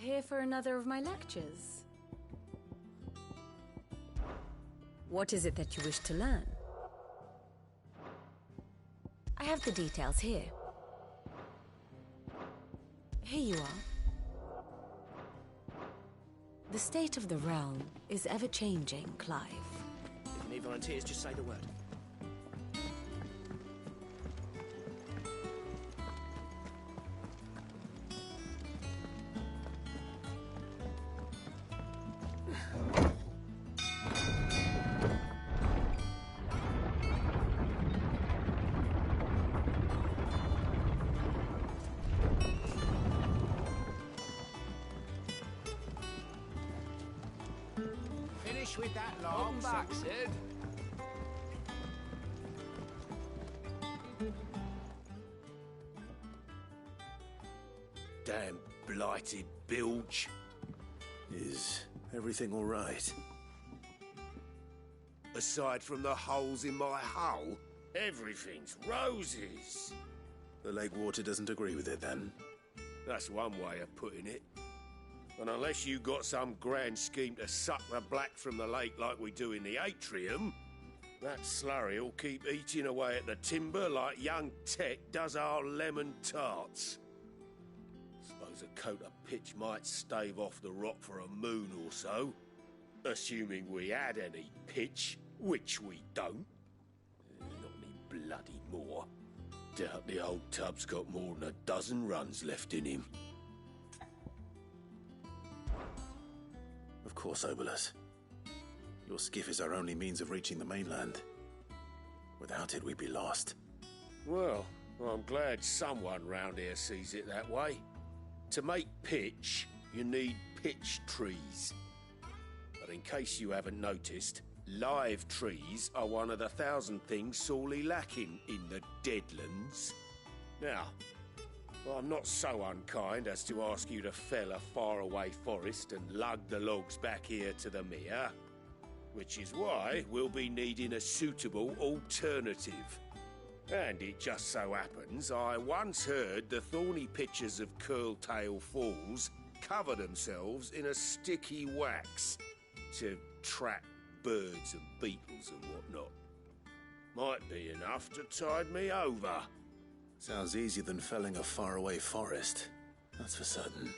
Here for another of my lectures? What is it that you wish to learn? I have the details here. Here you are. The state of the realm is ever-changing, Clive. If you need volunteers, just say the word. With that long Welcome back, Sid. Damn blighted bilge. Is everything all right? Aside from the holes in my hull, everything's roses. The lake water doesn't agree with it, then? That's one way of putting it. And unless you got some grand scheme to suck the black from the lake like we do in the atrium, that slurry'll keep eating away at the timber like young Tech does our lemon tarts. Suppose a coat of pitch might stave off the rot for a moon or so, assuming we had any pitch, which we don't. Not any bloody more. Doubt the old tub's got more than a dozen runs left in him. Of course, Obolus. Your skiff is our only means of reaching the mainland. Without it, we'd be lost. Well, I'm glad someone round here sees it that way. To make pitch, you need pitch trees. But in case you haven't noticed, live trees are one of the 1,000 things sorely lacking in the Deadlands. Now, I'm not so unkind as to ask you to fell a faraway forest and lug the logs back here to the mere, which is why we'll be needing a suitable alternative. And it just so happens I once heard the thorny pitchers of Curltail Falls cover themselves in a sticky wax to trap birds and beetles and whatnot. Might be enough to tide me over. Sounds easier than felling a faraway forest. That's for certain.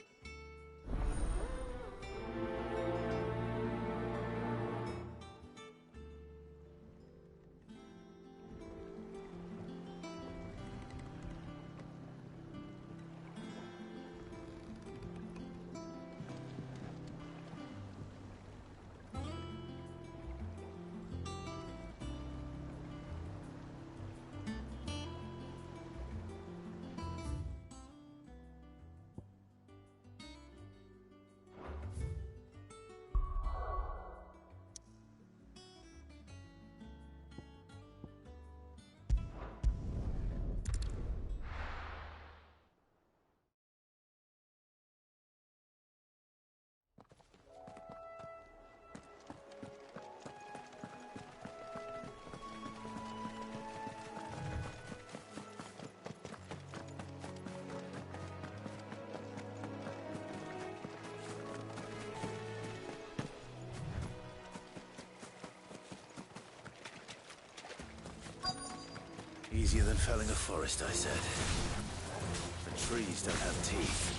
Easier than felling a forest, I said. The trees don't have teeth.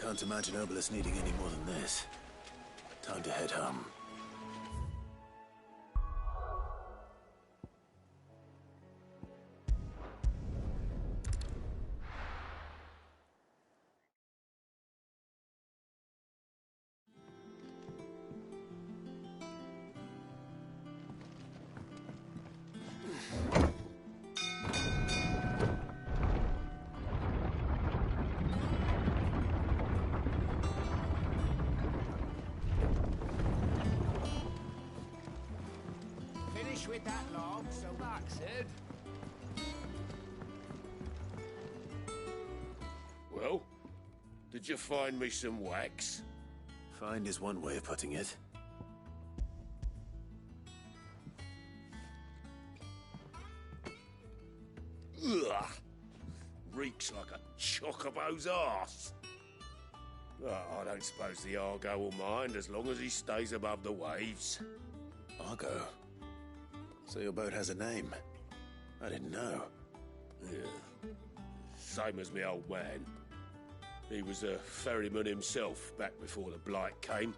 Can't imagine Obolus needing any more than this. Time to head home. Finish with that log, so that's it. Well, did you find me some wax? Find is one way of putting it. Ugh! Reeks like a chocobo's arse. I don't suppose the Argo will mind as long as he stays above the waves. Argo? So your boat has a name? I didn't know. Yeah. Same as me old man. He was a ferryman himself back before the Blight came.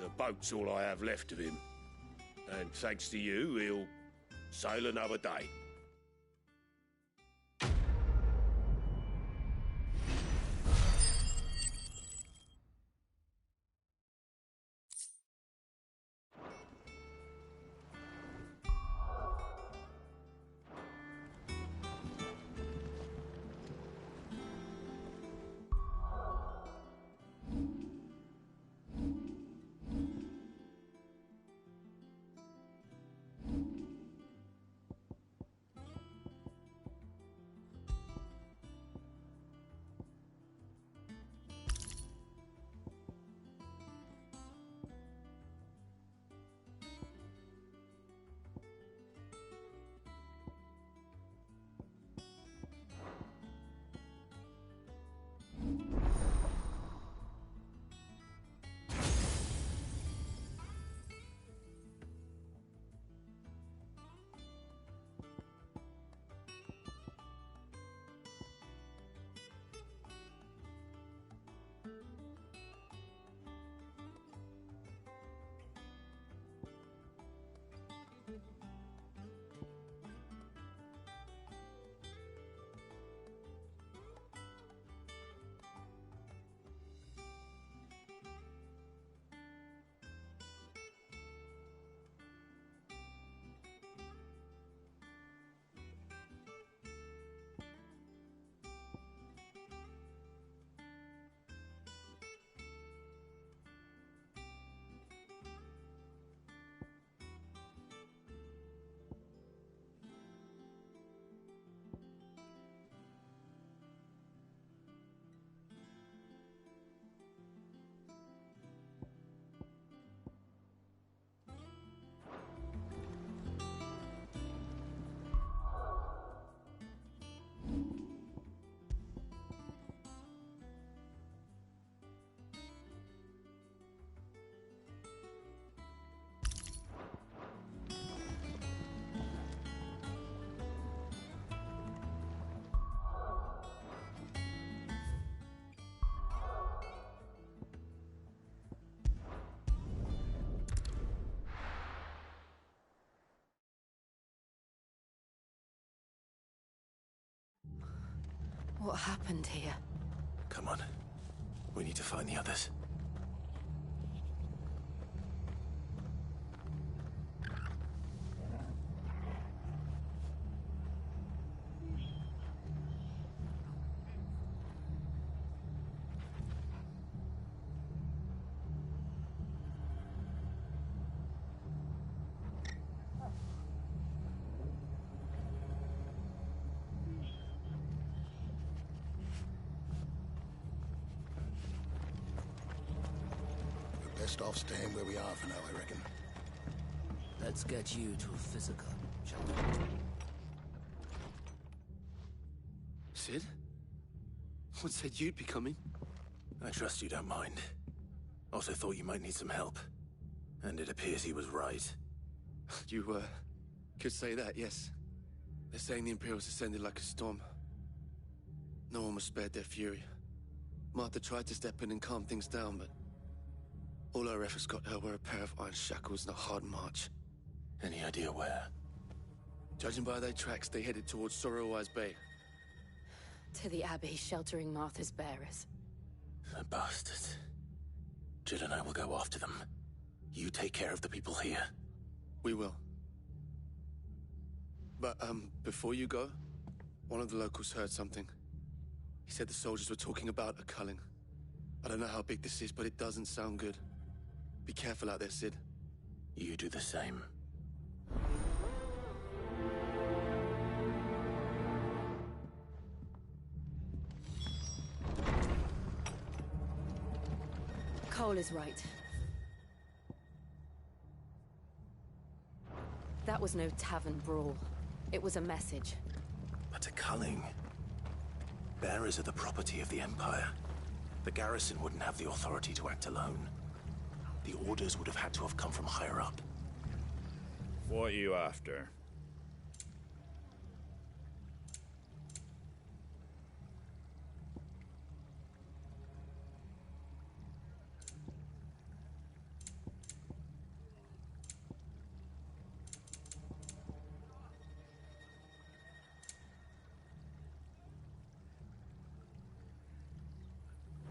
The boat's all I have left of him. And thanks to you, he'll sail another day. What happened here? Come on. We need to find the others. Best off staying where we are for now, I reckon. Let's get you to a physical, shall we? Sid? What said you'd be coming? I trust you don't mind. Also thought you might need some help. And it appears he was right. You, could say that, yes. They're saying the Imperials ascended like a storm. No one was spared their fury. Martha tried to step in and calm things down, but all her efforts got her were a pair of iron shackles and a hard march. Any idea where? Judging by their tracks, they headed towards Sorrowwise Bay. To the Abbey, sheltering Martha's bearers. The bastards. Jill and I will go after them. You take care of the people here. We will. But, before you go, one of the locals heard something. He said the soldiers were talking about a culling. I don't know how big this is, but it doesn't sound good. Be careful out there, Sid. You do the same. Cole is right. That was no tavern brawl. It was a message. But a culling. Bearers are the property of the Empire. The garrison wouldn't have the authority to act alone. The orders would have had to have come from higher up. What are you after?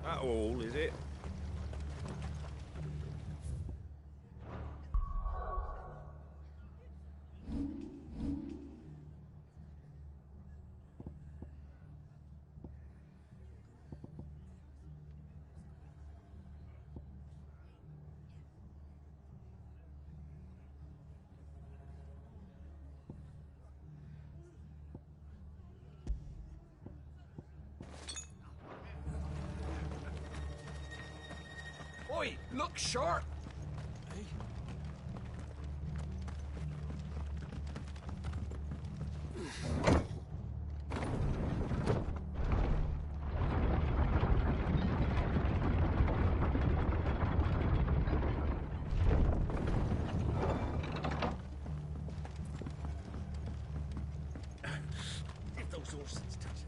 That all, is it? Oi, look sharp! If those horses touch it.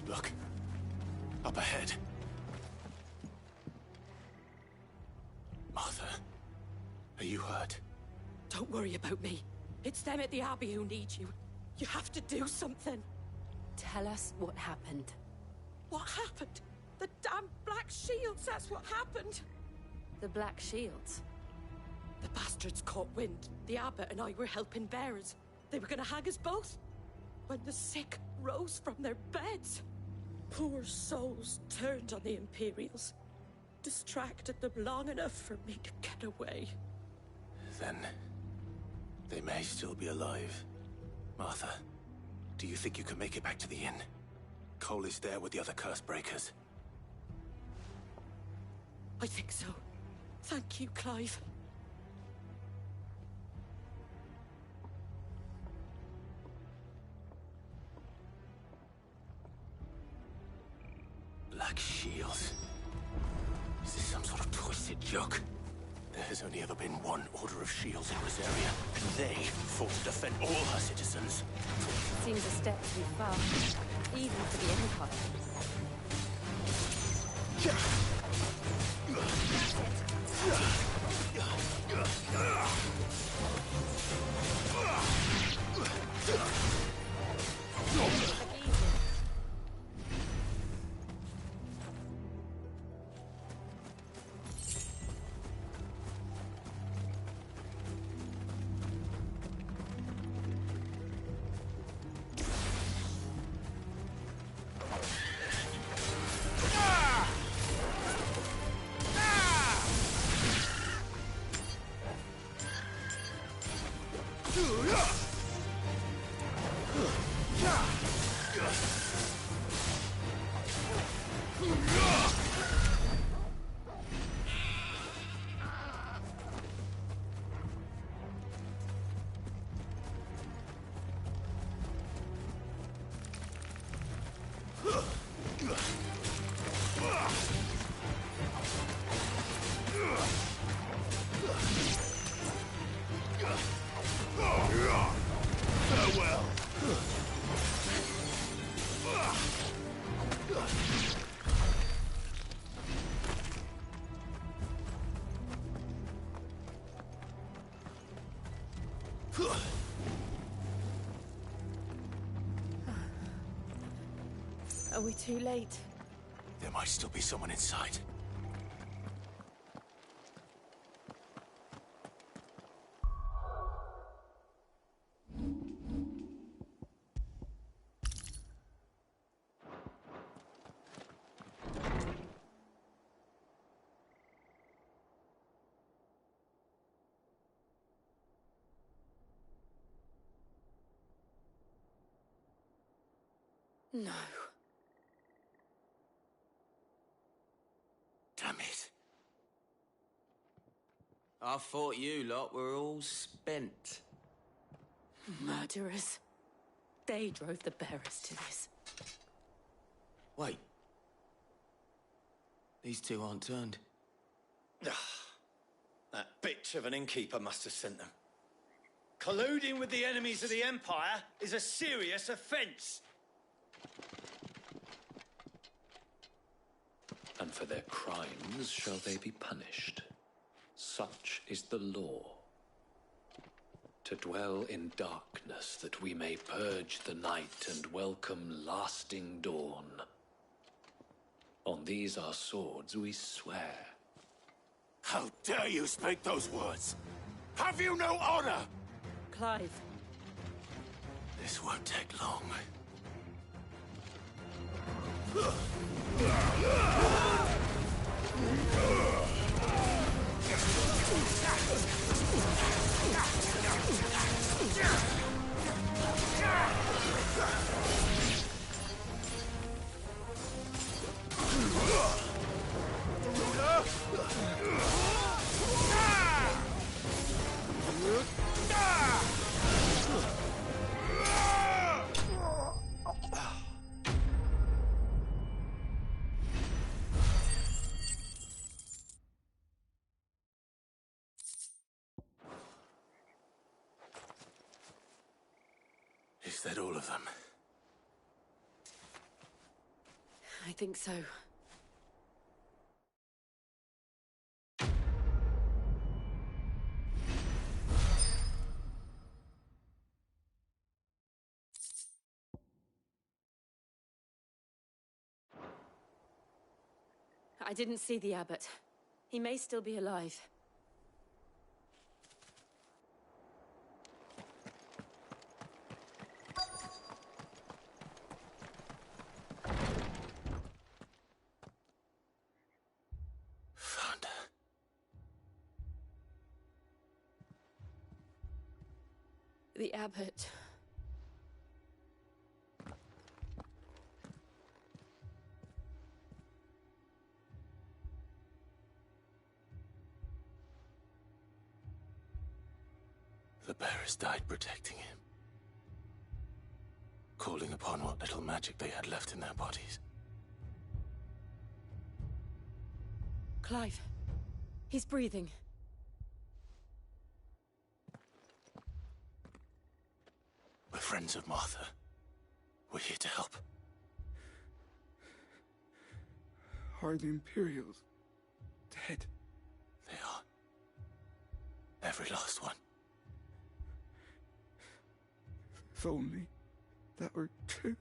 Look. Up ahead. Martha, are you hurt? Don't worry about me. It's them at the Abbey who need you. You have to do something. Tell us what happened. What happened? The damn Black Shields, that's what happened. The Black Shields? The bastards caught wind. The Abbot and I were helping bearers. They were gonna hang us both. When the sick rose from their beds, poor souls turned on the Imperials. Distracted them long enough for me to get away. Then they may still be alive. Martha, do you think you can make it back to the inn? Cole is there with the other curse breakers. I think so. Thank you, Clive. Black Shields. Is this some sort of twisted joke? There has only ever been one Order of Shields in Rosaria, and they fought to defend all her citizens. Seems a step too far, even for the Empire. Are we too late? There might still be someone inside. No. Damn it. I thought you lot were all spent. Murderers. They drove the bearers to this. Wait. These two aren't turned. That bitch of an innkeeper must have sent them. Colluding with the enemies of the Empire is a serious offence. And for their crimes shall they be punished. Such is the law. To dwell in darkness that we may purge the night and welcome lasting dawn. On these our swords we swear. How dare you speak those words? Have you no honor? Clive. This won't take long. Is that all of them? I think so. I didn't see the abbot. He may still be alive. Found her. The abbot. The bearers died protecting him. Calling upon what little magic they had left in their bodies. Clive. He's breathing. We're friends of Martha. We're here to help. Are the Imperials dead? They are. Every last one. If only that were true.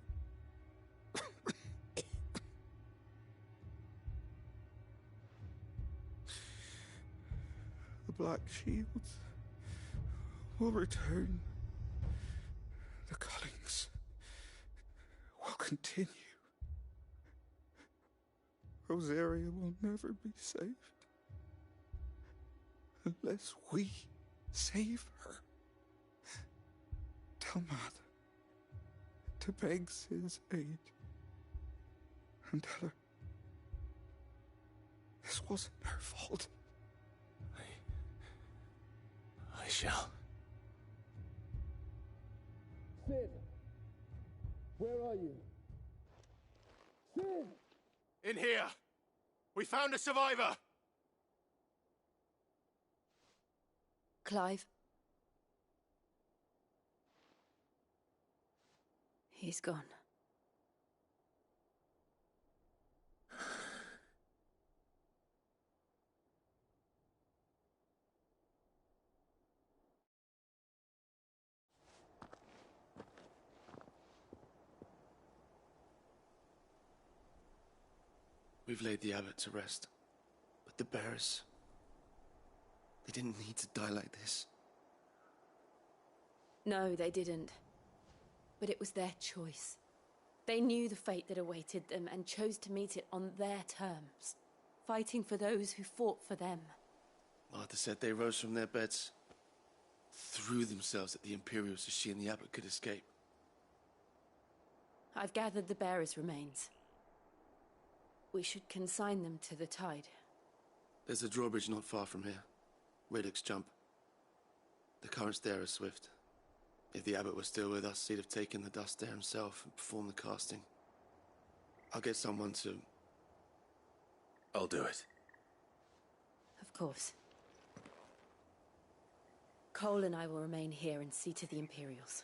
The Black Shields will return. The Cullings will continue. Rosaria will never be saved unless we save her. Tell Mother to to beg Sin's aid and tell her this wasn't her fault. I shall. Sin! Where are you? Sin! In here! We found a survivor! Clive. He's gone. We've laid the abbot to rest. But the bearers... they didn't need to die like this. No, they didn't. But it was their choice. They knew the fate that awaited them and chose to meet it on their terms, fighting for those who fought for them. Martha said they rose from their beds, threw themselves at the Imperials so she and the abbot could escape. I've gathered the bearers' remains. We should consign them to the tide. There's a drawbridge not far from here. Radix Jump. The currents there are swift. If the abbot was still with us, he'd have taken the dust there himself and performed the casting. I'll get someone to... I'll do it. Of course. Cole and I will remain here and see to the Imperials.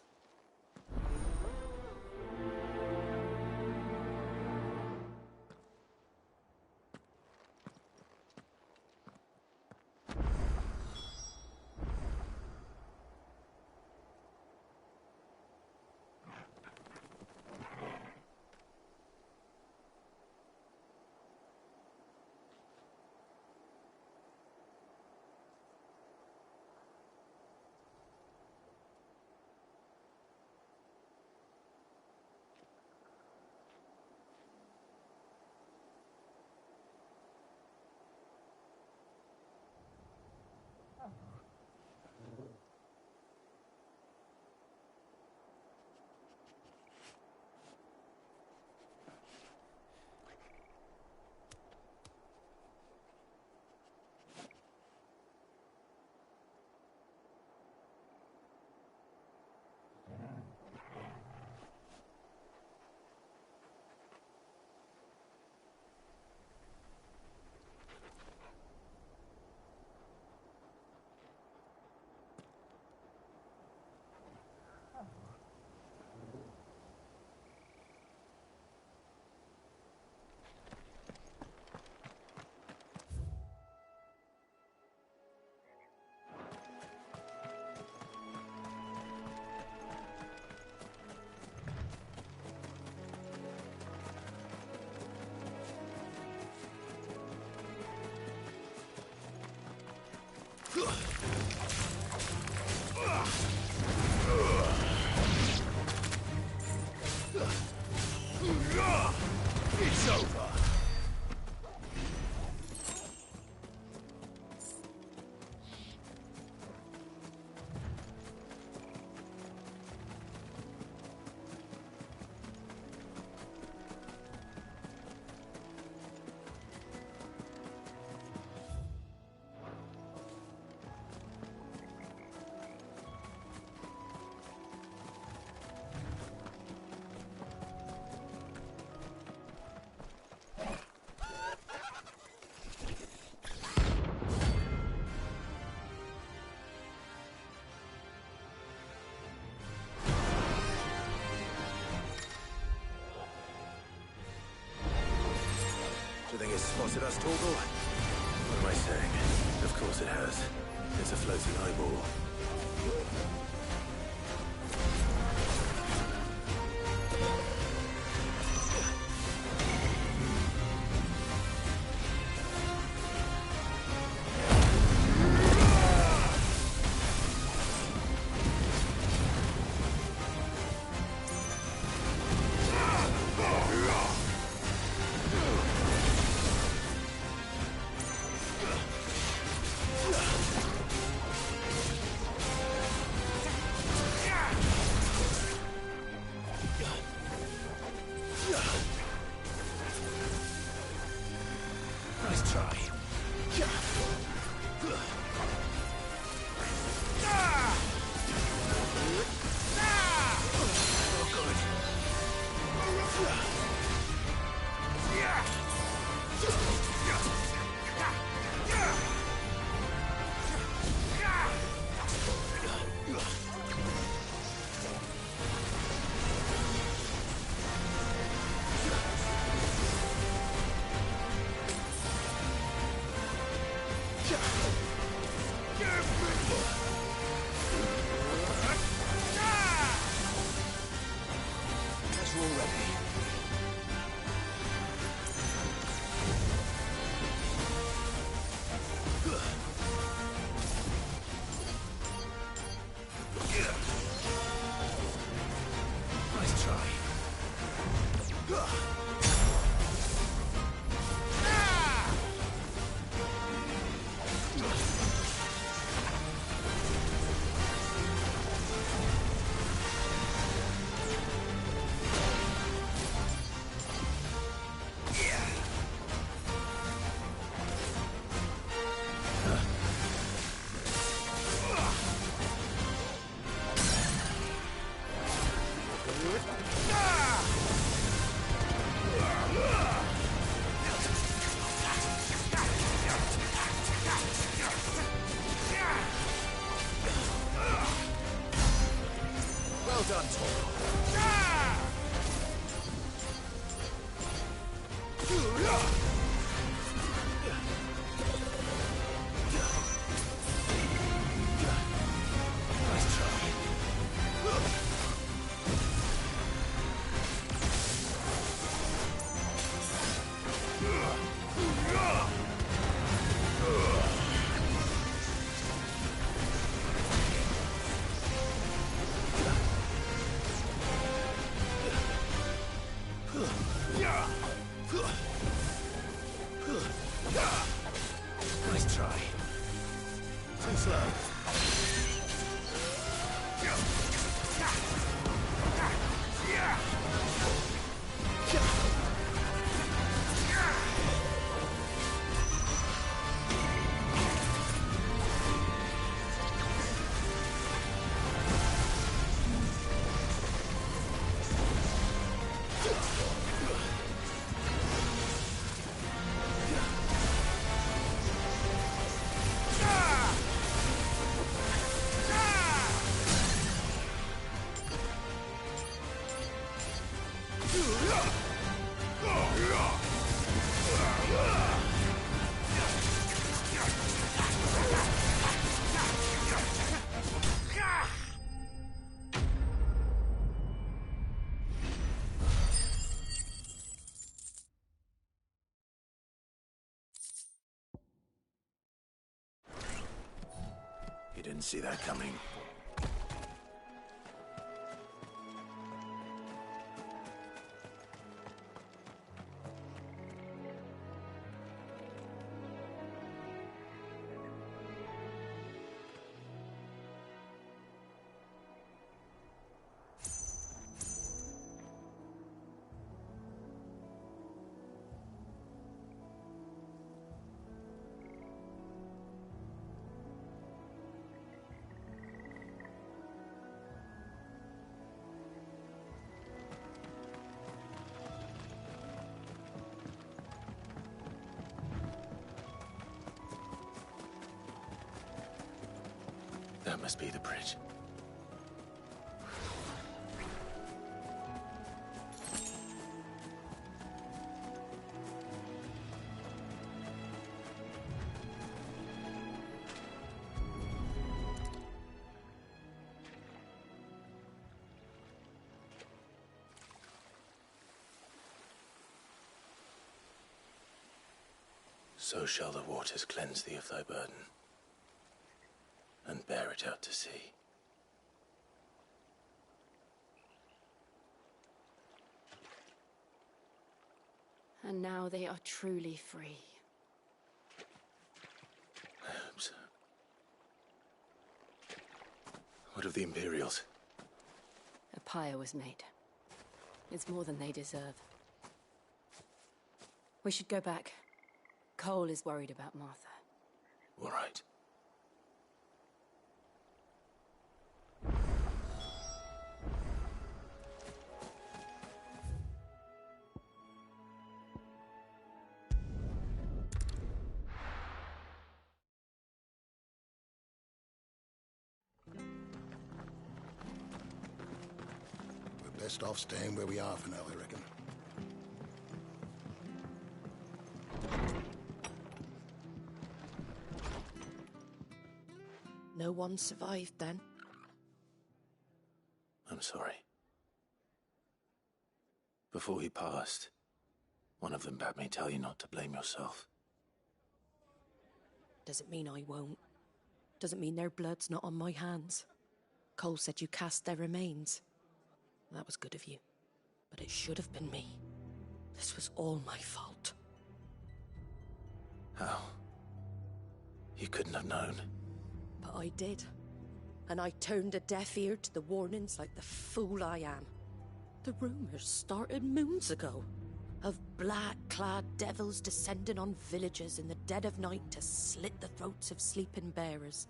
It's over. Do you think it's spotted us, Torgal? What am I saying? Of course it has. It's a floating eyeball. Well done, Toro. Nice try. Nice try. Too slow. You didn't see that coming. That must be the bridge. So shall the waters cleanse thee of thy burden, and bear it out to sea. And now they are truly free. I hope so. What of the Imperials? A pyre was made. It's more than they deserve. We should go back. Cole is worried about Martha. All right. We're best off staying where we are for now, I reckon. No one survived then? I'm sorry. Before he passed, one of them bade me tell you not to blame yourself. Doesn't mean I won't. Doesn't mean their blood's not on my hands. Cole said you cast their remains. That was good of you. But it should have been me. This was all my fault. How? You couldn't have known. But I did. And I turned a deaf ear to the warnings like the fool I am. The rumours started moons ago. Of black-clad devils descending on villages in the dead of night to slit the throats of sleeping bearers.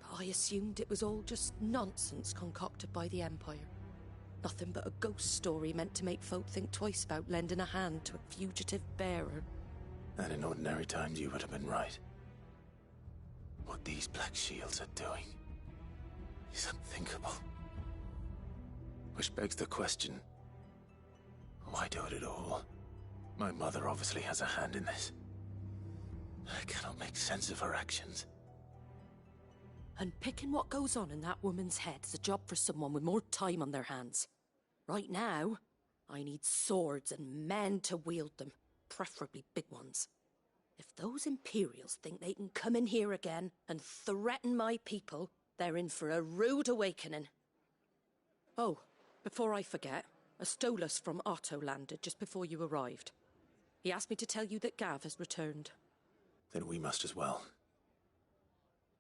But I assumed it was all just nonsense concocted by the Empire. Nothing but a ghost story meant to make folk think twice about lending a hand to a fugitive bearer. And in ordinary times you would have been right. What these Black Shields are doing is unthinkable. Which begs the question, why do it at all? My mother obviously has a hand in this. I cannot make sense of her actions. And picking what goes on in that woman's head is a job for someone with more time on their hands. Right now, I need swords and men to wield them, preferably big ones. If those Imperials think they can come in here again and threaten my people, they're in for a rude awakening. Oh, before I forget, a Stolas from Otto landed just before you arrived. He asked me to tell you that Gav has returned. Then we must as well.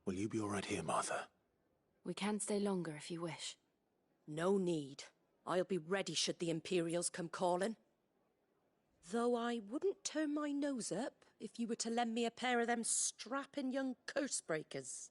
Will you be all right here, Martha? We can stay longer if you wish. No need. I'll be ready should the Imperials come calling. Though I wouldn't turn my nose up if you were to lend me a pair of them strapping young curse breakers.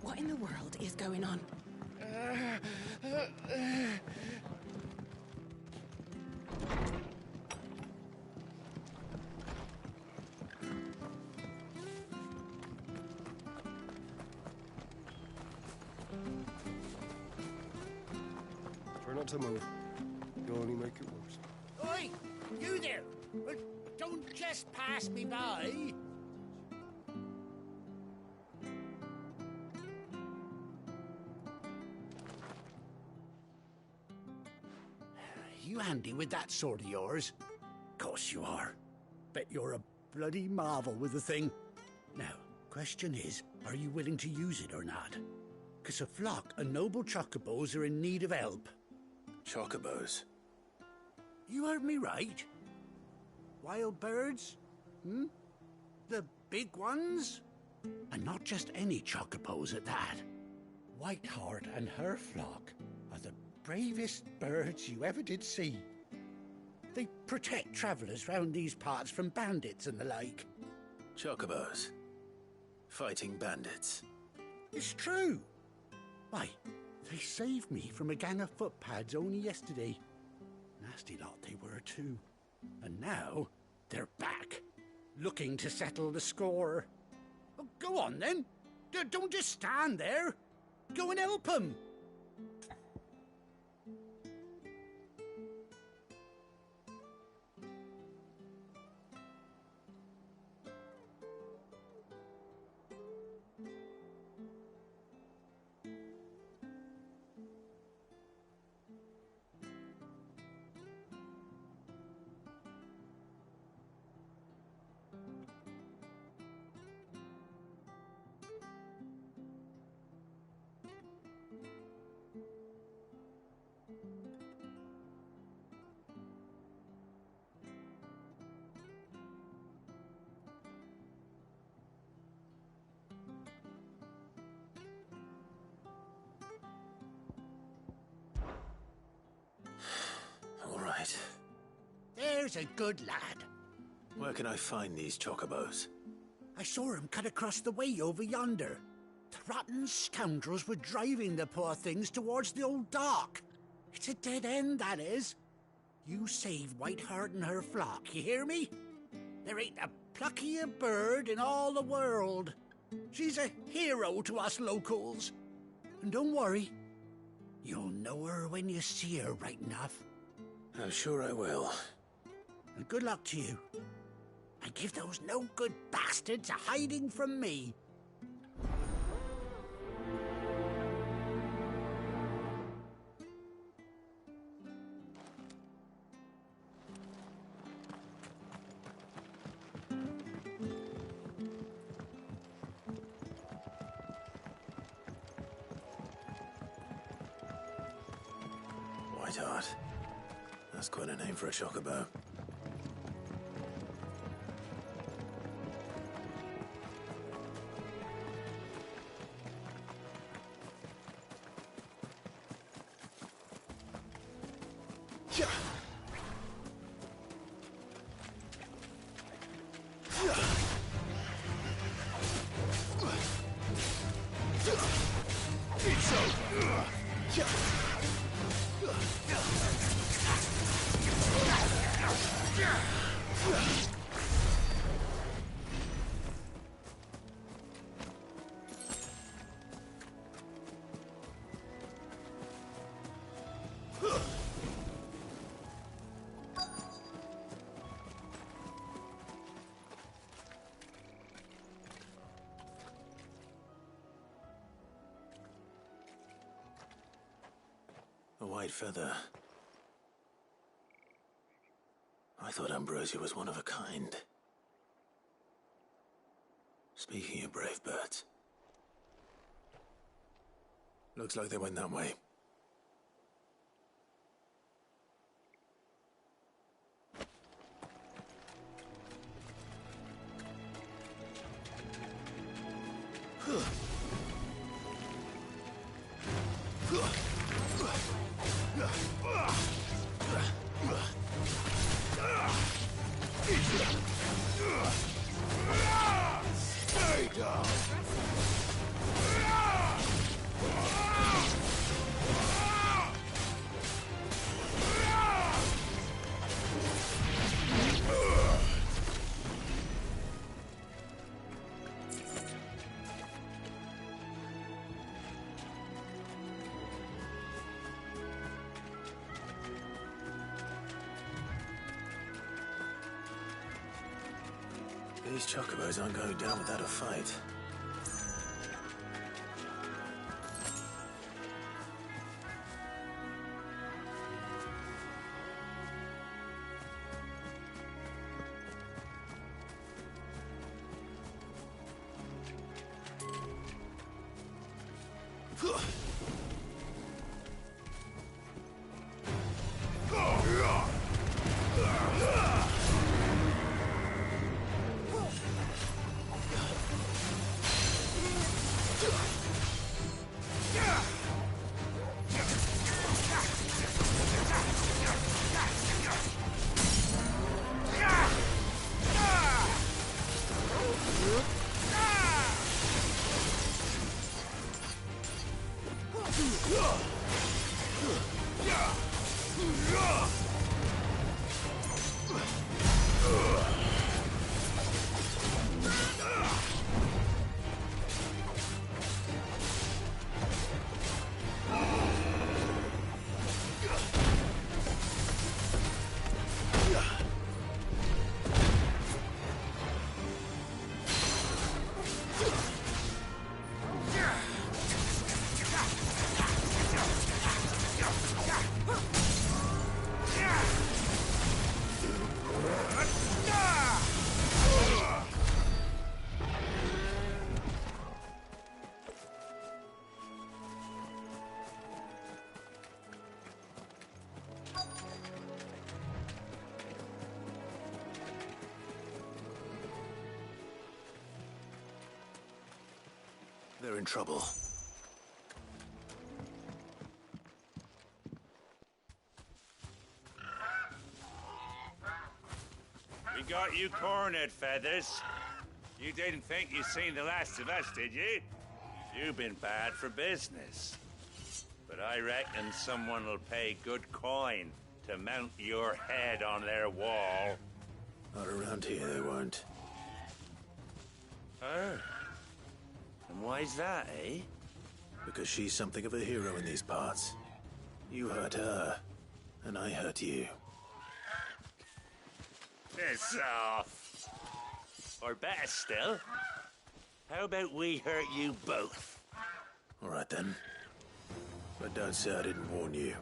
What in the world is going on? Try not to move. You'll only make it worse. Oi! You there! Don't just pass me by! You handy with that sword of yours? Course you are. Bet you're a bloody marvel with the thing. Now, question is, are you willing to use it or not? 'Cause a flock of noble chocobos are in need of help. Chocobos? You heard me right. Wild birds? Hmm? The big ones? And not just any chocobos at that. Whiteheart and her flock are the bravest birds you ever did see. They protect travellers round these parts from bandits and the like. Chocobos? Fighting bandits? It's true. Why, they saved me from a gang of footpads only yesterday. Nasty lot they were too. And now, they're back, looking to settle the score. Well, go on then. Don't just stand there. Go and help them. right. There's a good lad. Where can I find these chocobos? I saw him cut across the way over yonder. The rotten scoundrels were driving the poor things towards the old dock. It's a dead end, that is. You save Whiteheart and her flock, you hear me? There ain't a pluckier bird in all the world. She's a hero to us locals. And don't worry, you'll know her when you see her right enough. I'm sure I will. And good luck to you. And give those no-good bastards a hiding from me. Whiteheart. That's quite a name for a chocobo. A white feather. I thought Ambrosia was one of a kind. Speaking of brave birds. Looks like they went that way. Stay down! These chocobos aren't going down without a fight. They're in trouble. got you cornered, Feathers. You didn't think you'd seen the last of us, did you? You've been bad for business. But I reckon someone will pay good coin to mount your head on their wall. Not around here, they won't. Oh. And why's that, eh? Because she's something of a hero in these parts. You hurt her, and I hurt you. Piss off. Or better still, how about we hurt you both? All right then. But don't say I didn't warn you.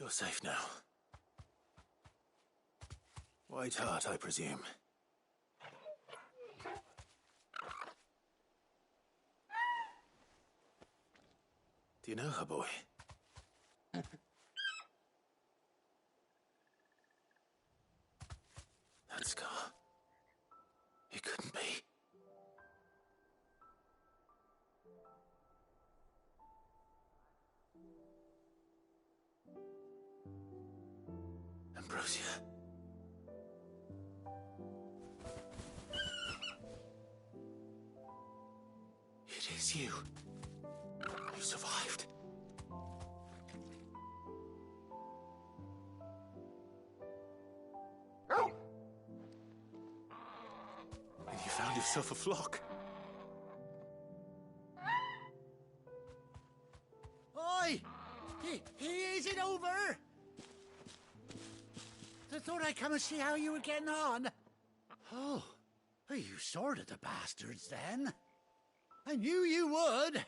You're safe now. White Heart, I presume. Do you know her, boy? That scar. It couldn't be. Ambrosia. It is you. You survived. And you found yourself a flock. Oi! Is it over? I thought I'd come and see how you were getting on. Oh, you sorted the bastards then. I knew you would.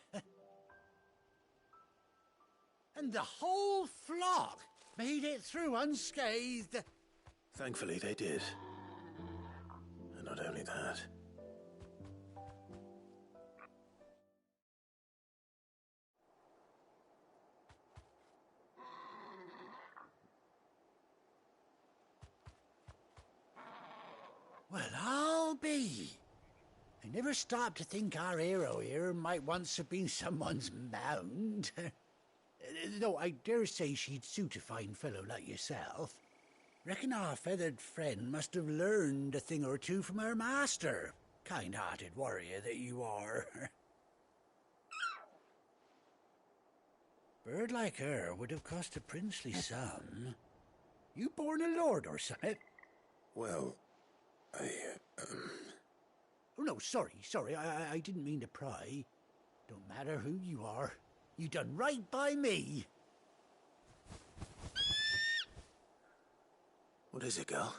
And the whole flock made it through unscathed. Thankfully, they did. And not only that. Well, I'll be. I never stopped to think our hero here might once have been someone's mound. Though I dare say she'd suit a fine fellow like yourself. Reckon our feathered friend must have learned a thing or two from her master. Kind-hearted warrior that you are. Bird like her would have cost a princely sum. You born a lord or something? Well, Oh, no, sorry, I didn't mean to pry. Don't matter who you are. You done right by me. What is it, girl?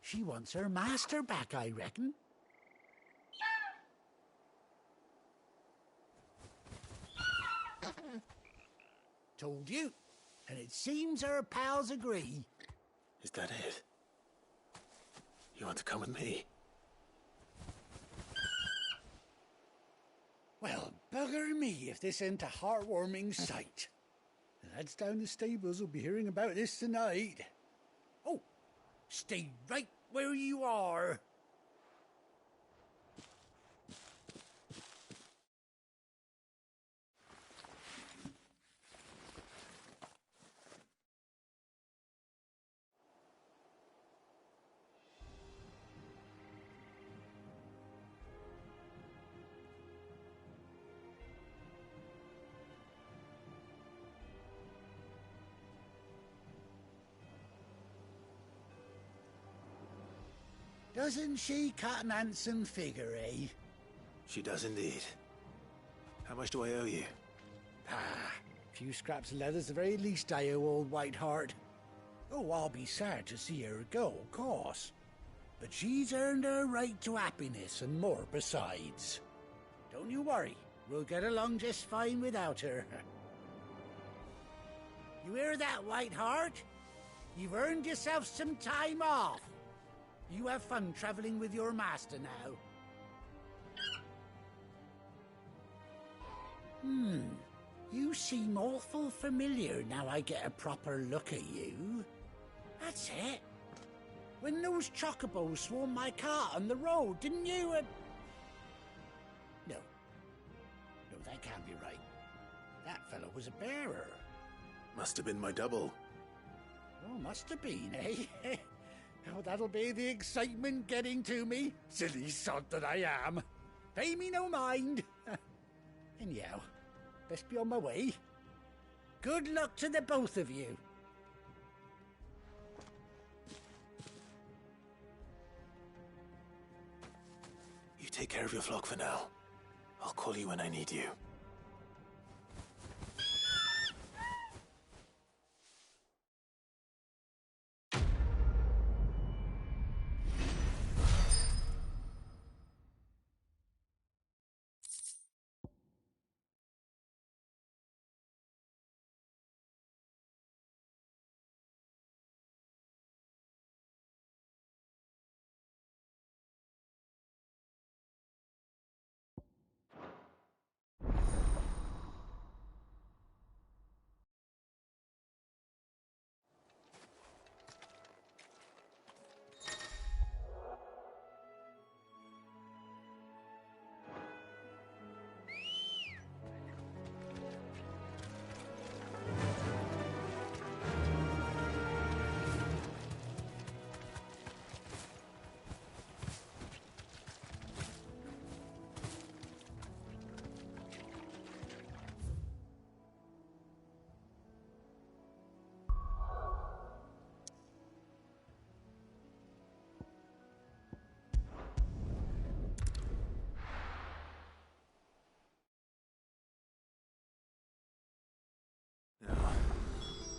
She wants her master back, I reckon. Told you. And it seems her pals agree. Is that it? You want to come with me? Well, bugger me if this ain't a heartwarming sight. The lads down the stables will be hearing about this tonight. Oh, stay right where you are. Doesn't she cut an handsome figure, eh? She does indeed. How much do I owe you? Ah, a few scraps of leather's the very least I owe old Whiteheart. Oh, I'll be sad to see her go, of course. But she's earned her right to happiness and more besides. Don't you worry, we'll get along just fine without her. You hear that, Whiteheart? You've earned yourself some time off. You have fun traveling with your master now. You seem awful familiar now I get a proper look at you. That's it. When those chocobos swarmed my cart on the road, didn't you? No, that can't be right. That fellow was a bearer. Must have been my double. Oh, must have been, eh? Oh, that'll be the excitement getting to me. Silly sod that I am. Pay me no mind. Anyhow, best be on my way. Good luck to the both of you. You take care of your flock for now. I'll call you when I need you.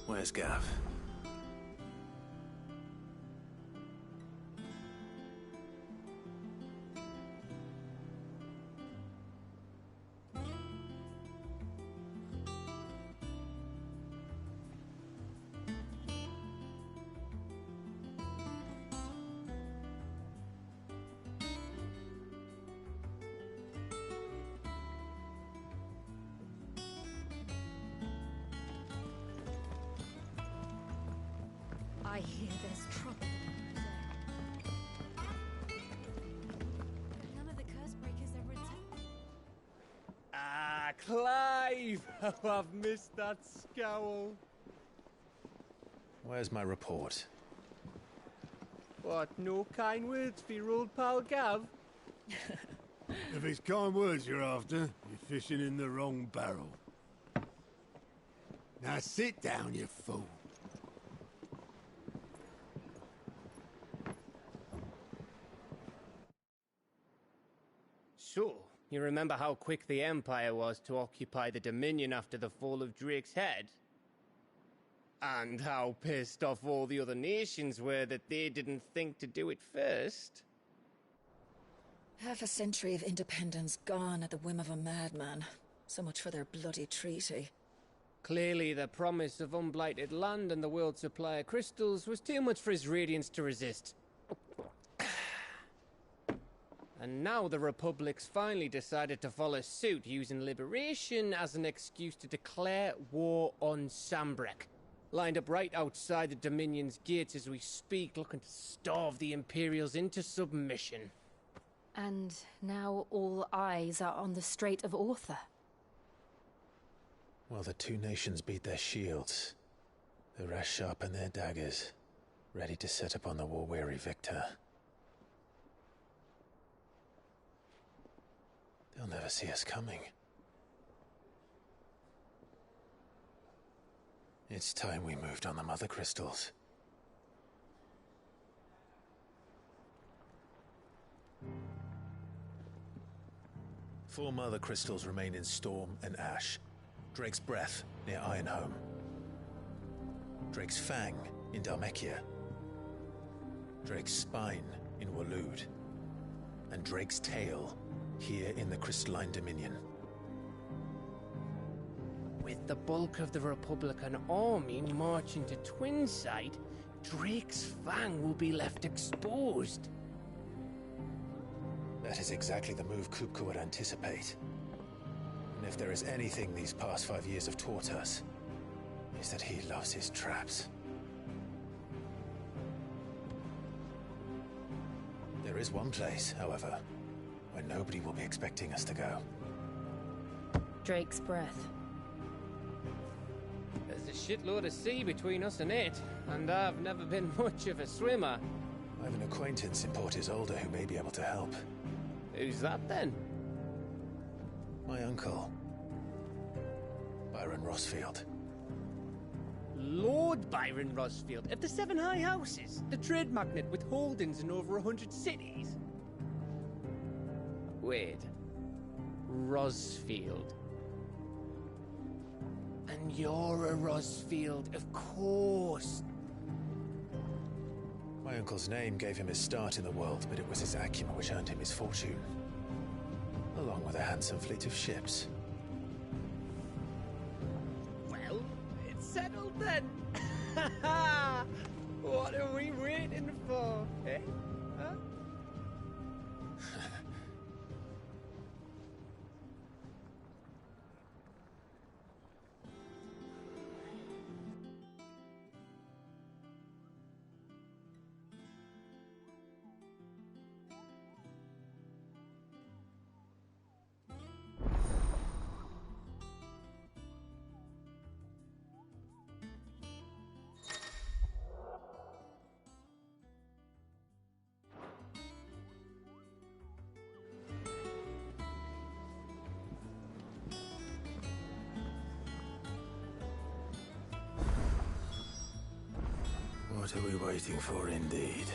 Where's Gav? believe how I've missed that scowl. Where's my report? What, no kind words for your old pal Gav? If it's kind words you're after, you're fishing in the wrong barrel. Now sit down, you fool. So, you remember how quick the Empire was to occupy the Dominion after the fall of Drake's head? And how pissed off all the other nations were that they didn't think to do it first? Half a century of independence gone at the whim of a madman. So much for their bloody treaty. Clearly, the promise of unblighted land and the world's supply of crystals was too much for his radiance to resist. And now the Republic's finally decided to follow suit, using liberation as an excuse to declare war on Sambrek. Lined up right outside the Dominion's gates as we speak, looking to starve the Imperials into submission. And now all eyes are on the Strait of Author. While the two nations beat their shields, the rest sharpen their daggers, ready to set upon the war-weary victor. They'll never see us coming. It's time we moved on the Mother Crystals. Four Mother Crystals remain in Storm and Ash. Drake's Breath near Ironhome. Drake's Fang in Dhalmekia. Drake's Spine in Waloed. And Drake's Tail here in the Crystalline Dominion. With the bulk of the Republican army marching to Twinside, Drake's Fang will be left exposed. That is exactly the move Kupka would anticipate. And if there is anything these past 5 years have taught us, is that he loves his traps. There is one place, however, where nobody will be expecting us to go. Drake's Breath. There's a shitload of sea between us and it, and I've never been much of a swimmer. I have an acquaintance in Port Isolde who may be able to help. Who's that then? My uncle, Byron Rosfield. Lord Byron Rosfield of the Seven High Houses, the trade magnate with holdings in over 100 cities. Wait, Rosfield. And you're a Rosfield, of course. My uncle's name gave him his start in the world, but it was his acumen which earned him his fortune. Along with a handsome fleet of ships. Well, it's settled then. What are we waiting for, eh? Huh? What are we waiting for, indeed?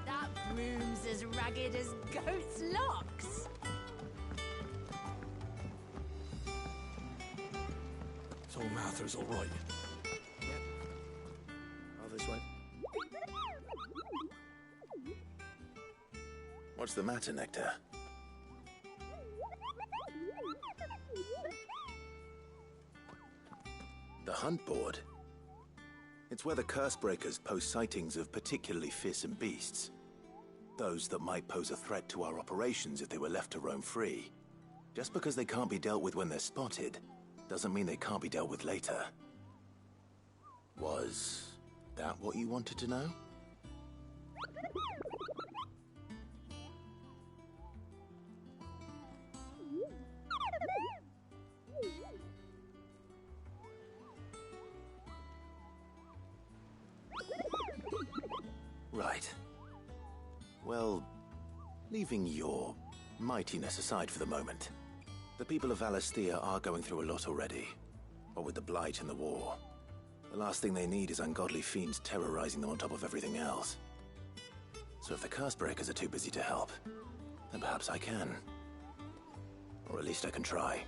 That broom's as ragged as goat's locks. So Mather's all right. Yep. Oh, this way. What's the matter, Nectar? The Hunt Board? It's where the Cursebreakers post sightings of particularly fearsome beasts. Those that might pose a threat to our operations if they were left to roam free. Just because they can't be dealt with when they're spotted, doesn't mean they can't be dealt with later. Was that what you wanted to know? Right. Well, leaving your mightiness aside for the moment, the people of Valisthea are going through a lot already. What with the Blight and the war. The last thing they need is ungodly fiends terrorizing them on top of everything else. So if the Curse-breakers are too busy to help, then perhaps I can. Or at least I can try.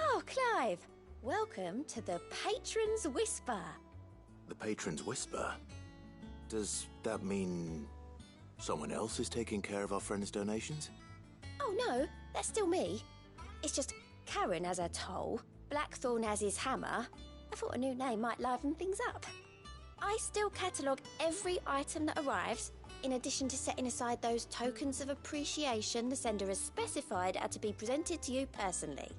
Oh, Clive! Welcome to the Patron's Whisper. The Patron's Whisper? Does that mean someone else is taking care of our friend's donations? Oh no, that's still me. It's just Karen has her toll, Blackthorn has his hammer. I thought a new name might liven things up. I still catalogue every item that arrives, in addition to setting aside those tokens of appreciation the sender has specified are to be presented to you personally.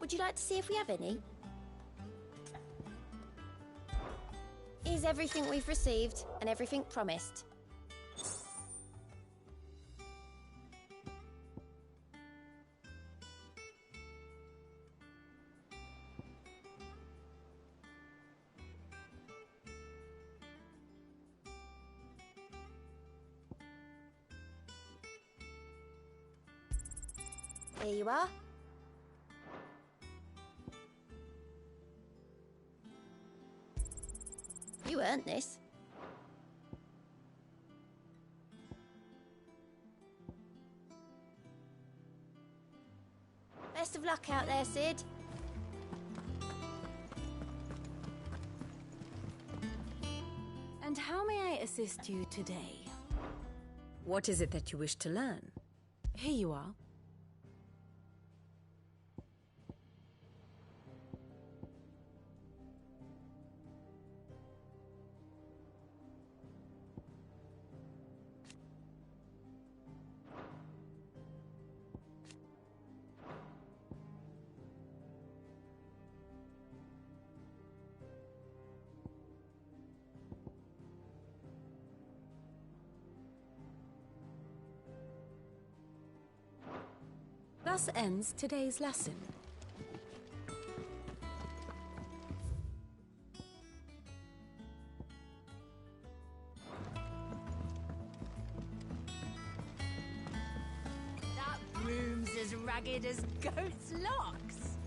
Would you like to see if we have any? Here's everything we've received and everything promised. Here you are. You earned this. Best of luck out there, Sid. And how may I assist you today? What is it that you wish to learn? Here you are. Thus ends today's lesson. That room's as ragged as goat's locks.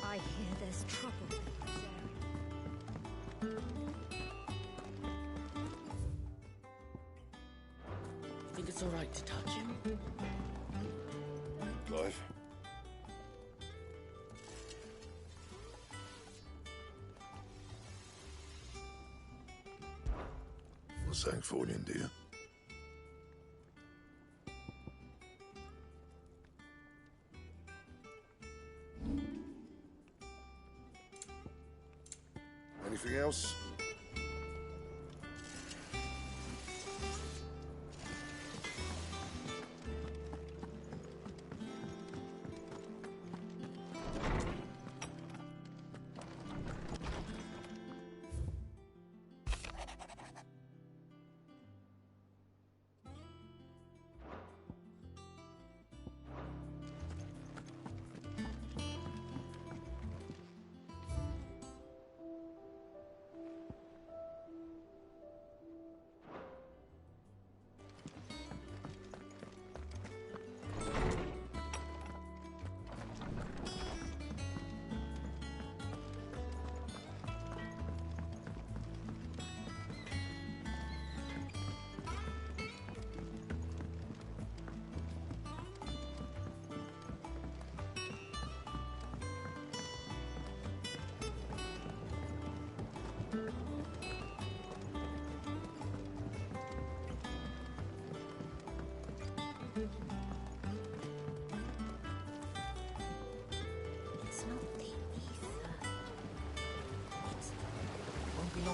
I hear there's trouble in this area. Think it's all right to touch him? Clive? What's that for you, dear? Anything else?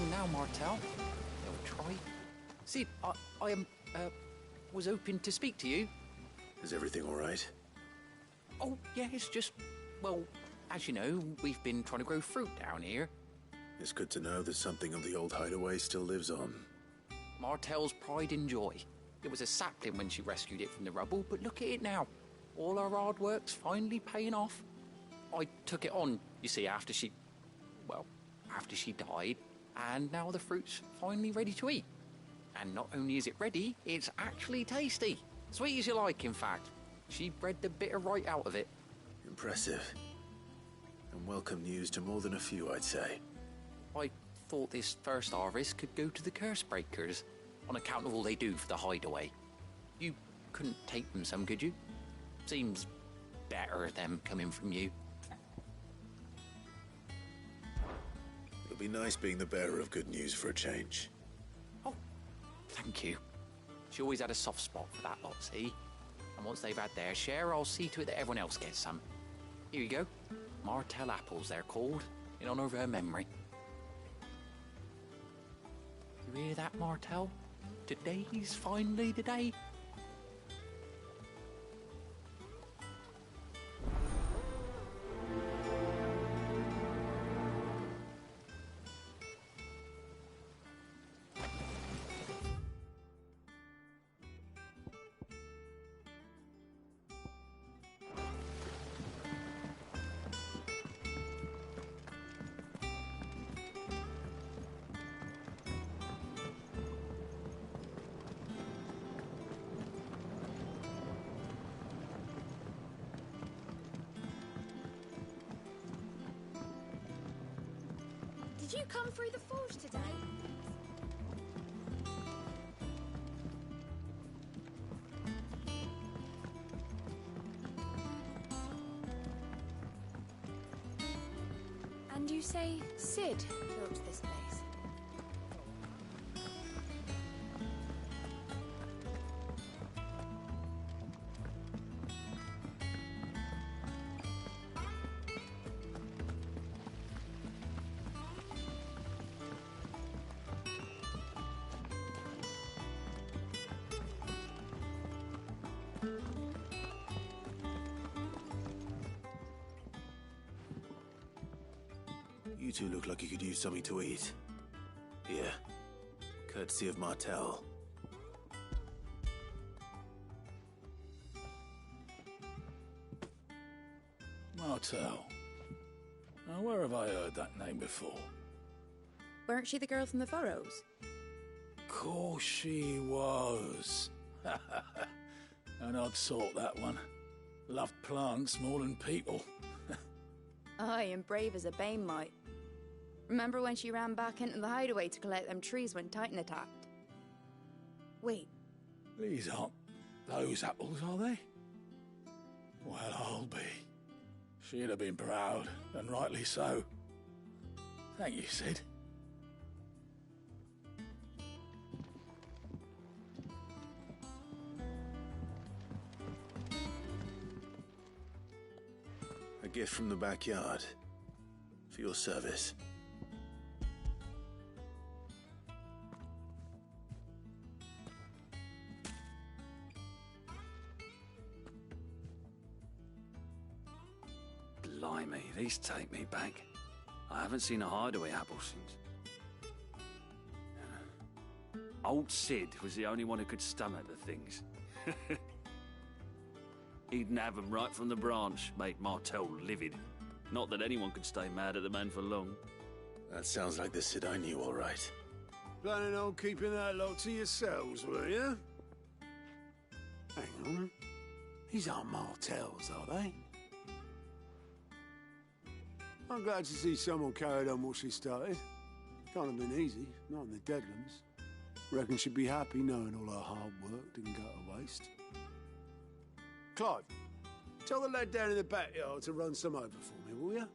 now, Martel. They'll try. Sid, I was hoping to speak to you. Is everything all right? Oh, yeah, it's just, well, as you know, we've been trying to grow fruit down here. It's good to know that something of the old hideaway still lives on. Martel's pride and joy. It was a sapling when she rescued it from the rubble, but look at it now. All our hard work's finally paying off. I took it on, you see, after she died, and now the fruit's finally ready to eat. And not only is it ready, it's actually tasty. Sweet as you like, in fact. She bred the bitter right out of it. Impressive. And welcome news to more than a few, I'd say. I thought this first harvest could go to the curse breakers, on account of all they do for the hideaway. You couldn't take them some, could you? Seems better them coming from you. It'll be nice being the bearer of good news for a change. Oh, thank you. She always had a soft spot for that lot, see? And once they've had their share, I'll see to it that everyone else gets some. Here you go. Martel apples, they're called, in honor of her memory. You hear that, Martel? Today's finally the day. Did you come through the forge today? And you say Sid built this place? You two look like you could use something to eat. Here, courtesy of Martel. Martel. Now, where have I heard that name before? Weren't she the girl from the Furrows? Course she was. An odd sort, that one. Loved plants more than people. Aye, and brave as a bane might. Remember when she ran back into the hideaway to collect them trees when Titan attacked? Wait. These aren't those apples, are they? Well, I'll be. She'd have been proud, and rightly so. Thank you, Sid. A gift from the backyard. For your service. Blimey, these take me back. I haven't seen a hideaway apple since. Old Sid was the only one who could stomach the things. He'd nab them right from the branch, made Martel livid. Not that anyone could stay mad at the man for long. That sounds like the Sid I knew, all right. Planning on keeping that lot to yourselves, were you? Hang on. These aren't Martels, are they? I'm glad to see someone carried on what she started. Can't have been easy, not in the Deadlands. Reckon she'd be happy knowing all her hard work didn't go to waste. Clive, tell the lad down in the backyard to run some over for me, will you?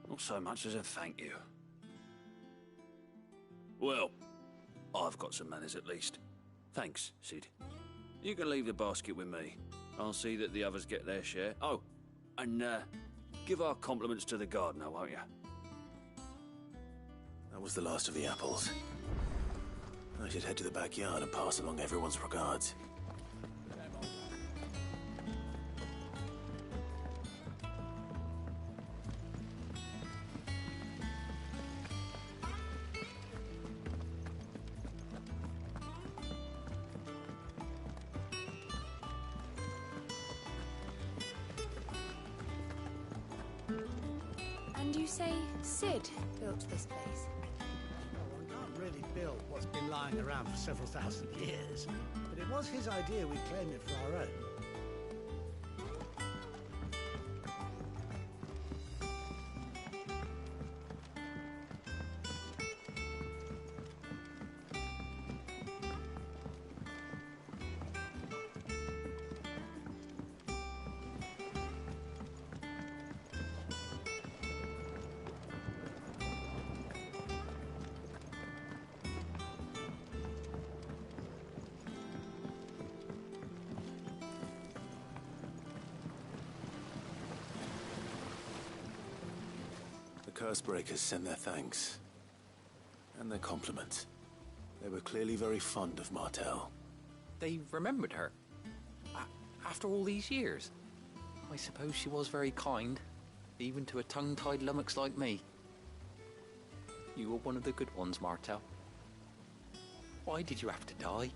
Not so much as a thank you. Well, I've got some manners at least. Thanks, Sid. You can leave the basket with me. I'll see that the others get their share. Oh, and give our compliments to the gardener, won't you? That was the last of the apples. I should head to the backyard and pass along everyone's regards. And you say Sid built this place? Well, one can't really build what's been lying around for several thousand years, but it was his idea we claim it for our own. The Cursebreakers send their thanks. And their compliments. They were clearly very fond of Martel. They remembered her? After all these years? I suppose she was very kind, even to a tongue-tied lummox like me. You were one of the good ones, Martel. Why did you have to die?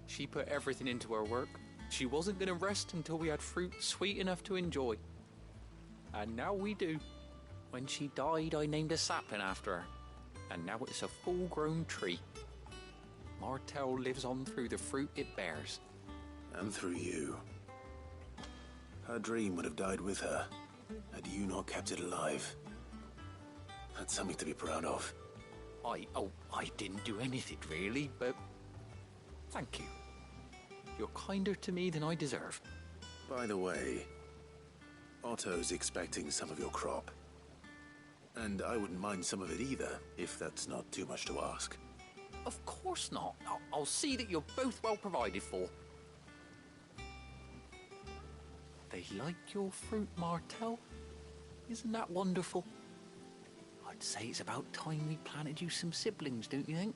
She put everything into her work. She wasn't going to rest until we had fruit sweet enough to enjoy. And now we do. When she died, I named a sapling after her. And now it's a full-grown tree. Martel lives on through the fruit it bears. And through you. Her dream would have died with her, had you not kept it alive. That's something to be proud of. I didn't do anything really, but thank you. You're kinder to me than I deserve. By the way, Otto's expecting some of your crop. And I wouldn't mind some of it either, if that's not too much to ask. Of course not. I'll see that you're both well provided for. They like your fruit, Martel. Isn't that wonderful? I'd say it's about time we planted you some siblings, don't you think?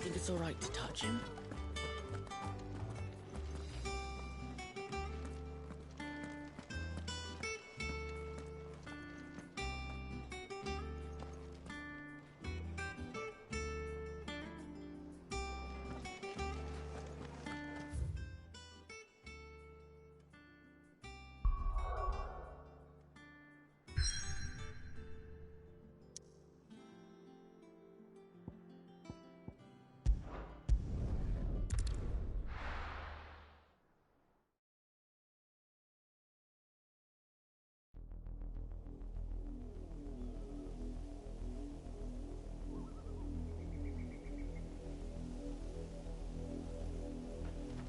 Think it's all right to touch him?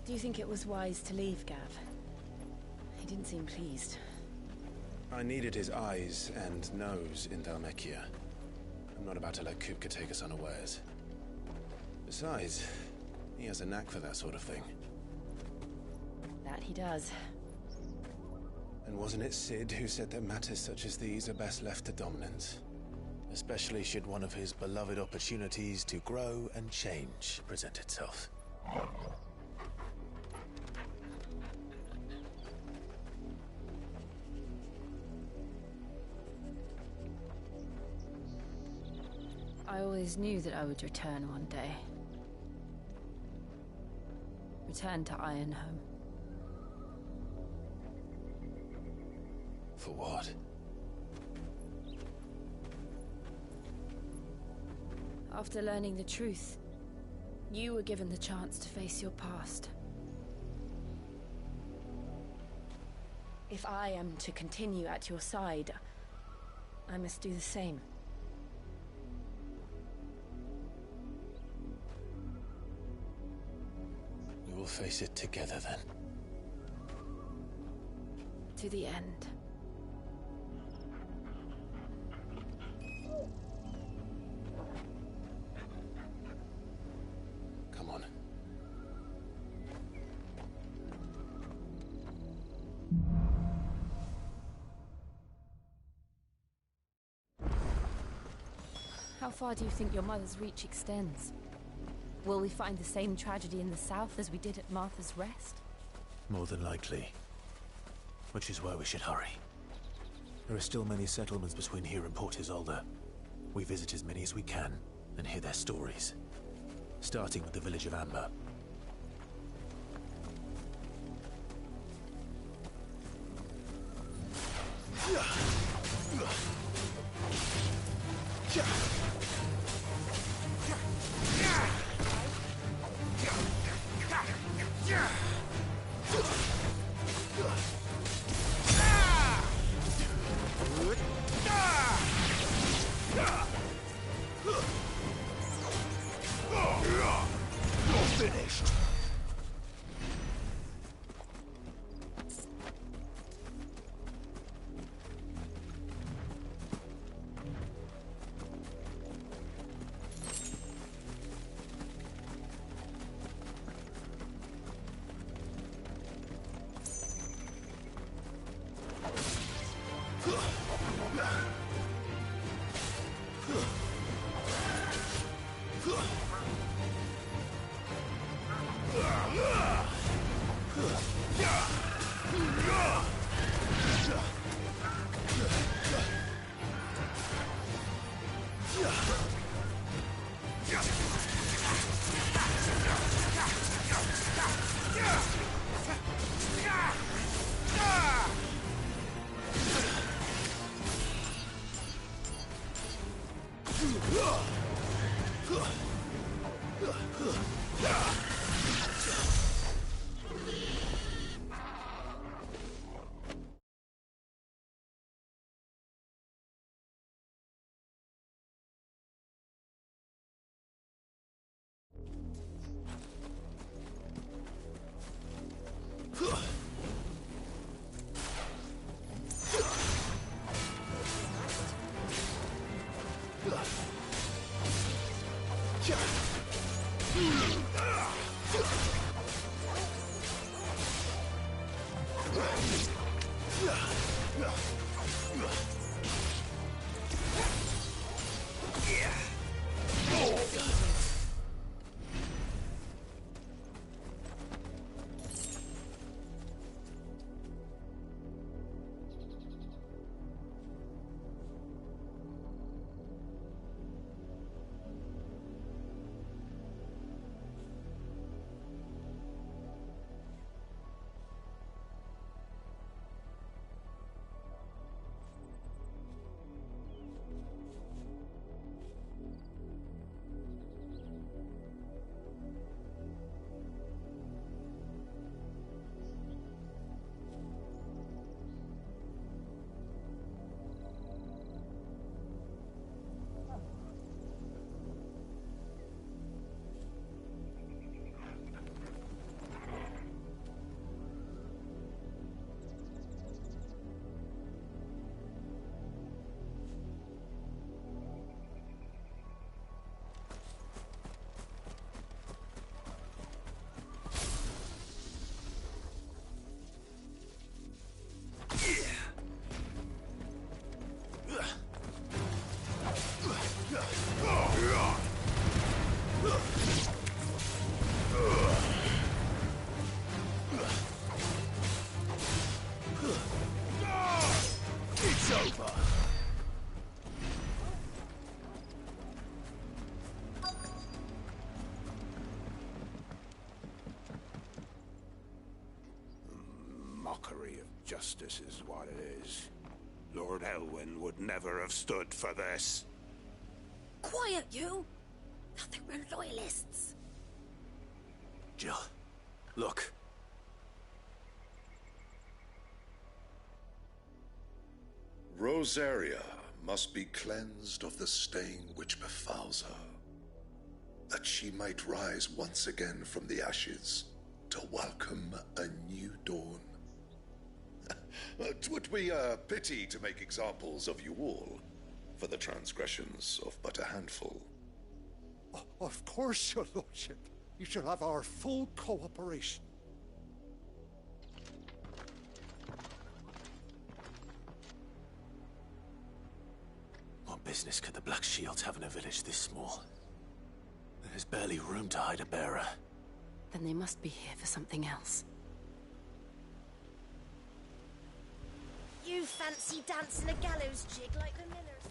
Do you think it was wise to leave, Gav? He didn't seem pleased. I needed his eyes and nose in Dhalmekia. I'm not about to let Kupka take us unawares. Besides, he has a knack for that sort of thing. That he does. And wasn't it Sid who said that matters such as these are best left to dominance? Especially should one of his beloved opportunities to grow and change present itself. I always knew that I would return one day. return to Ironhome. For what? After learning the truth, you were given the chance to face your past. If I am to continue at your side, I must do the same. We will face it together then. To the end. Come on. How far do you think your mother's reach extends? Will we find the same tragedy in the south as we did at Martha's Rest? More than likely. Which is why we should hurry. There are still many settlements between here and Port Isolde. We visit as many as we can and hear their stories. Starting with the village of Amber. Finished. mockery of justice is what it is. Lord Elwyn would never have stood for this. Quiet, you! Nothing, we're loyalists. Jill, look. Rosaria must be cleansed of the stain which befouls her, that she might rise once again from the ashes to welcome a new dawn. 'Twould be a pity to make examples of you all for the transgressions of but a handful. Of course, your lordship. You shall have our full cooperation. What business could the Black Shields have in a village this small? There's barely room to hide a bearer. Then they must be here for something else. You fancy dancing a gallows jig like the millers?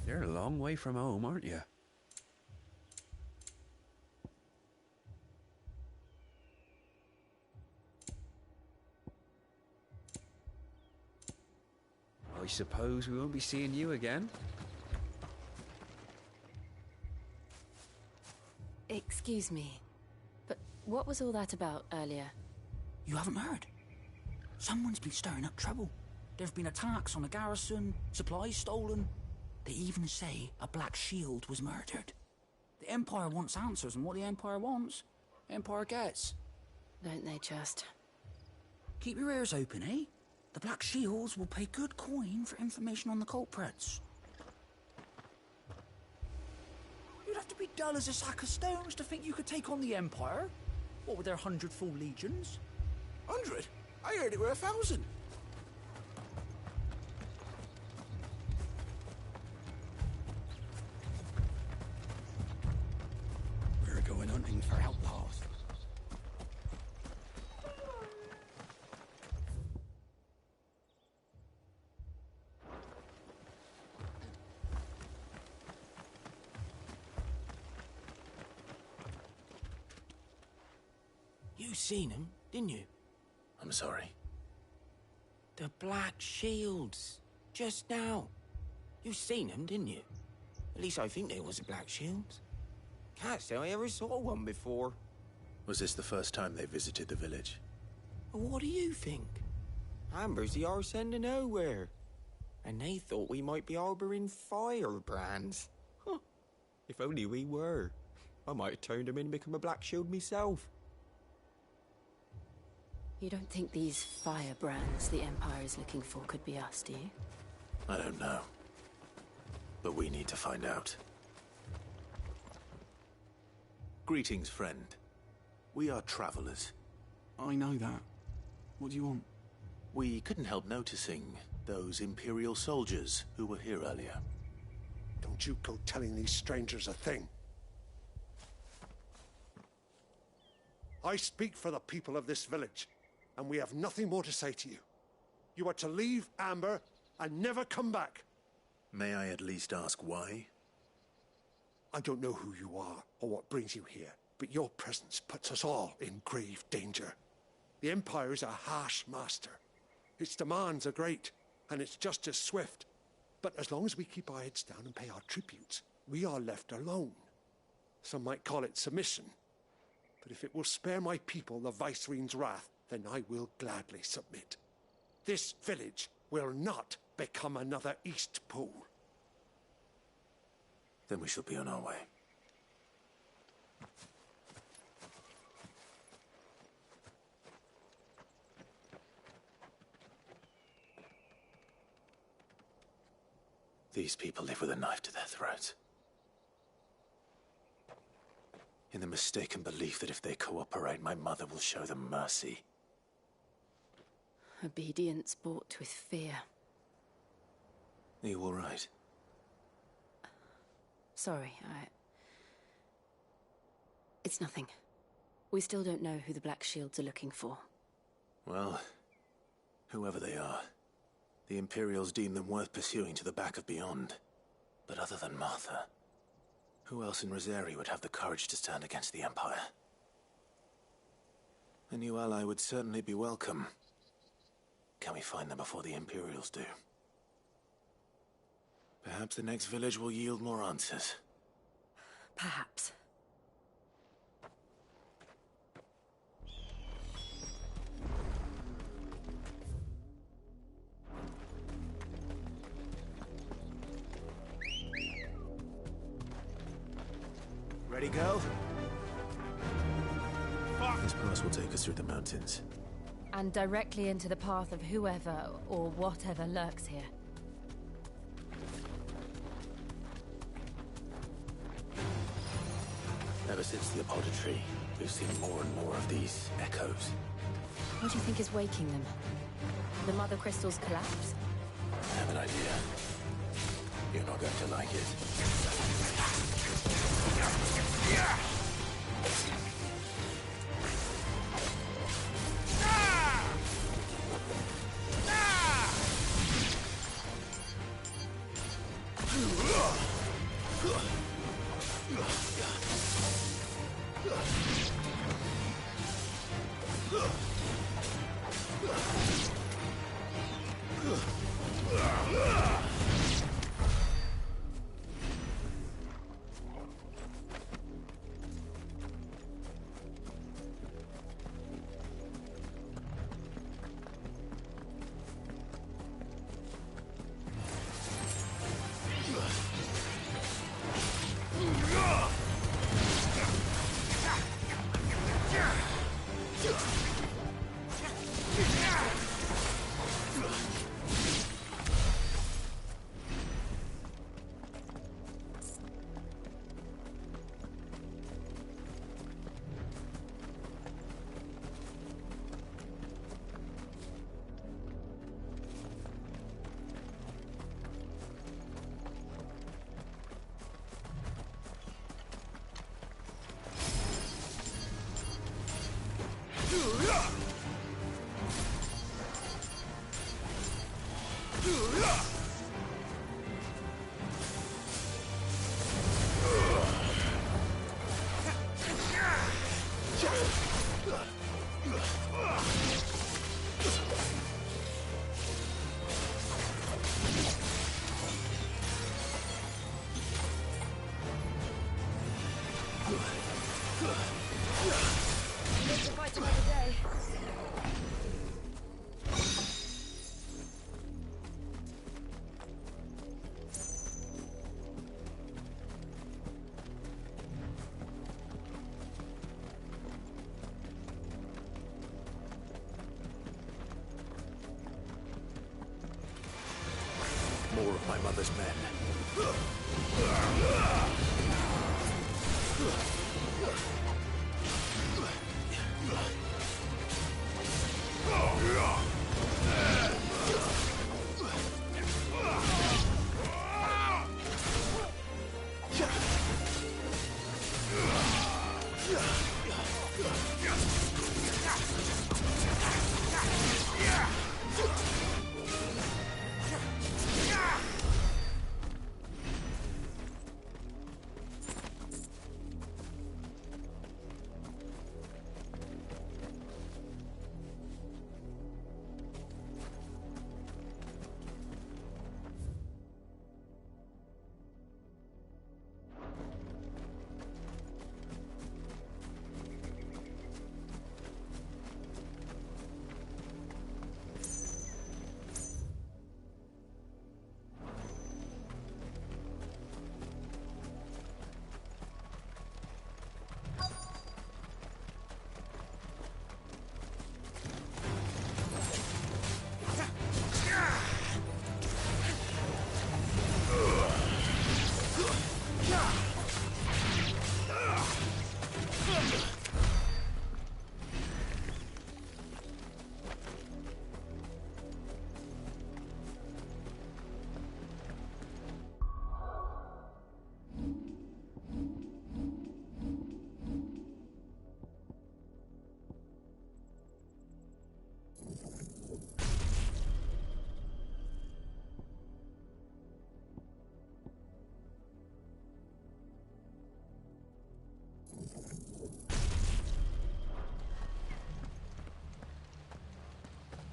You're a long way from home, aren't you? I suppose we won't be seeing you again. Excuse me, but what was all that about earlier? You haven't heard? Someone's been stirring up trouble. There've been attacks on the garrison, supplies stolen. They even say a Black Shield was murdered. The Empire wants answers, and what the Empire wants, Empire gets. Don't they just? Keep your ears open, eh? The Black Shields will pay good coin for information on the culprits. You'd have to be dull as a sack of stones to think you could take on the Empire. What with their 100 full legions? 100? I heard it were 1,000. We're going hunting for outlaws. You seen him, didn't you? I'm sorry. The Black Shields. Just now. You seen them, didn't you? At least I think they was the Black Shields. Can't say I ever saw one before. Was this the first time they visited the village? What do you think? Amber's the arse end of nowhere. And they thought we might be harbouring firebrands. Huh. If only we were. I might have turned them in and become a Black Shield myself. You don't think these firebrands the Empire is looking for could be us, do you? I don't know. But we need to find out. Greetings, friend. We are travelers. I know that. What do you want? We couldn't help noticing those Imperial soldiers who were here earlier. Don't you go telling these strangers a thing. I speak for the people of this village, and we have nothing more to say to you. You are to leave Amber and never come back. May I at least ask why? I don't know who you are or what brings you here, but your presence puts us all in grave danger. The Empire is a harsh master. Its demands are great, and its justice swift. But as long as we keep our heads down and pay our tributes, we are left alone. Some might call it submission. But if it will spare my people the Viceroy's wrath, then I will gladly submit. This village will not become another Eastpool. Then we shall be on our way. These people live with a knife to their throats. In the mistaken belief that if they cooperate, my mother will show them mercy. Obedience bought with fear. Are you all right? Sorry, It's nothing. We still don't know who the Black Shields are looking for. Well, whoever they are, the Imperials deem them worth pursuing to the back of beyond. But other than Martha, who else in Rosaria would have the courage to stand against the Empire? A new ally would certainly be welcome, Can we find them before the Imperials do? Perhaps the next village will yield more answers. Perhaps. Ready, girl? This pass will take us through the mountains. And directly into the path of whoever or whatever lurks here. Ever since the Apoditry, we've seen more and more of these echoes. What do you think is waking them? The Mother Crystal's collapse? I have an idea. You're not going to like it. More of my mother's men.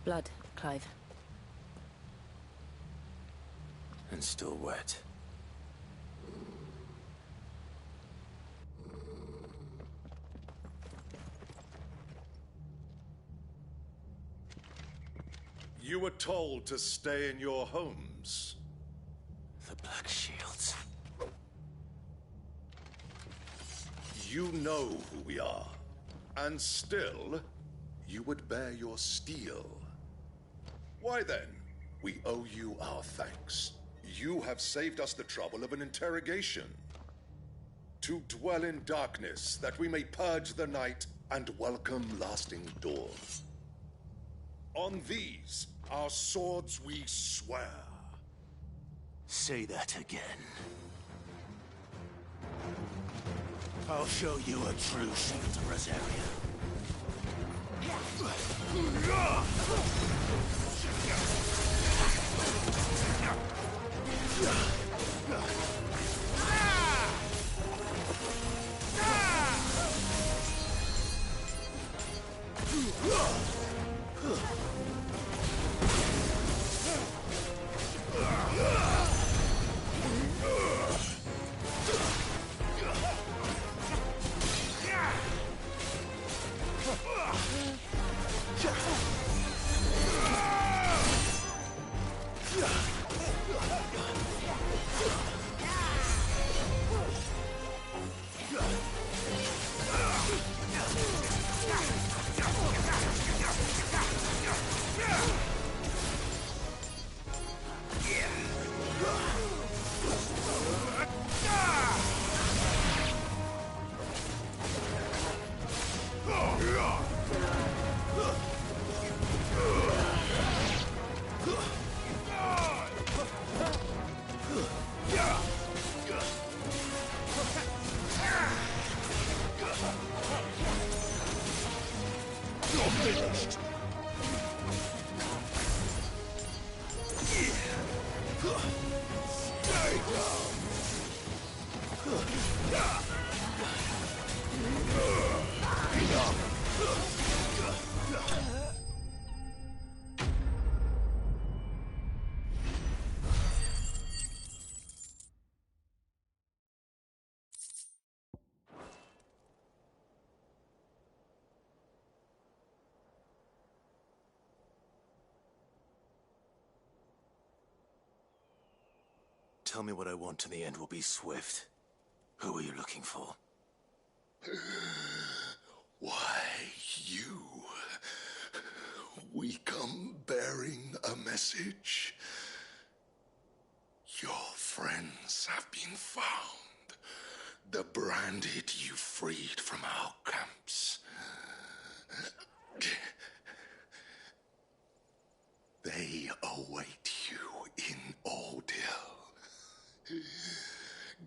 Blood, Clive. hand's still wet. You were told to stay in your homes. The Black Shields. You know who we are. And still, you would bear your steel. Why then, we owe you our thanks. You have saved us the trouble of an interrogation. To dwell in darkness, that we may purge the night and welcome lasting dawn. On these, our swords we swear. Say that again. I'll show you a true shield of Rosaria. Tell me what I want and the end will be swift. Who are you looking for? Why, you. We come bearing a message. Your friends have been found. The branded you freed from our camps. They await you in Ordeal.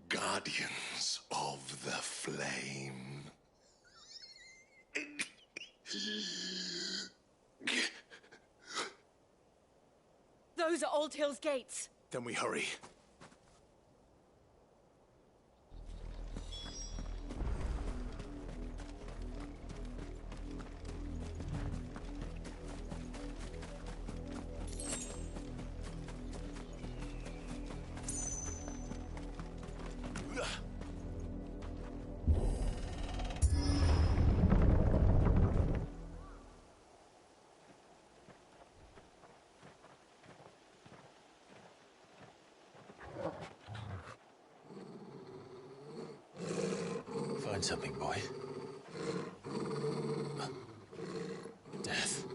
Guardians of the Flame. Those are Old Hill's gates. Then we hurry. Find something, boy. Death.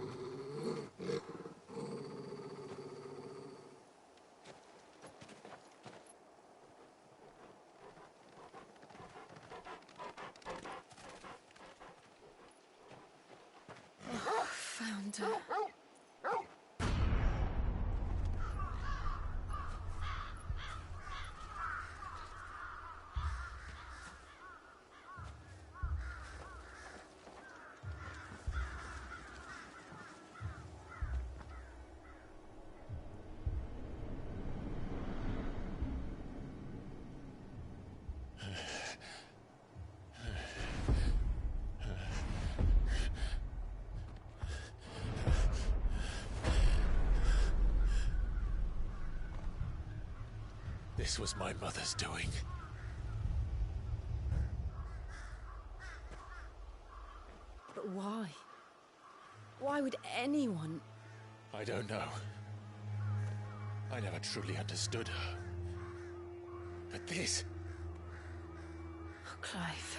Found her. This was my mother's doing. But why? Why would anyone... I don't know. I never truly understood her. But this... Oh, Clive.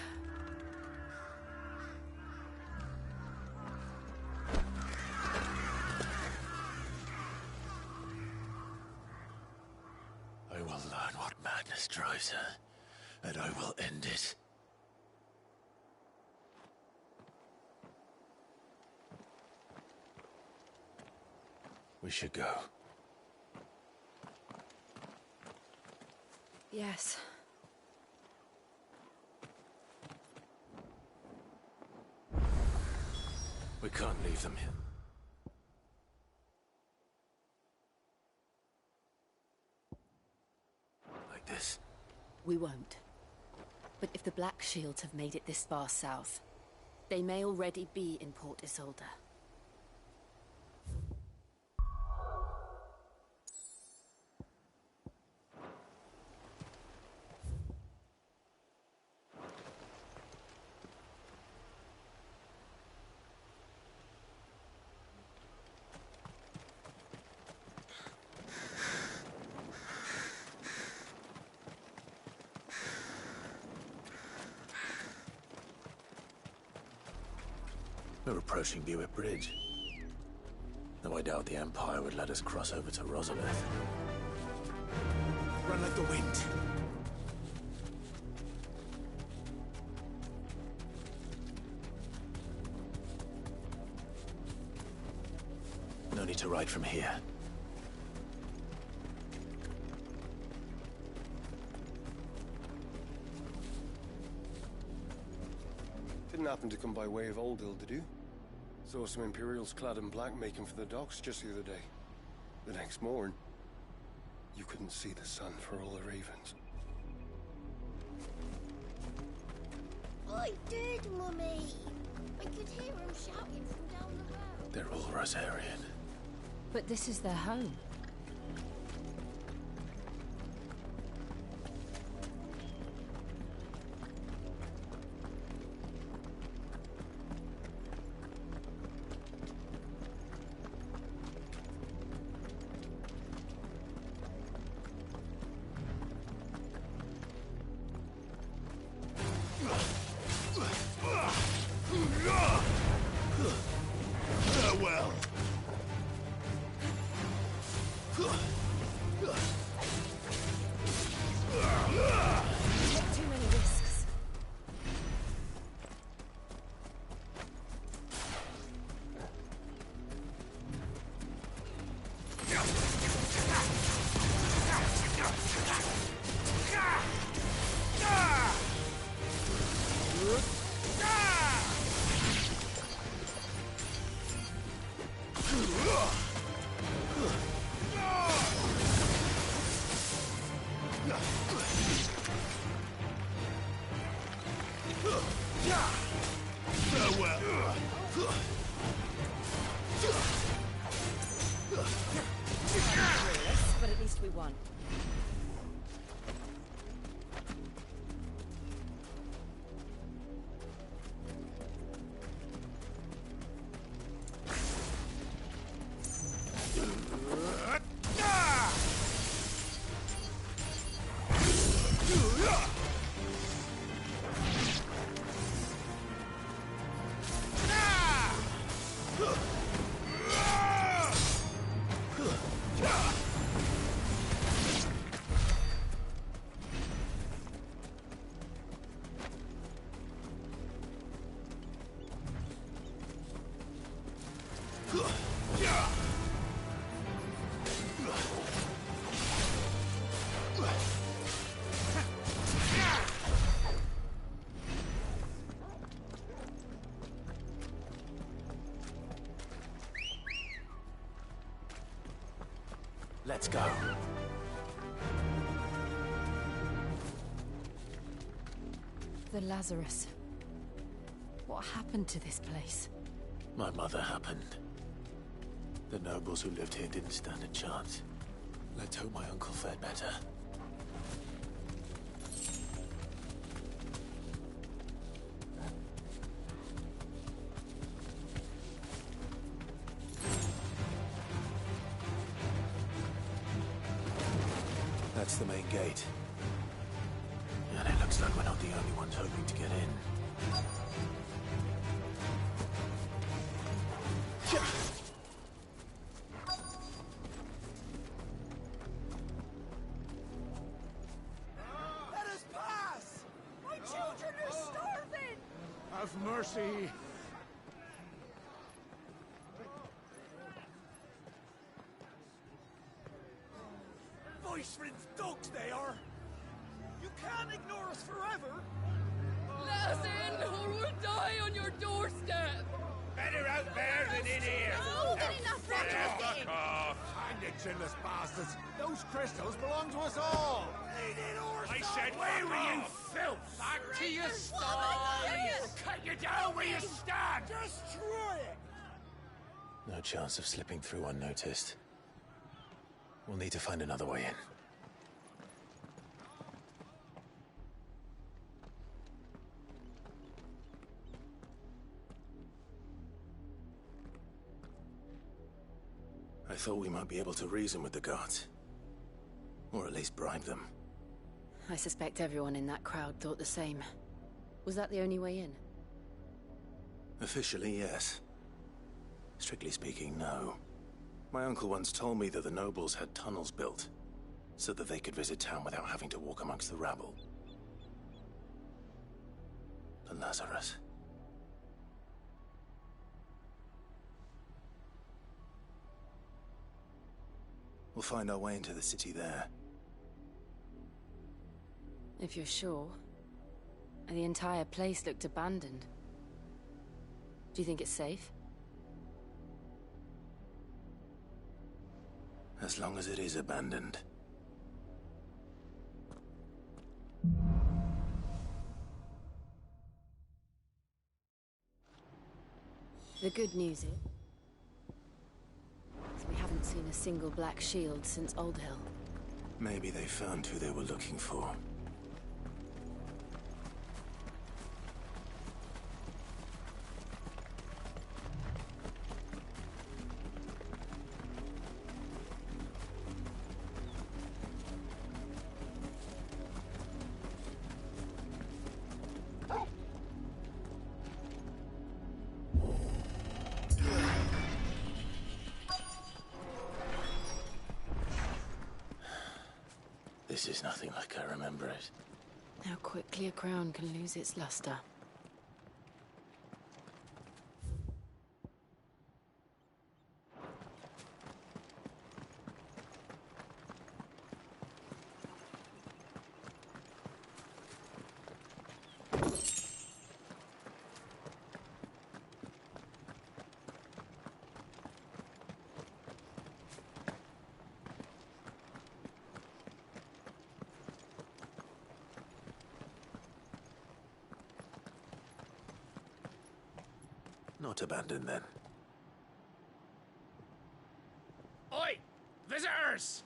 I will learn what madness drives her, and I will end it. We should go. Yes. We can't leave them here. Like this. We won't. But if the Black Shields have made it this far south, they may already be in Port Isolde. We're approaching Buick Bridge. Though I doubt the Empire would let us cross over to Rosalith. Run like the wind. No need to ride from here. Didn't happen to come by way of Oldhill, did you? Saw some Imperials clad in black making for the docks just the other day. The next morn, you couldn't see the sun for all the ravens. I did, Mummy. I could hear them shouting from down the road. They're all Rosarian. But this is their home. Farewell. Take too many risks. But at least we won. Let's go. The Lazarus. What happened to this place? My mother happened. The nobles who lived here didn't stand a chance. Let's hope my uncle fared better. That's the main gate. And it looks like we're not the only ones hoping to get in. Let us pass! My children are starving! Have mercy! Viceland's dogs they are! You can't ignore us forever! Let us in, or we'll die on your doorstep! Better out there than in here! No, Fuck off! Hang the chinless bastards! Those crystals belong to us all! I said, where were you, filth? Back to your sties! Cut you down where you stand! Destroy it! No chance of slipping through unnoticed. We'll need to find another way in. I thought we might be able to reason with the guards. Or at least bribe them. I suspect everyone in that crowd thought the same. Was that the only way in? Officially, yes. Strictly speaking, no. My uncle once told me that the nobles had tunnels built, so that they could visit town without having to walk amongst the rabble. The Lazarus. We'll find our way into the city there. If you're sure. The entire place looked abandoned. Do you think it's safe? As long as it is abandoned. The good news is we haven't seen a single black shield since Old Hill. Maybe they found who they were looking for. This is nothing like I remember it. How quickly a crown can lose its luster. Not abandoned, then. Oi! Visitors!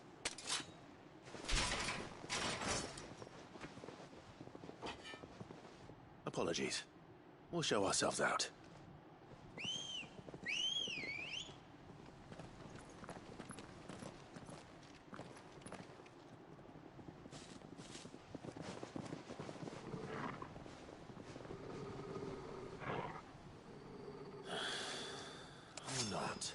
Apologies. We'll show ourselves out. Not.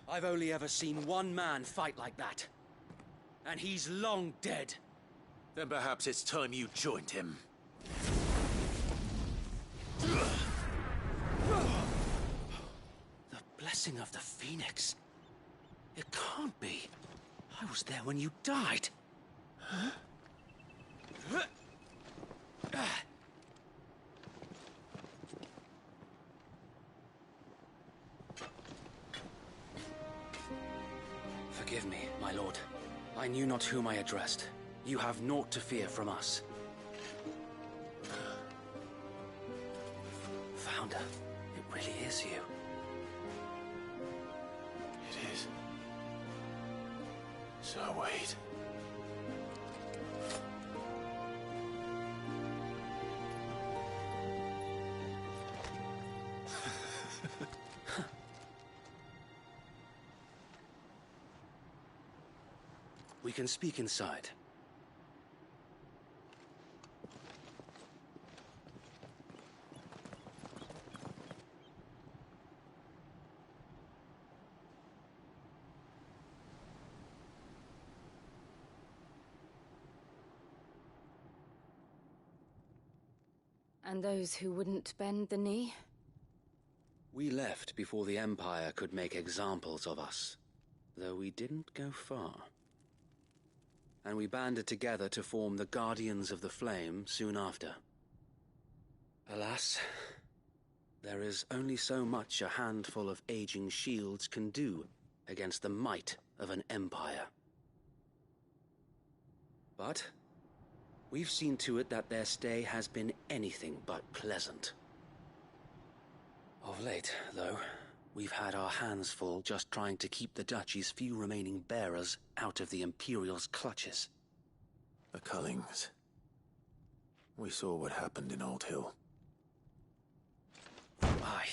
I've only ever seen one man fight like that. And he's long dead. Then perhaps it's time you joined him. The blessing of the Phoenix. It can't be. I was there when you died. Huh? Forgive me, my lord. I knew not whom I addressed. You have naught to fear from us. Founder, it really is you. It is. So wait. We can speak inside. And those who wouldn't bend the knee? We left before the Empire could make examples of us, though we didn't go far. And we banded together to form the Guardians of the Flame soon after. Alas, there is only so much a handful of aging shields can do against the might of an empire. But we've seen to it that their stay has been anything but pleasant. Of late, though, we've had our hands full just trying to keep the Duchy's few remaining bearers out of the Imperial's clutches. The Cullings. We saw what happened in Old Hill. Aye.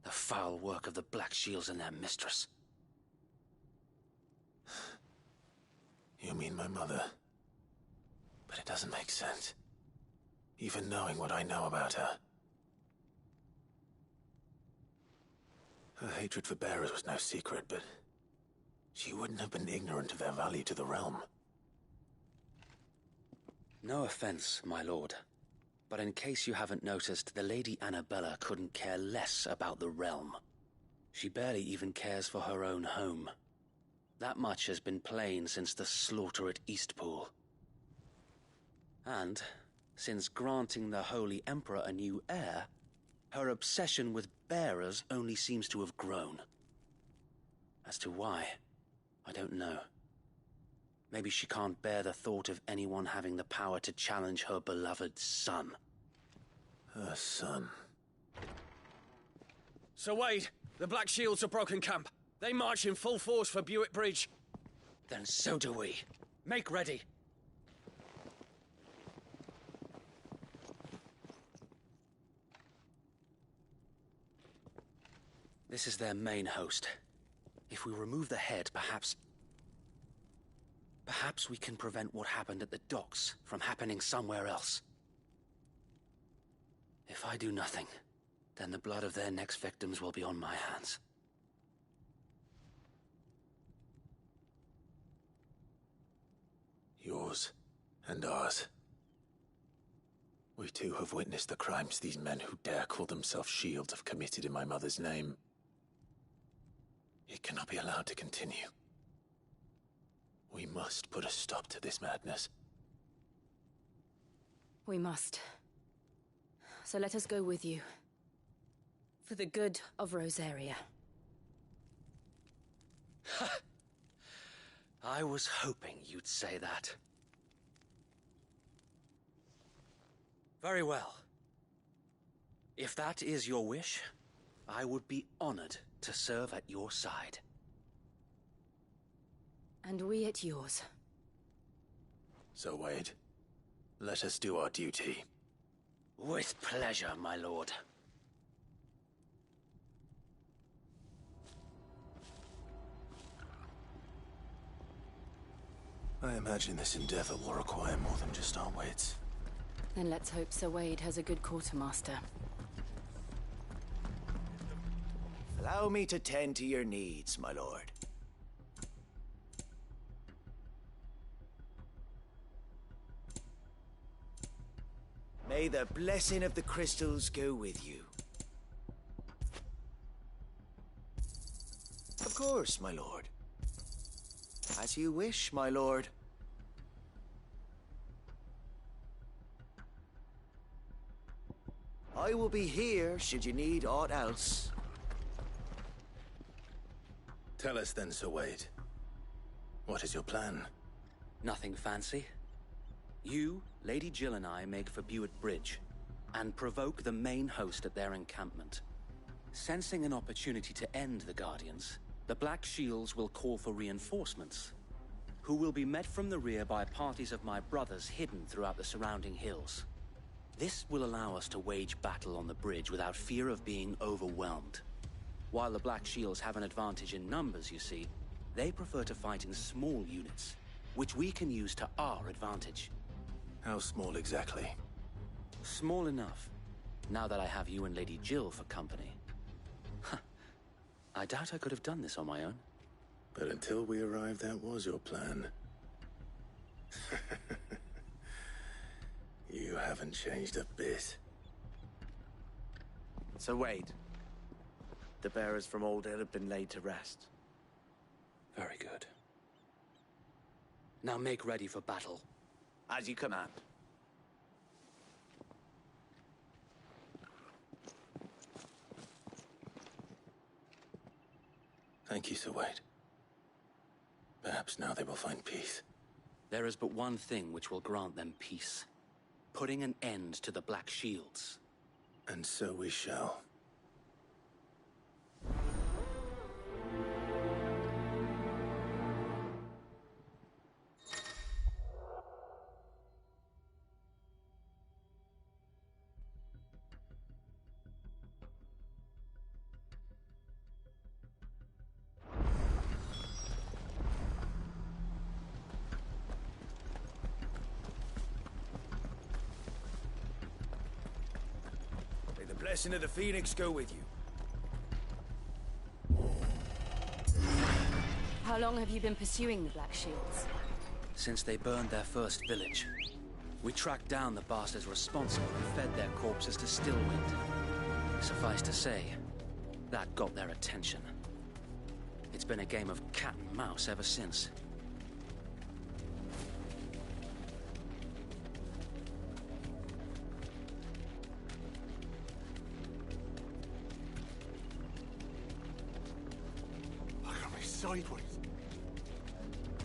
The foul work of the Black Shields and their mistress. You mean my mother? But it doesn't make sense. Even knowing what I know about her. Her hatred for bearers was no secret, but she wouldn't have been ignorant of their value to the realm. No offense, my lord, but in case you haven't noticed, the Lady Annabella couldn't care less about the realm. She barely even cares for her own home. That much has been plain since the slaughter at Eastpool. And, since granting the Holy Emperor a new heir, her obsession with bearers only seems to have grown. As to why, I don't know. Maybe she can't bear the thought of anyone having the power to challenge her beloved son. Her son. Sir Wade, the Black Shields have broken camp. They march in full force for Buick Bridge. Then so do we. Make ready. This is their main host. If we remove the head, perhaps we can prevent what happened at the docks from happening somewhere else. If I do nothing, then the blood of their next victims will be on my hands. Yours and ours. We too have witnessed the crimes these men who dare call themselves shields have committed in my mother's name. It cannot be allowed to continue. We must put a stop to this madness. We must. So let us go with you. For the good of Rosaria. I was hoping you'd say that. Very well. If that is your wish, I would be honored to serve at your side. And we at yours. So, Wade, let us do our duty. With pleasure, my lord. I imagine this endeavor will require more than just our wits. Then let's hope Sir Wade has a good quartermaster. Allow me to tend to your needs, my lord. May the blessing of the crystals go with you. Of course, my lord. As you wish, my lord. I will be here should you need aught else. Tell us then, Sir Wade. What is your plan? Nothing fancy. You, Lady Jill and I make for Buett Bridge, and provoke the main host at their encampment. Sensing an opportunity to end the Guardians, the Black Shields will call for reinforcements, who will be met from the rear by parties of my brothers hidden throughout the surrounding hills. This will allow us to wage battle on the bridge without fear of being overwhelmed. While the Black Shields have an advantage in numbers, you see, they prefer to fight in small units, which we can use to our advantage. How small exactly? Small enough, now that I have you and Lady Jill for company. I doubt I could have done this on my own. But until we arrived, that was your plan. You haven't changed a bit. So Wade, the bearers from Old Hill have been laid to rest. Very good. Now make ready for battle. As you command. Thank you, Sir Wade. Perhaps now they will find peace. There is but one thing which will grant them peace. Putting an end to the Black Shields. And so we shall. Blessing of the Phoenix go with you. How long have you been pursuing the Black Shields? Since they burned their first village. We tracked down the bastards responsible and fed their corpses to Stillwind. Suffice to say, that got their attention. It's been a game of cat and mouse ever since. Sideways.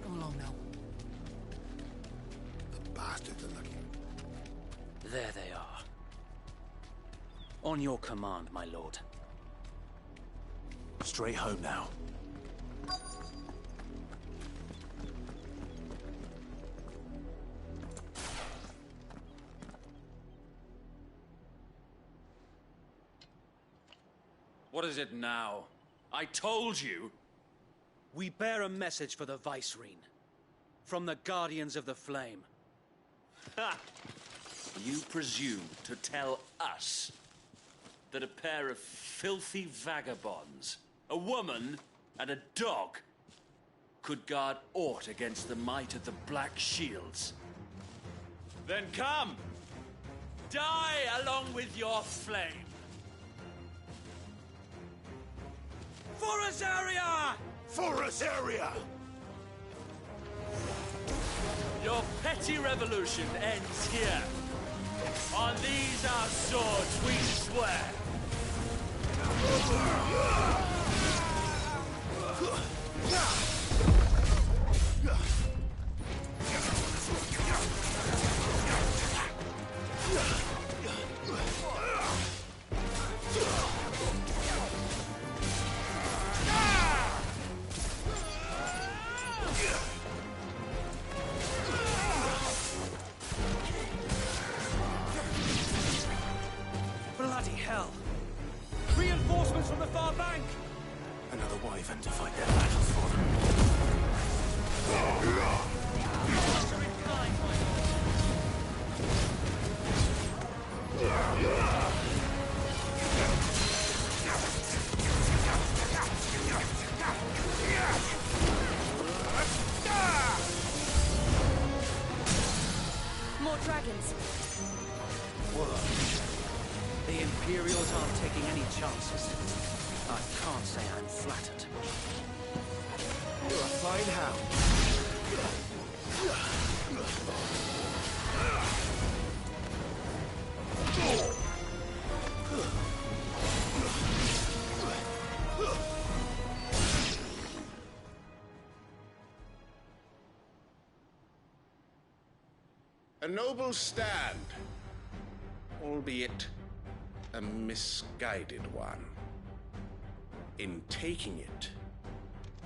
Come along now. The bastards are looking. There they are. On your command, my lord. Straight home now. What is it now? I told you! We bear a message for the Vicereine. From the Guardians of the Flame. Ha! You presume to tell us that a pair of filthy vagabonds, a woman and a dog, could guard aught against the might of the Black Shields? Then come! Die along with your flame! For Azaria! For Azaria! Your petty revolution ends here. On these our swords we swear. Bloody hell! Reinforcements from the far bank! Another wyvern to fight their battles for them. More dragons. What The Imperials aren't taking any chances. I can't say I'm flattered. You're a fine hound. A noble stand, albeit a misguided one. In taking it,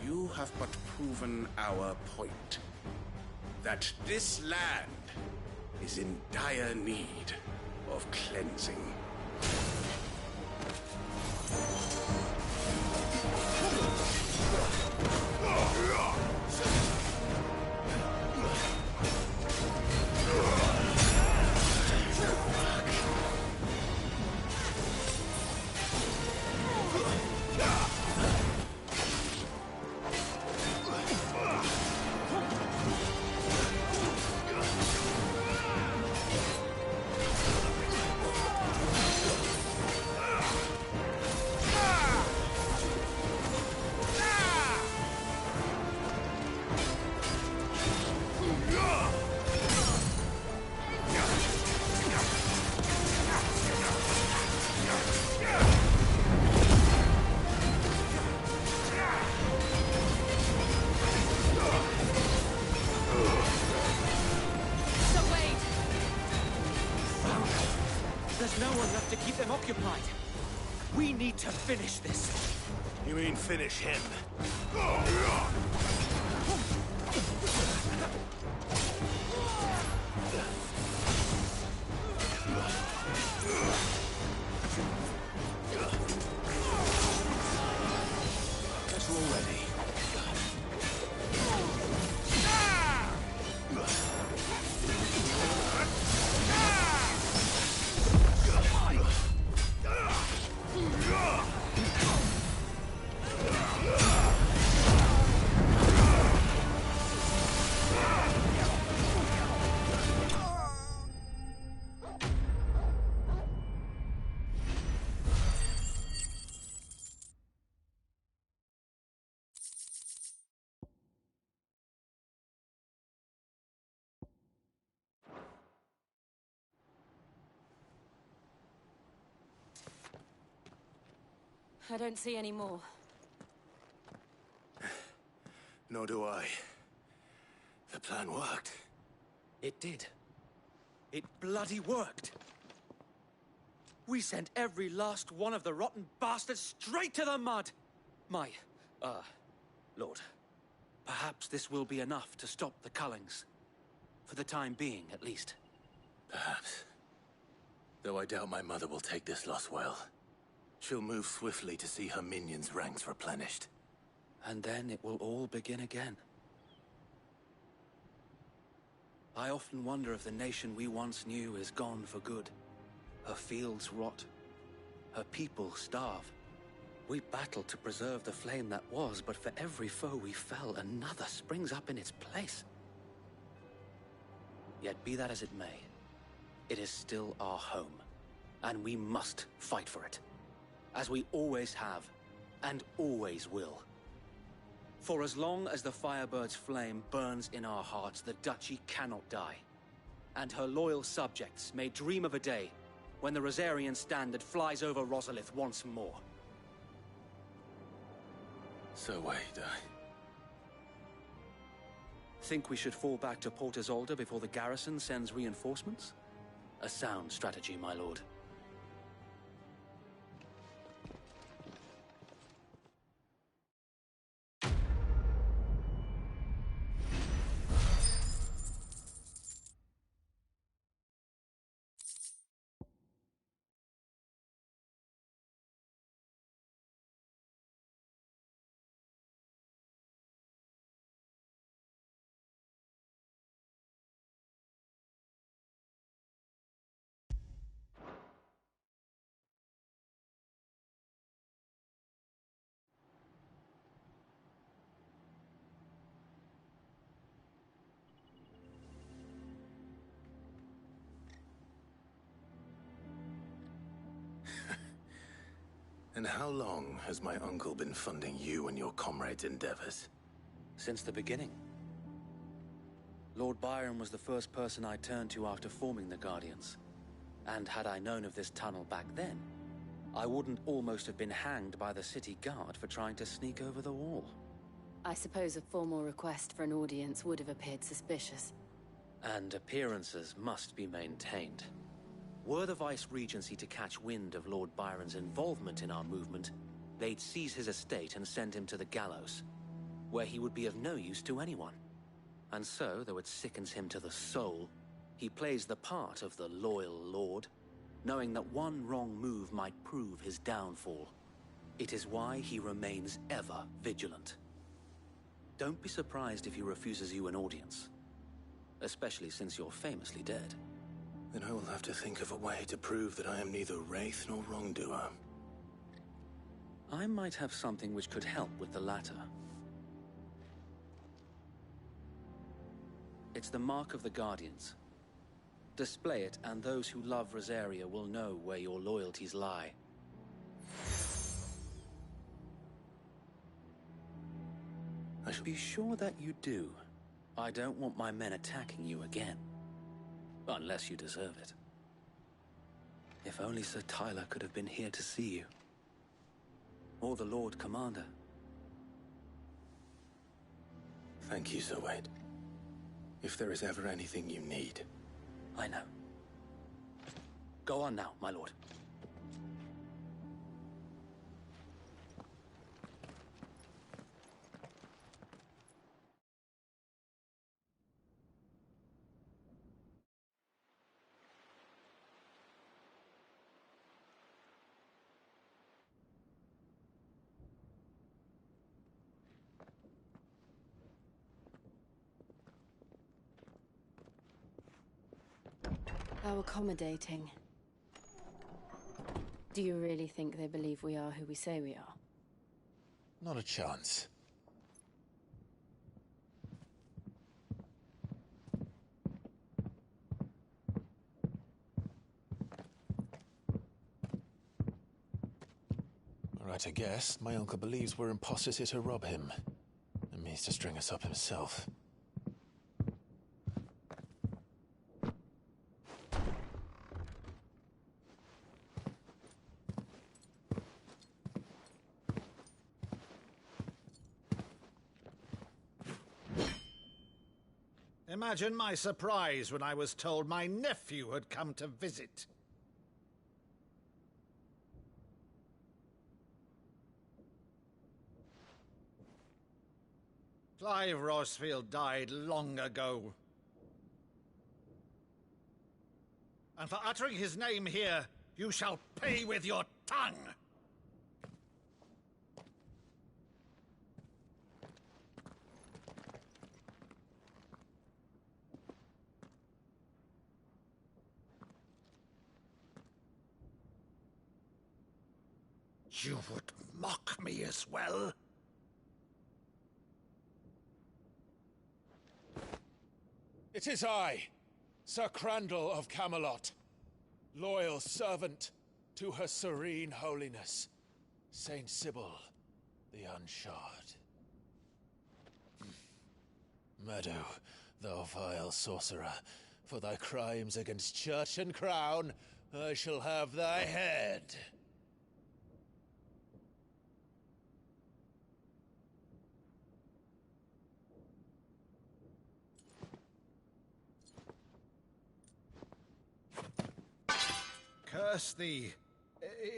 you have but proven our point. That this land is in dire need of cleansing. There's no one left to keep them occupied. We need to finish this. You mean finish him? Guess we're all ready. I don't see any more. Nor do I. The plan worked. It did. It bloody worked. We sent every last one of the rotten bastards straight to the mud! My, Lord, perhaps this will be enough to stop the Cullings. For the time being, at least. Perhaps. Though I doubt my mother will take this loss well. She'll move swiftly to see her minions' ranks replenished. And then it will all begin again. I often wonder if the nation we once knew is gone for good. Her fields rot. Her people starve. We battle to preserve the flame that was, but for every foe we fell, another springs up in its place. Yet be that as it may, it is still our home, and we must fight for it. As we always have, and always will. For as long as the Firebird's flame burns in our hearts, the Duchy cannot die. And her loyal subjects may dream of a day when the Rosarian standard flies over Rosalith once more. So wait, Think we should fall back to Port Isolde before the garrison sends reinforcements? A sound strategy, my lord. And how long has my uncle been funding you and your comrades' endeavors? Since the beginning. Lord Byron was the first person I turned to after forming the Guardians. And had I known of this tunnel back then, I wouldn't almost have been hanged by the city guard for trying to sneak over the wall. I suppose a formal request for an audience would have appeared suspicious. And appearances must be maintained. Were the Vice-Regency to catch wind of Lord Byron's involvement in our movement, they'd seize his estate and send him to the gallows, where he would be of no use to anyone. And so, though it sickens him to the soul, he plays the part of the loyal lord, knowing that one wrong move might prove his downfall. It is why he remains ever vigilant. Don't be surprised if he refuses you an audience, especially since you're famously dead. Then I will have to think of a way to prove that I am neither wraith nor wrongdoer. I might have something which could help with the latter. It's the Mark of the Guardians. Display it, and those who love Rosaria will know where your loyalties lie. I shall be sure that you do. I don't want my men attacking you again. Unless you deserve it. If only Sir Tyler could have been here to see you. Or the Lord Commander. Thank you, Sir Wade. If there is ever anything you need. I know. Go on now, my lord. How accommodating. Do you really think they believe we are who we say we are? Not a chance. Right, I guess. My uncle believes we're imposters here to rob him. And means to string us up himself. Imagine my surprise when I was told my nephew had come to visit. Clive Rosfield died long ago. And for uttering his name here, you shall pay with your tongue! You would mock me as well? It is I, Sir Crandall of Camelot, loyal servant to Her Serene Holiness, Saint Sybil the Unshod. Meadow, thou vile sorcerer, for thy crimes against church and crown, I shall have thy head. Curse thee,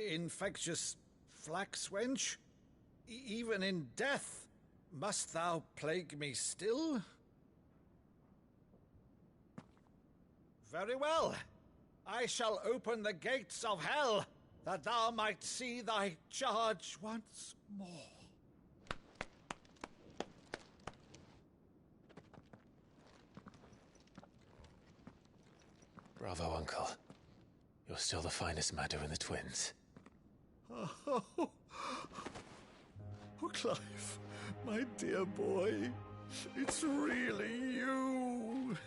infectious flax wench. Even in death, must thou plague me still? Very well. I shall open the gates of hell, that thou might see thy charge once more. Bravo, Uncle. You're still the finest Meadow in the twins. Oh, Clive, my dear boy, it's really you.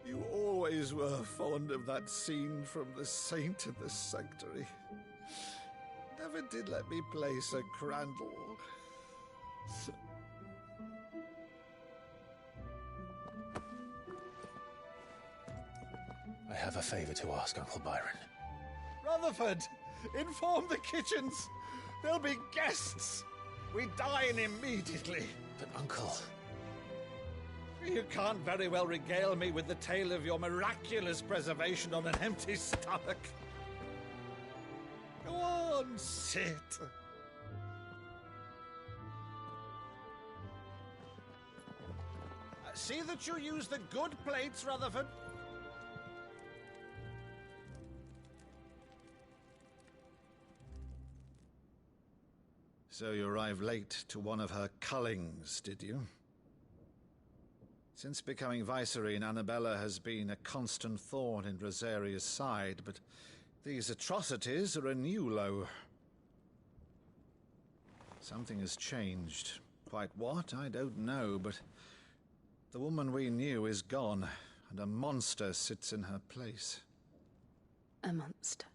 You always always were fond of that scene from The Saint and the Sanctuary. Never did let me play Sir Crandall. I have a favor to ask, Uncle Byron. Rutherford, inform the kitchens. There'll be guests. We dine immediately. But, Uncle... You can't very well regale me with the tale of your miraculous preservation on an empty stomach. Go on, sit. See that you use the good plates, Rutherford. So you arrived late to one of her cullings, did you? Since becoming Vicereine, Annabella has been a constant thorn in Rosaria's side, but these atrocities are a new low. Something has changed. Quite what, I don't know, but the woman we knew is gone, and a monster sits in her place. A monster?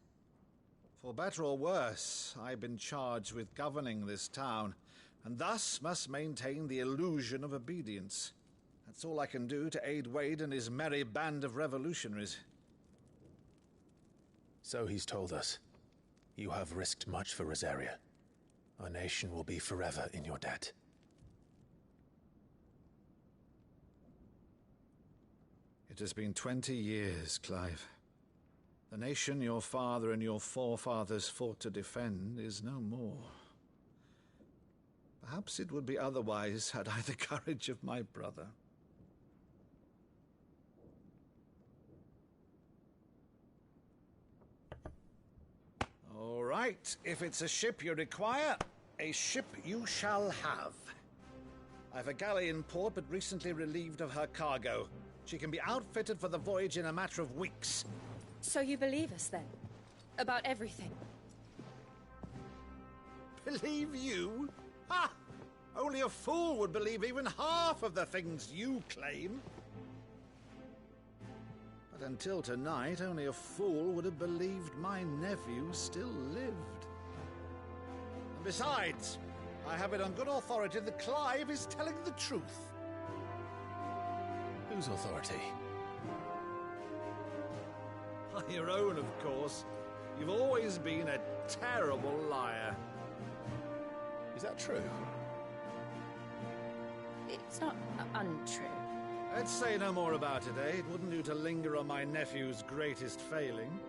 For better or worse, I've been charged with governing this town, and thus must maintain the illusion of obedience. That's all I can do to aid Wade and his merry band of revolutionaries. So he's told us. You have risked much for Rosaria. Our nation will be forever in your debt. It has been 20 years, Clive. The nation your father and your forefathers fought to defend is no more. Perhaps it would be otherwise had I the courage of my brother. All right, if it's a ship you require, a ship you shall have. I've a galley in port, but recently relieved of her cargo. She can be outfitted for the voyage in a matter of weeks. So you believe us, then? About everything? Believe you? Ha! Only a fool would believe even half of the things you claim. But until tonight, only a fool would have believed my nephew still lived. And besides, I have it on good authority that Clive is telling the truth. Whose authority? Your own, of course. You've always been a terrible liar. Is that true? It's not untrue. Let's say no more about it, eh? It wouldn't do to linger on my nephew's greatest failing.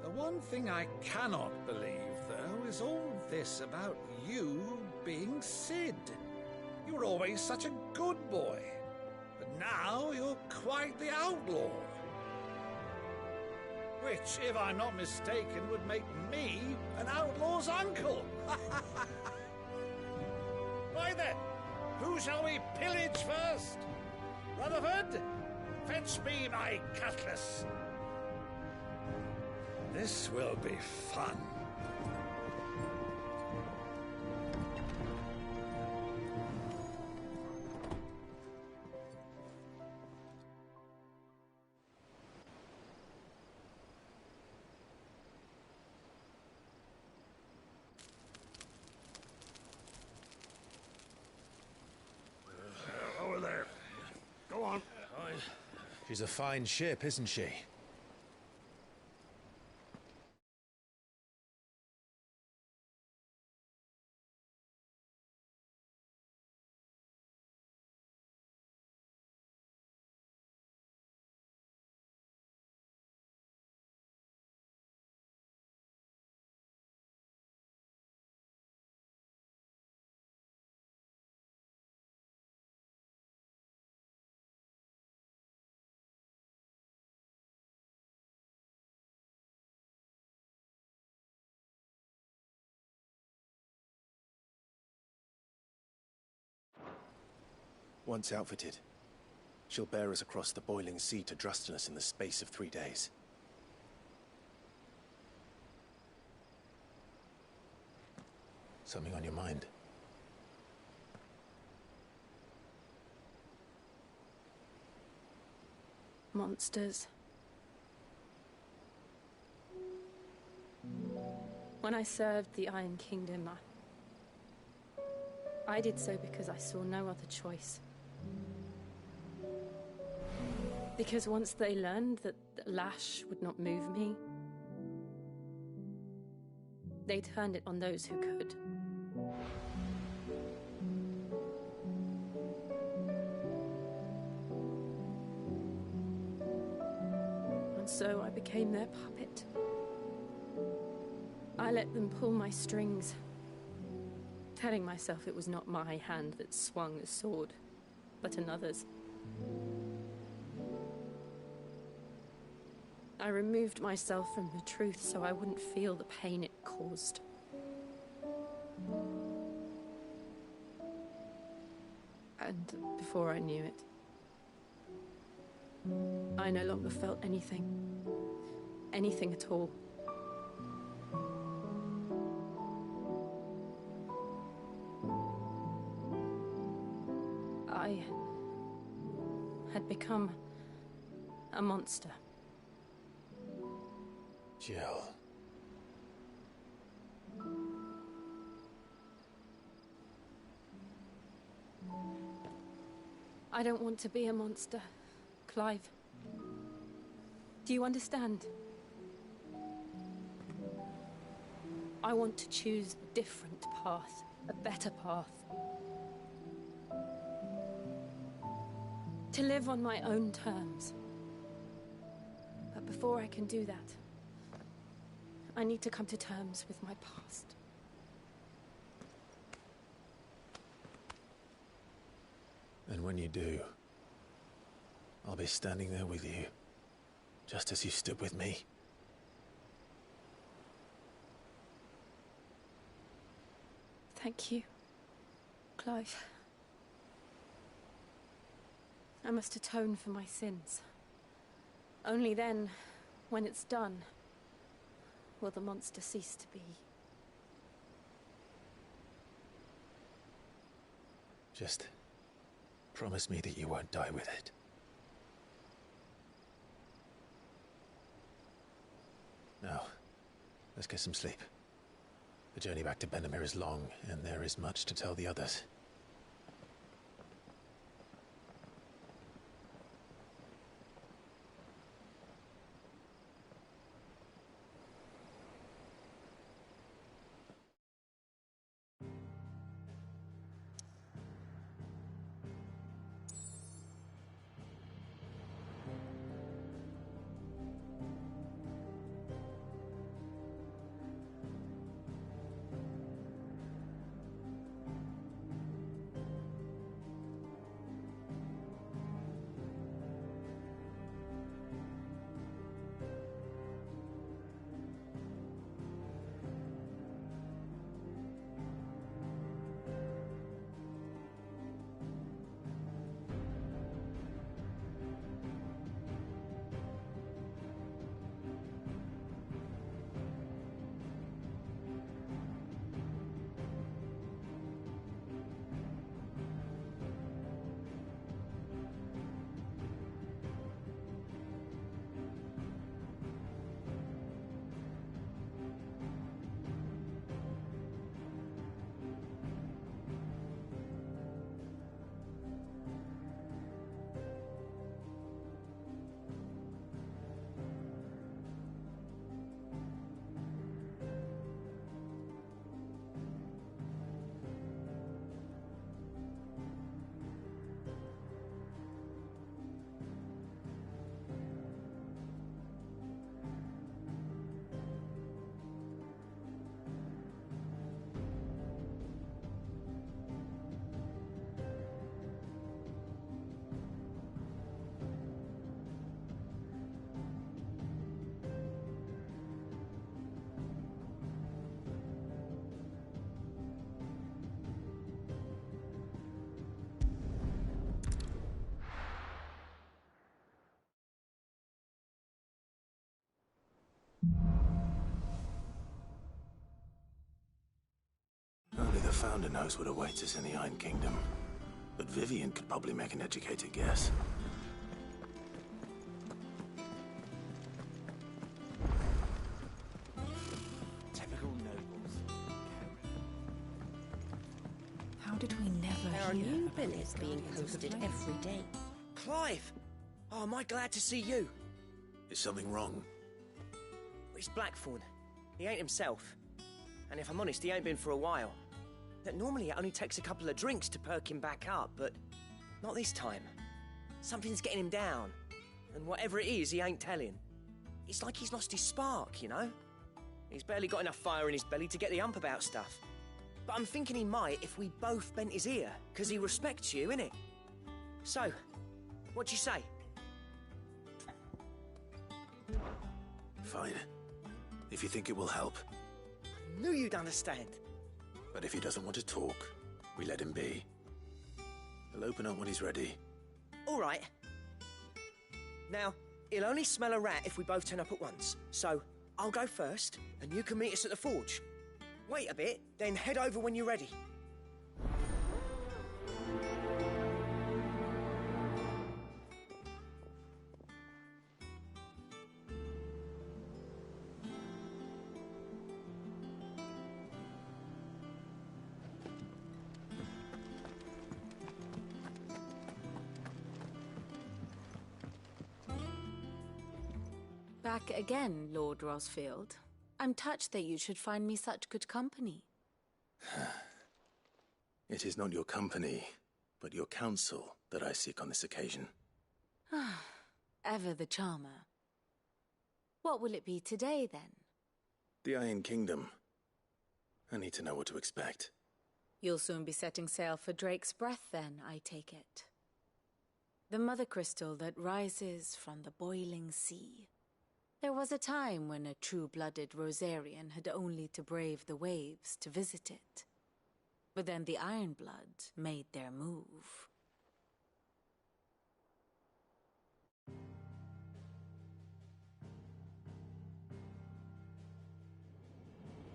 The one thing I cannot believe, though, is all this about you being Cid. You were always such a good boy, but now you're quite the outlaw. Which, if I'm not mistaken, would make me an outlaw's uncle. Why then, who shall we pillage first? Rutherford, fetch me my cutlass. This will be fun. Over there. Go on. She's a fine ship, isn't she? Once outfitted, she'll bear us across the boiling sea to Drustinus in the space of 3 days. Something on your mind? monsters. When I served the Iron Kingdom, I did so because I saw no other choice. Because once they learned that the lash would not move me, they turned it on those who could. And so I became their puppet. I let them pull my strings, telling myself it was not my hand that swung a sword, but another's. I removed myself from the truth so I wouldn't feel the pain it caused. And before I knew it, I no longer felt anything. Anything at all. I had become a monster. Jill. I don't want to be a monster, Clive. Do you understand? I want to choose a different path, a better path. To live on my own terms. But before I can do that, I need to come to terms with my past. And when you do, I'll be standing there with you, just as you stood with me. Thank you, Clive. I must atone for my sins. Only then, when it's done, will the monster cease to be. Just promise me that you won't die with it. Now, let's get some sleep. The journey back to Benamir is long, and there is much to tell the others. Only the Founder knows what awaits us in the Iron Kingdom. But Vivian could probably make an educated guess. are new billets being posted every day. Clive! Oh, am I glad to see you? Is something wrong? It's Blackthorn. He ain't himself. And if I'm honest, he ain't been for a while. That normally it only takes a couple of drinks to perk him back up, but not this time. Something's getting him down. And whatever it is, he ain't telling. It's like he's lost his spark, you know? He's barely got enough fire in his belly to get the ump about stuff. But I'm thinking he might if we both bent his ear, because he respects you, innit? So, what do you say? Fine. If you think it will help. I knew you'd understand. But if he doesn't want to talk, we let him be. He'll open up when he's ready. All right. Now, he'll only smell a rat if we both turn up at once. So, I'll go first, and you can meet us at the forge. Wait a bit, then head over when you're ready. Back again, Lord Rosfield. I'm touched that you should find me such good company. It is not your company, but your counsel that I seek on this occasion. Ever the charmer. What will it be today, then? The Iron Kingdom. I need to know what to expect. You'll soon be setting sail for Drake's Breath, then, I take it. The mother crystal that rises from the boiling sea. There was a time when a true-blooded Rosarian had only to brave the waves to visit it. But then the Ironblood made their move.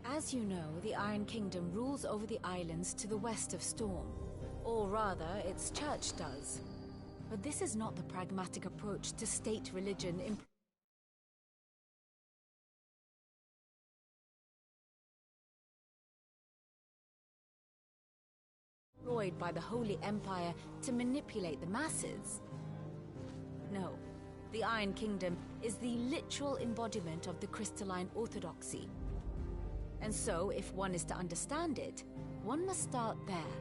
As you know, the Iron Kingdom rules over the islands to the west of Storm. Or rather, its church does. But this is not the pragmatic approach to state religion employed by the Holy Empire to manipulate the masses. No, the Iron Kingdom is the literal embodiment of the crystalline orthodoxy. And so, if one is to understand it, one must start there.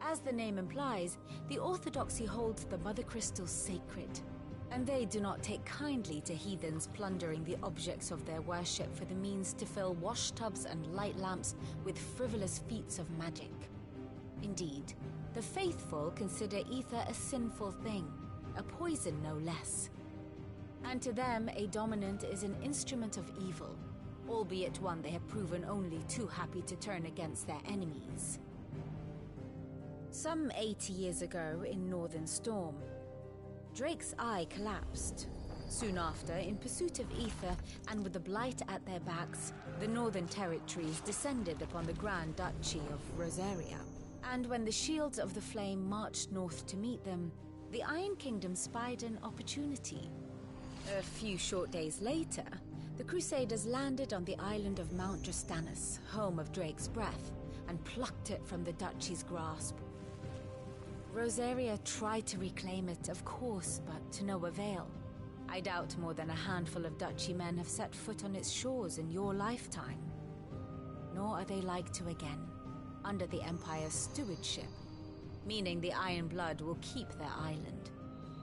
As the name implies, the orthodoxy holds the Mother Crystals sacred, and they do not take kindly to heathens plundering the objects of their worship for the means to fill washtubs and light lamps with frivolous feats of magic. Indeed, the faithful consider ether a sinful thing, a poison no less. And to them, a dominant is an instrument of evil, albeit one they have proven only too happy to turn against their enemies. Some 80 years ago in Northern Storm, Drake's eye collapsed. Soon after, in pursuit of ether and with the Blight at their backs, the Northern Territories descended upon the Grand Duchy of Rosaria. And when the Shields of the Flame marched north to meet them, the Iron Kingdom spied an opportunity. A few short days later, the Crusaders landed on the island of Mount Drastanus, home of Drake's Breath, and plucked it from the Duchy's grasp. Rosaria tried to reclaim it, of course, but to no avail. I doubt more than a handful of Duchy men have set foot on its shores in your lifetime. Nor are they like to again, under the Empire's stewardship, meaning the Ironblood will keep their island,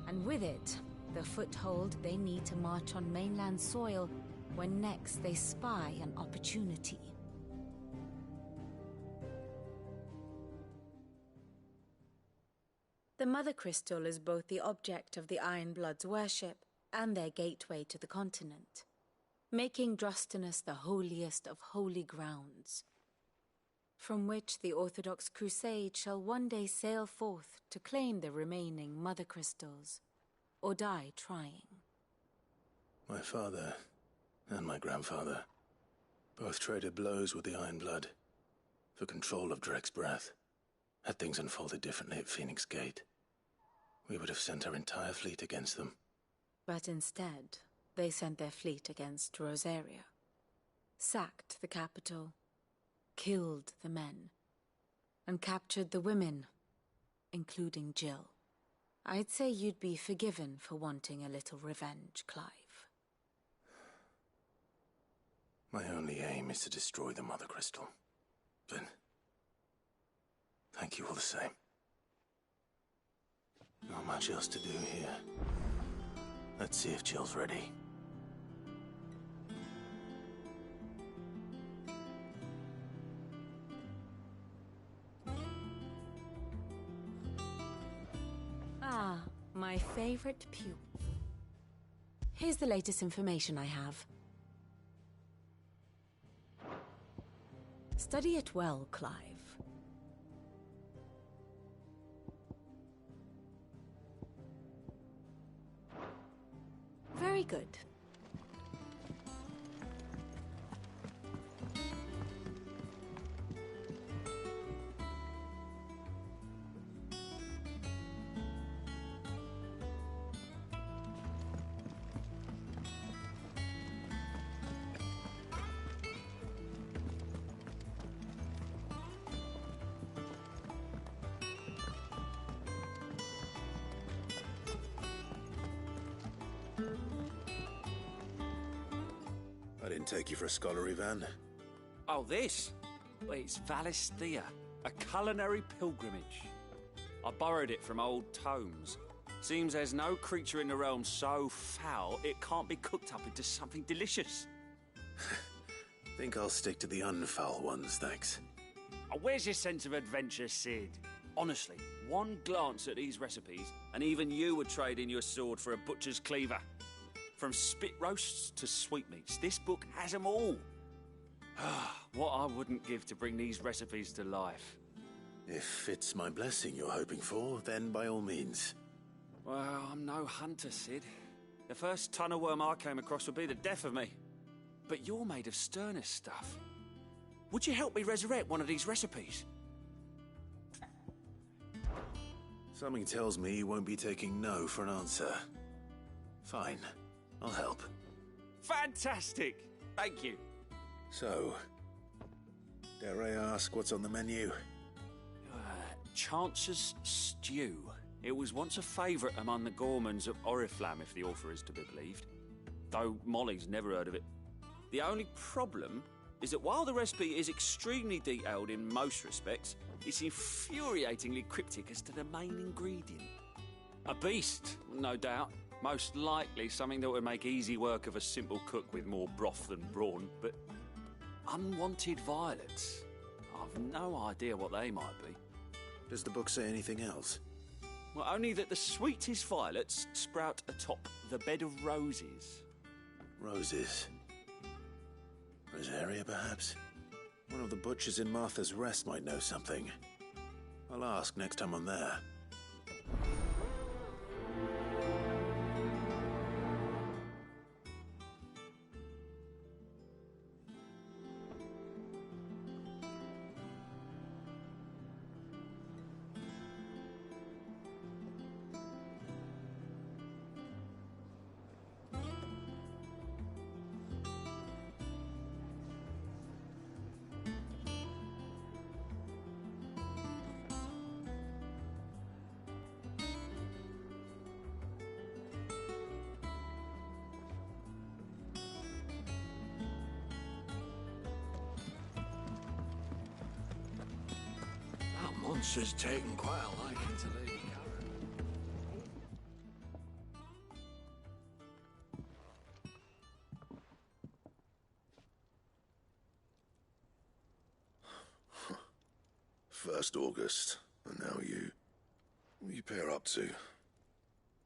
and with it, the foothold they need to march on mainland soil when next they spy an opportunity. The Mother Crystal is both the object of the Ironblood's worship and their gateway to the continent, making Drastanus the holiest of holy grounds, from which the Orthodox Crusade shall one day sail forth to claim the remaining Mother Crystals, or die trying. My father and my grandfather both traded blows with the Ironblood for control of Drake's Breath. Had things unfolded differently at Phoenix Gate, we would have sent our entire fleet against them. But instead, they sent their fleet against Rosaria, sacked the capital, killed the men, and captured the women, including Jill. I'd say you'd be forgiven for wanting a little revenge, Clive. My only aim is to destroy the Mother Crystal. But thank you all the same. Not much else to do here. Let's see if Jill's ready. Ah, my favorite pupil. Here's the latest information I have. Study it well, Clive. Very good. I didn't take you for a scholar, Ivan. Oh, this? Well, it's Valisthea, a culinary pilgrimage. I borrowed it from old tomes. Seems there's no creature in the realm so foul it can't be cooked up into something delicious. Think I'll stick to the unfoul ones, thanks. Oh, where's your sense of adventure, Sid? Honestly, one glance at these recipes, and even you would trade in your sword for a butcher's cleaver. From spit roasts to sweetmeats, this book has them all. What I wouldn't give to bring these recipes to life. If it's my blessing you're hoping for, then by all means. Well, I'm no hunter, Sid. The first tunnel worm I came across would be the death of me. But you're made of sterner stuff. Would you help me resurrect one of these recipes? Something tells me you won't be taking no for an answer. Fine, I'll help. Fantastic! Thank you. So, dare I ask what's on the menu? Chance's Stew. It was once a favourite among the gourmands of Oriflamme, if the author is to be believed. Though Molly's never heard of it. The only problem is that while the recipe is extremely detailed in most respects, it's infuriatingly cryptic as to the main ingredient. A beast, no doubt. Most likely something that would make easy work of a simple cook with more broth than brawn, but unwanted violets. I've no idea what they might be. Does the book say anything else? Well, only that the sweetest violets sprout atop the bed of roses. Roses. Rosaria, perhaps? One of the butchers in Martha's Rest might know something. I'll ask next time I'm there. Monster's taken quite a liking to Lady Karen. First August, and now you. What are you pair up to?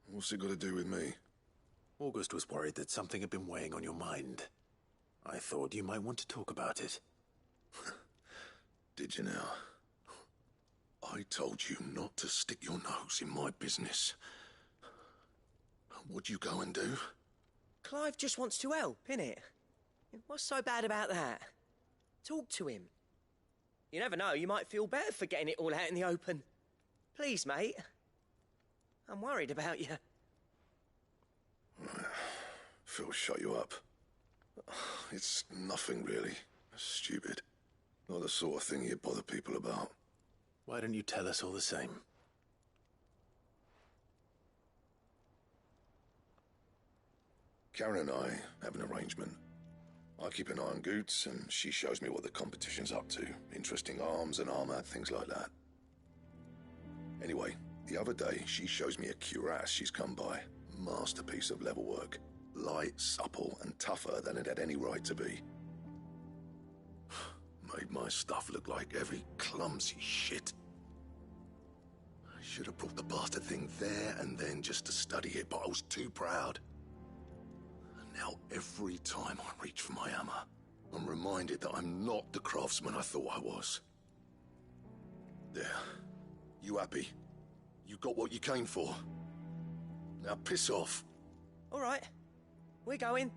What's it got to do with me? August was worried that something had been weighing on your mind. I thought you might want to talk about it. Did you now? I told you not to stick your nose in my business. What'd you go and do? Clive just wants to help, innit? What's so bad about that? Talk to him. You never know, you might feel better for getting it all out in the open. Please, mate. I'm worried about you. Phil shut you up. It's nothing really. Stupid. Not the sort of thing you bother people about. Why don't you tell us all the same? Karen and I have an arrangement. I keep an eye on Goots, and she shows me what the competition's up to. Interesting arms and armor, things like that. Anyway, the other day, she shows me a cuirass she's come by. Masterpiece of level work. Light, supple, and tougher than it had any right to be. Made my stuff look like every clumsy shit. I should have brought the bastard thing there and then just to study it, but I was too proud. Now, every time I reach for my hammer, I'm reminded that I'm not the craftsman I thought I was. There. You happy? You got what you came for. Now piss off. All right. We're going.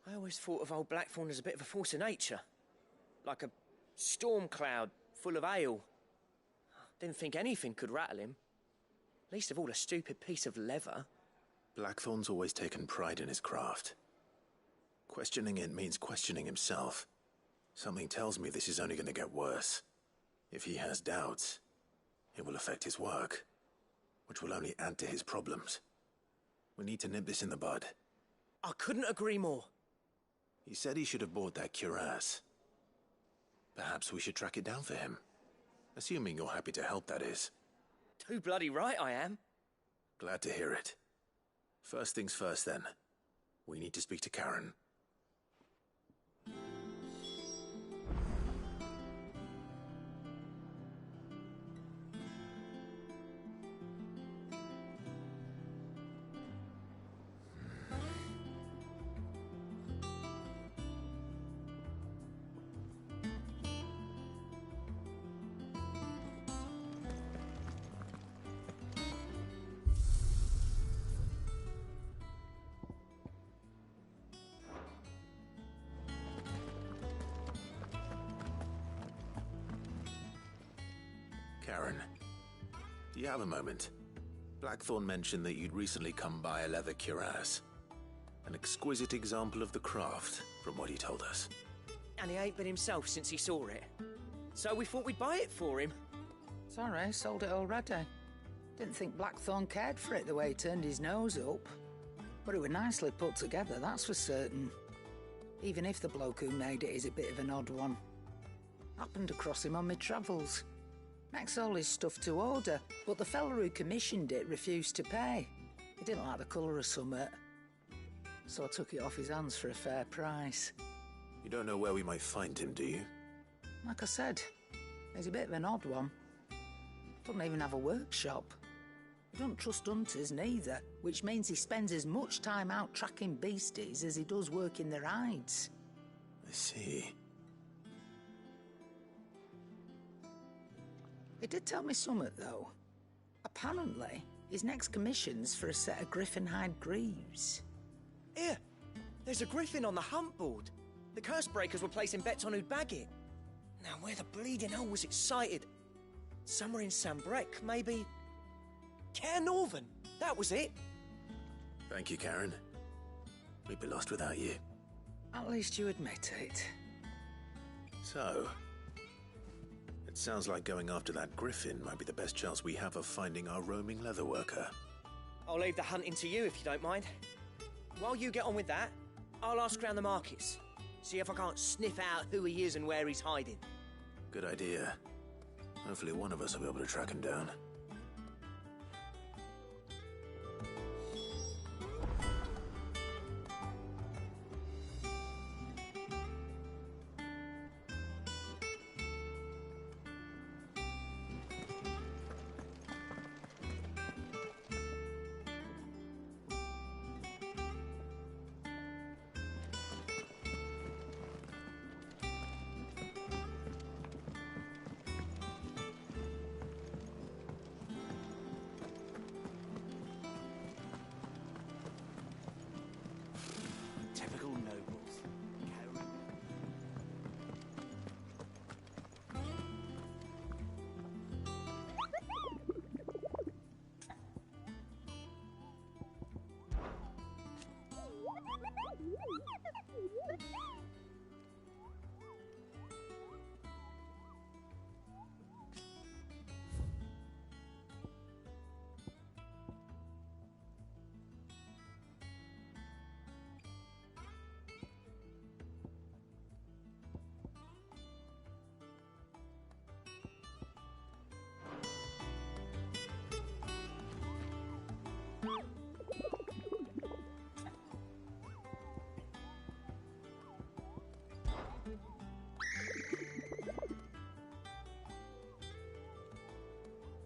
I always thought of old Blackthorn as a bit of a force of nature. Like a storm cloud full of ale. Didn't think anything could rattle him. Least of all a stupid piece of leather. Blackthorn's always taken pride in his craft. Questioning it means questioning himself. Something tells me this is only going to get worse. If he has doubts, it will affect his work, which will only add to his problems. We need to nip this in the bud. I couldn't agree more. He said he should have bought that cuirass. Perhaps we should track it down for him. Assuming you're happy to help, that is. Too bloody right I am. Glad to hear it. First things first, then. We need to speak to Karen. Karen, do you have a moment? Blackthorn mentioned that you'd recently come by a leather cuirass. An exquisite example of the craft, from what he told us. And he ain't been himself since he saw it. So we thought we'd buy it for him. Sorry, sold it already. Didn't think Blackthorn cared for it the way he turned his nose up. But it was nicely put together, that's for certain. Even if the bloke who made it is a bit of an odd one. Happened across him on my travels. Makes all his stuff to order, but the fella who commissioned it refused to pay. He didn't like the colour of summit. So I took it off his hands for a fair price. You don't know where we might find him, do you? Like I said, he's a bit of an odd one. Doesn't even have a workshop. He don't trust hunters neither, which means he spends as much time out tracking beasties as he does working their hides. I see. He did tell me something, though. Apparently, his next commission's for a set of griffin hide greaves. Here, there's a griffin on the hunt board. The curse breakers were placing bets on who'd bag it. Now, where the bleeding hell was it sighted? Somewhere in Sambrec, maybe? Cairnorvin, that was it. Thank you, Karen. We'd be lost without you. At least you admit it. So, it sounds like going after that griffin might be the best chance we have of finding our roaming leatherworker. I'll leave the hunting to you if you don't mind. While you get on with that, I'll ask around the markets. See if I can't sniff out who he is and where he's hiding. Good idea. Hopefully one of us will be able to track him down.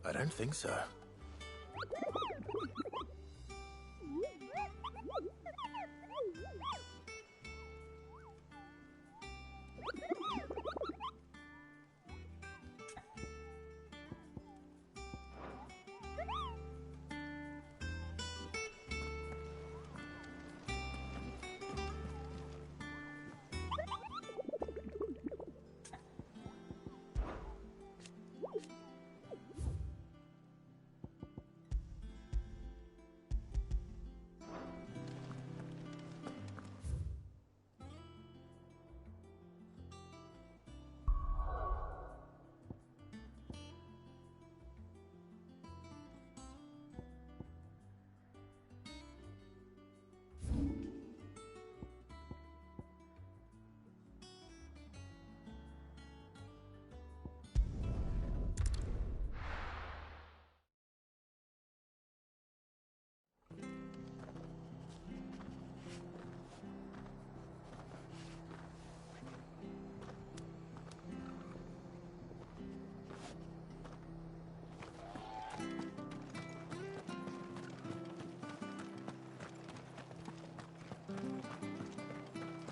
I don't think so.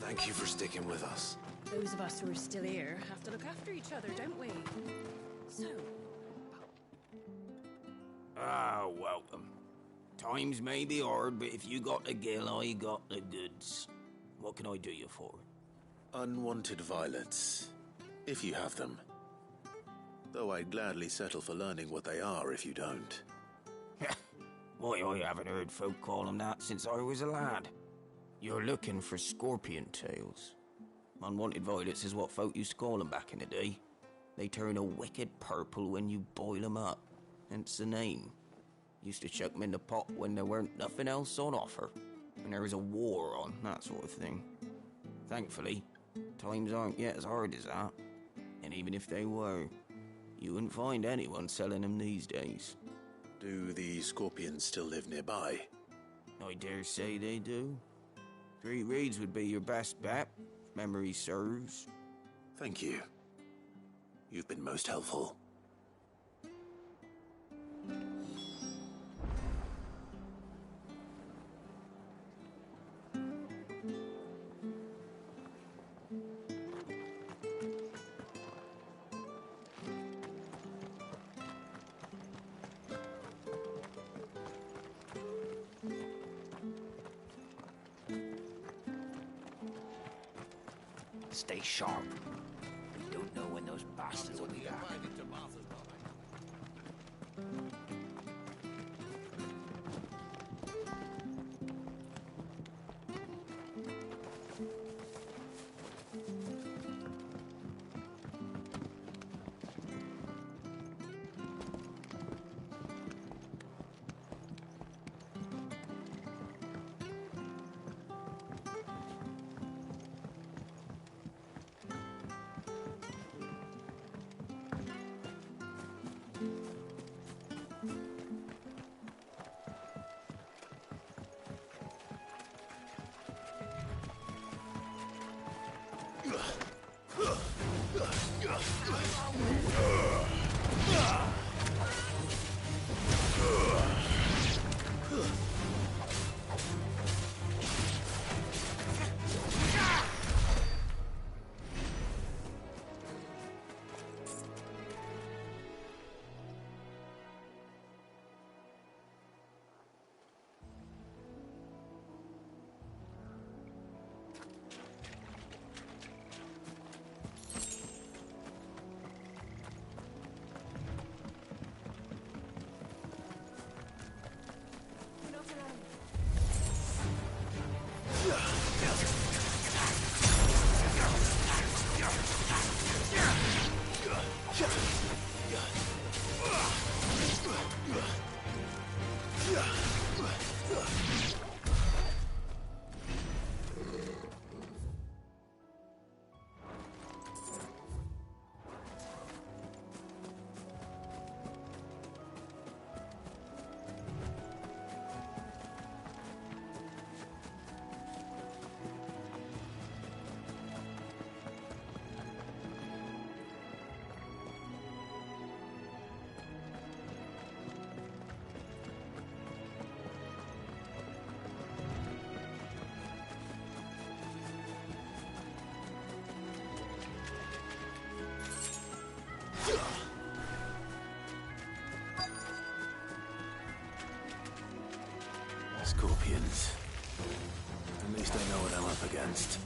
Thank you for sticking with us. Those of us who are still here have to look after each other, don't we? So, welcome. Times may be hard, but if you got the gill, I got the goods. What can I do you for? Unwanted violets, if you have them. Though I'd gladly settle for learning what they are if you don't. Why, I haven't heard folk call them that since I was a lad. You're looking for scorpion tails. Unwanted violets is what folk used to call them back in the day. They turn a wicked purple when you boil them up, hence the name. Used to chuck them in the pot when there weren't nothing else on offer, when there was a war on, that sort of thing. Thankfully, times aren't yet as hard as that, and even if they were, you wouldn't find anyone selling them these days. Do the scorpions still live nearby? I dare say they do. 3 Reeds would be your best bet, if memory serves. Thank you. You've been most helpful. Stay sharp. You don't know when those bastards will be back. scorpions. At least I know what I'm up against.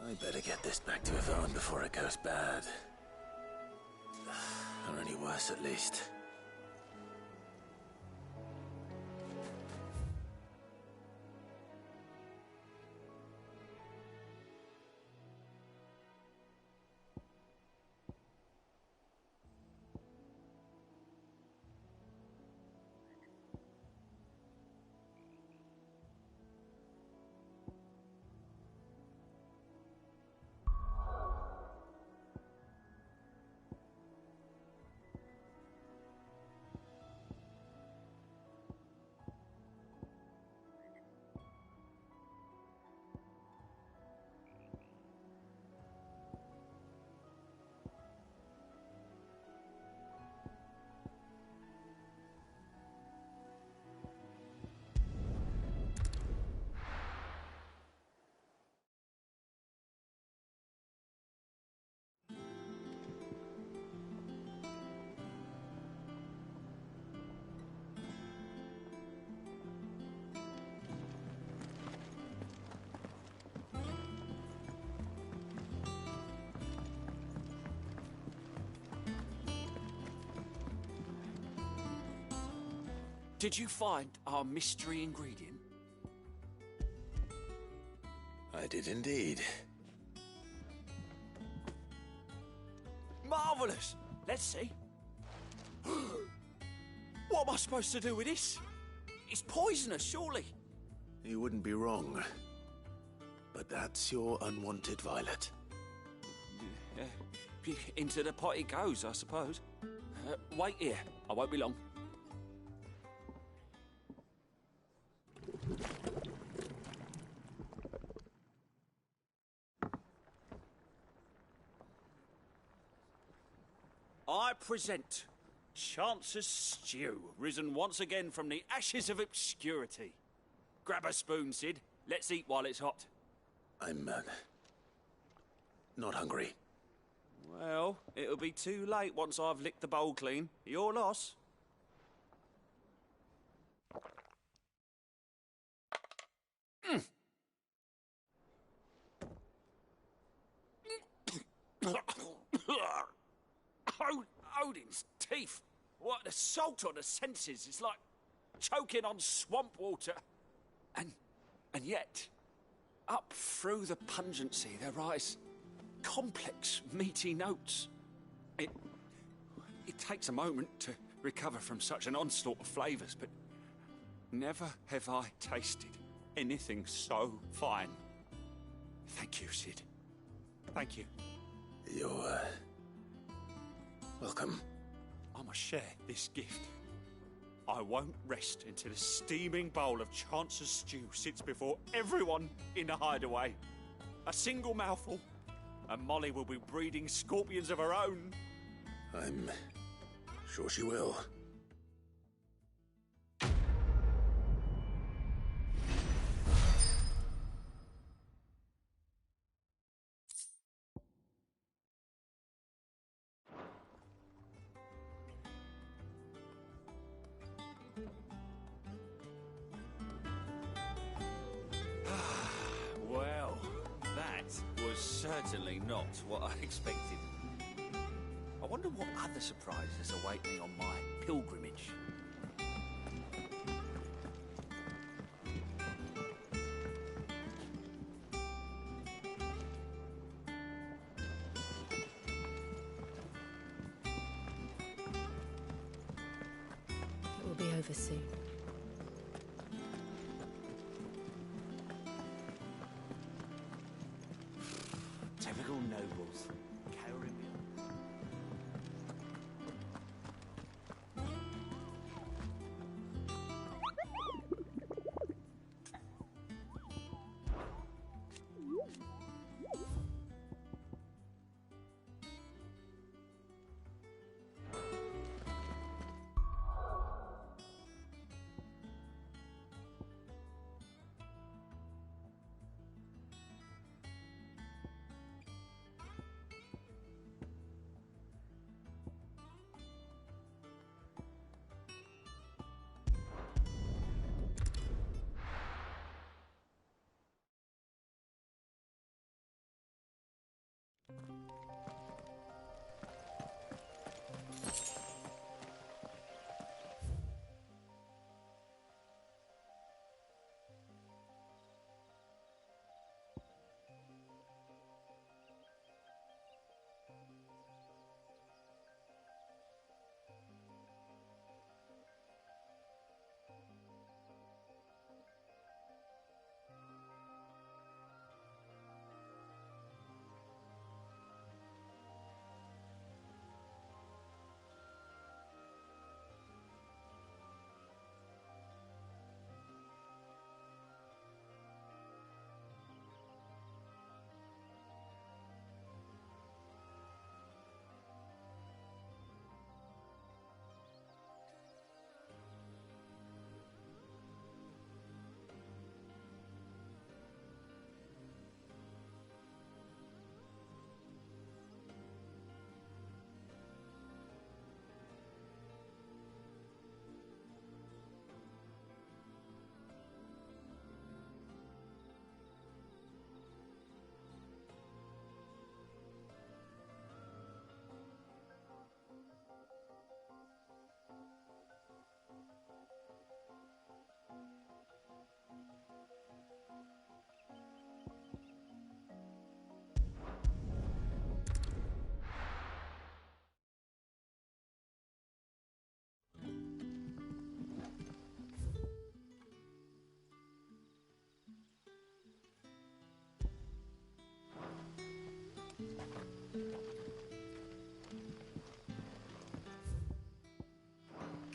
I better get this back to Yvonne before it goes bad. Or any worse, at least. Did you find our mystery ingredient? I did indeed. Marvellous! Let's see. What am I supposed to do with this? It's poisonous, surely. You wouldn't be wrong. But that's your unwanted violet. Into the pot it goes, I suppose. Wait here. I won't be long. I present Chance's Stew, risen once again from the ashes of obscurity. Grab a spoon, Sid. Let's eat while it's hot. I'm, not hungry. Well, it'll be too late once I've licked the bowl clean. Your loss. Odin's teeth. What assault on the senses. It's like choking on swamp water. And yet, up through the pungency, there rise complex, meaty notes. It takes a moment to recover from such an onslaught of flavours, but never have I tasted anything so fine. Thank you, Sid. Thank you. You're, welcome. I must share this gift. I won't rest until a steaming bowl of Chance's Stew sits before everyone in the hideaway. A single mouthful, and Molly will be breeding scorpions of her own. I'm sure she will. certainly not what I expected. I wonder what other surprises await me on my pilgrimage. It will be over soon. Typical nobles. Caribbean.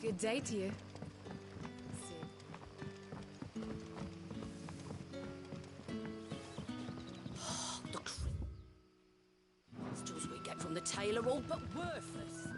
Good day to you. The crystals we get from the tail are all but worthless.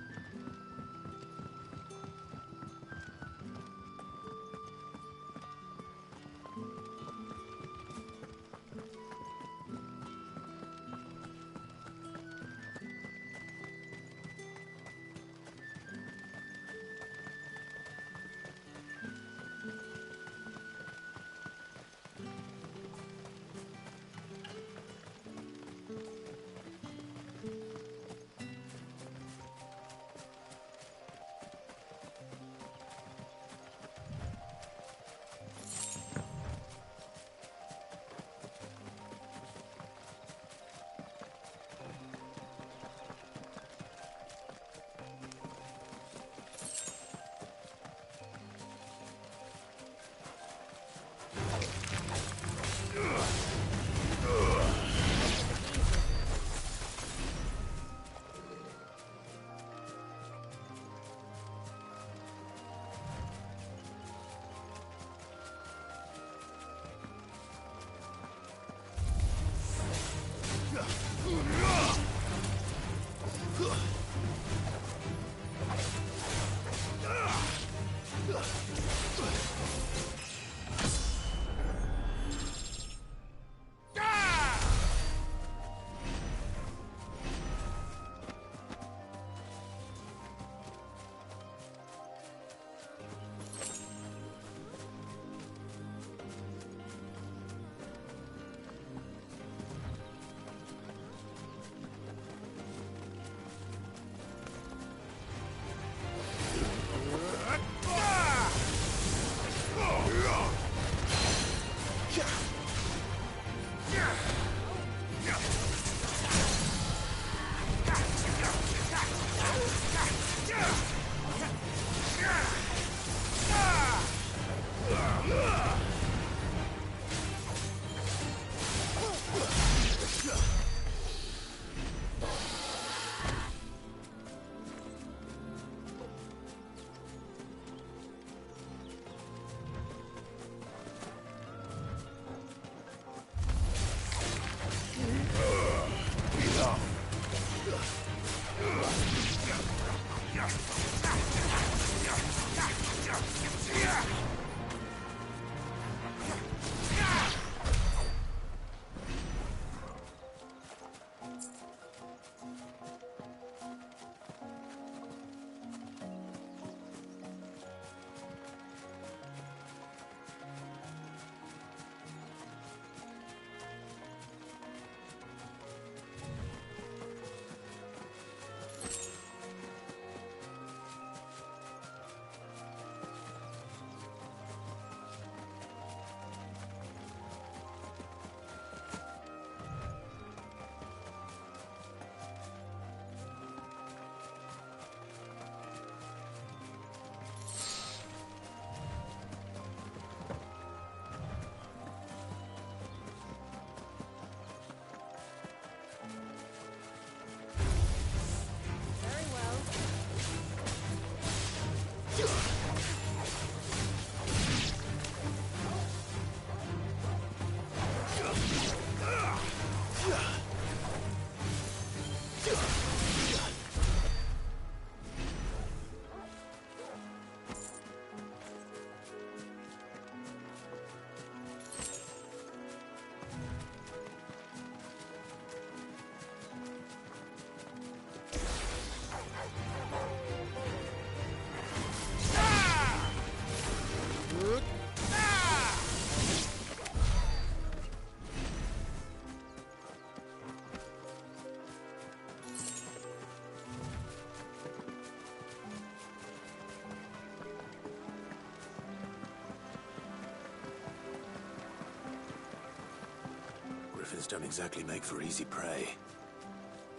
griffins don't exactly make for easy prey.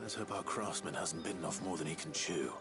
Let's hope our craftsman hasn't bitten off more than he can chew.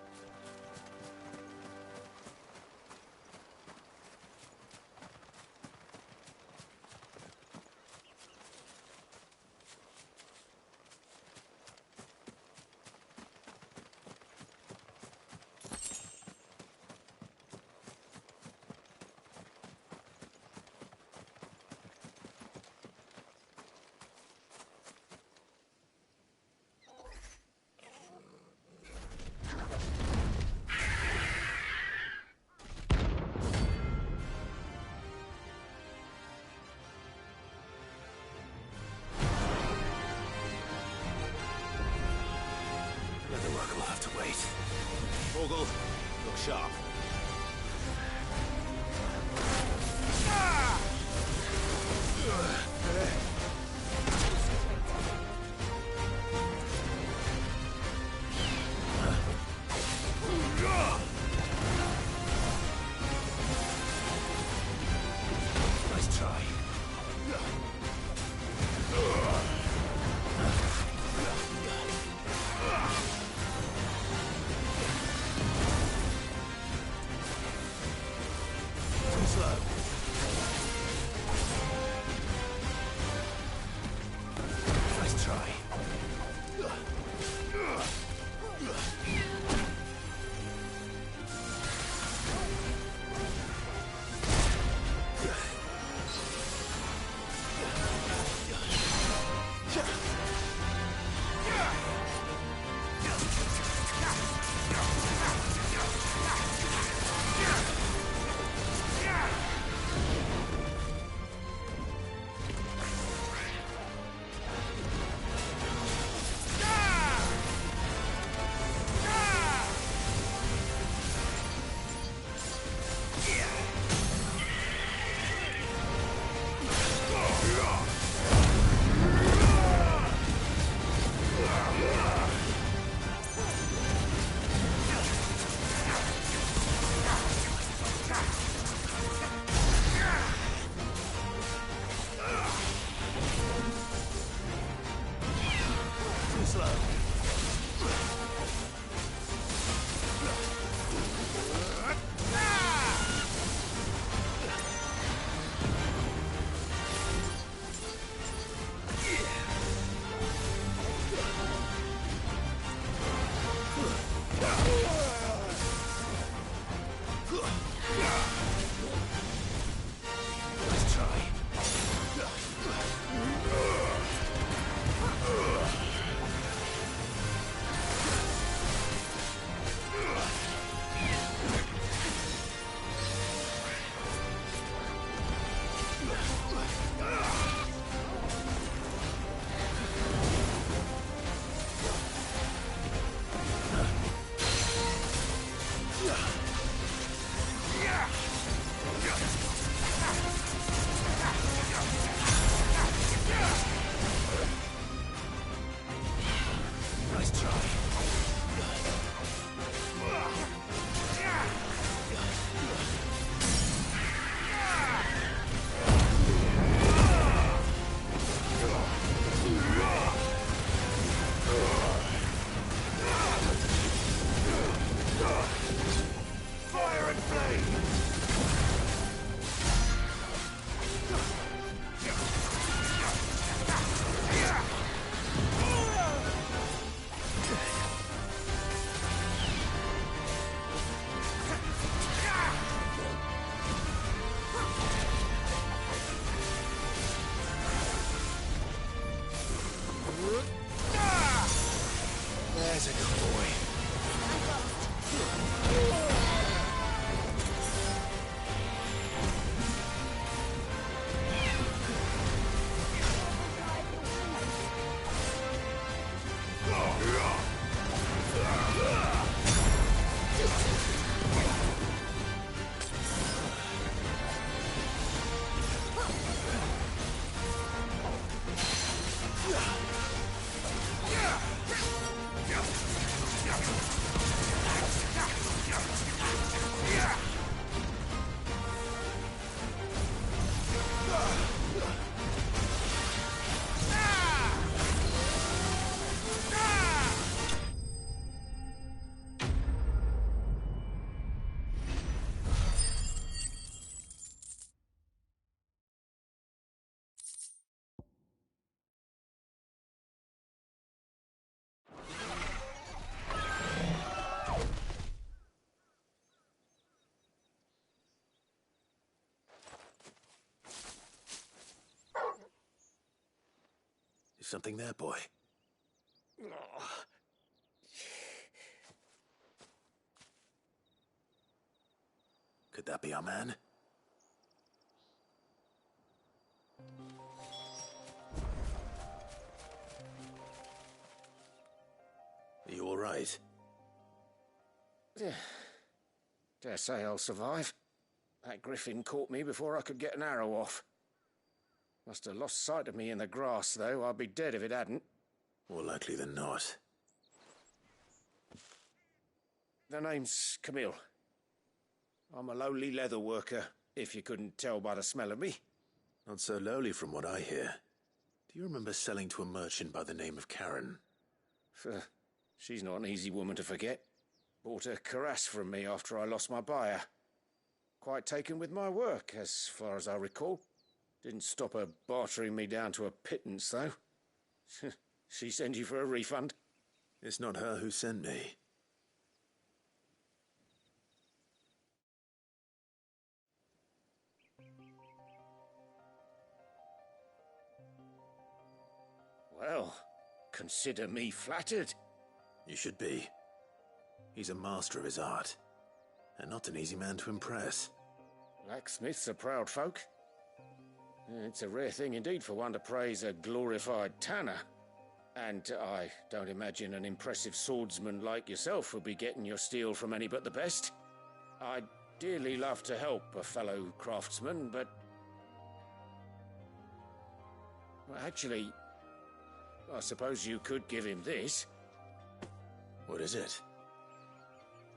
Leatherwork will have to wait. Vogel, look sharp. Nice try. Something there, boy? Could that be our man? Are you all right? Dare say I'll survive. That griffin caught me before I could get an arrow off. Must have lost sight of me in the grass, though. I'd be dead if it hadn't. More likely than not. The name's Camille. I'm a lowly leather worker, if you couldn't tell by the smell of me. Not so lowly from what I hear. Do you remember selling to a merchant by the name of Karen? She's not an easy woman to forget. Bought a cuirass from me after I lost my buyer. Quite taken with my work, as far as I recall. Didn't stop her bartering me down to a pittance, though. She sent you for a refund? It's not her who sent me. Well, consider me flattered. You should be. He's a master of his art, and not an easy man to impress. Blacksmiths are proud folk. It's a rare thing indeed for one to praise a glorified tanner. And I don't imagine an impressive swordsman like yourself will be getting your steel from any but the best. I'd dearly love to help a fellow craftsman, but... Well, actually, I suppose you could give him this. What is it?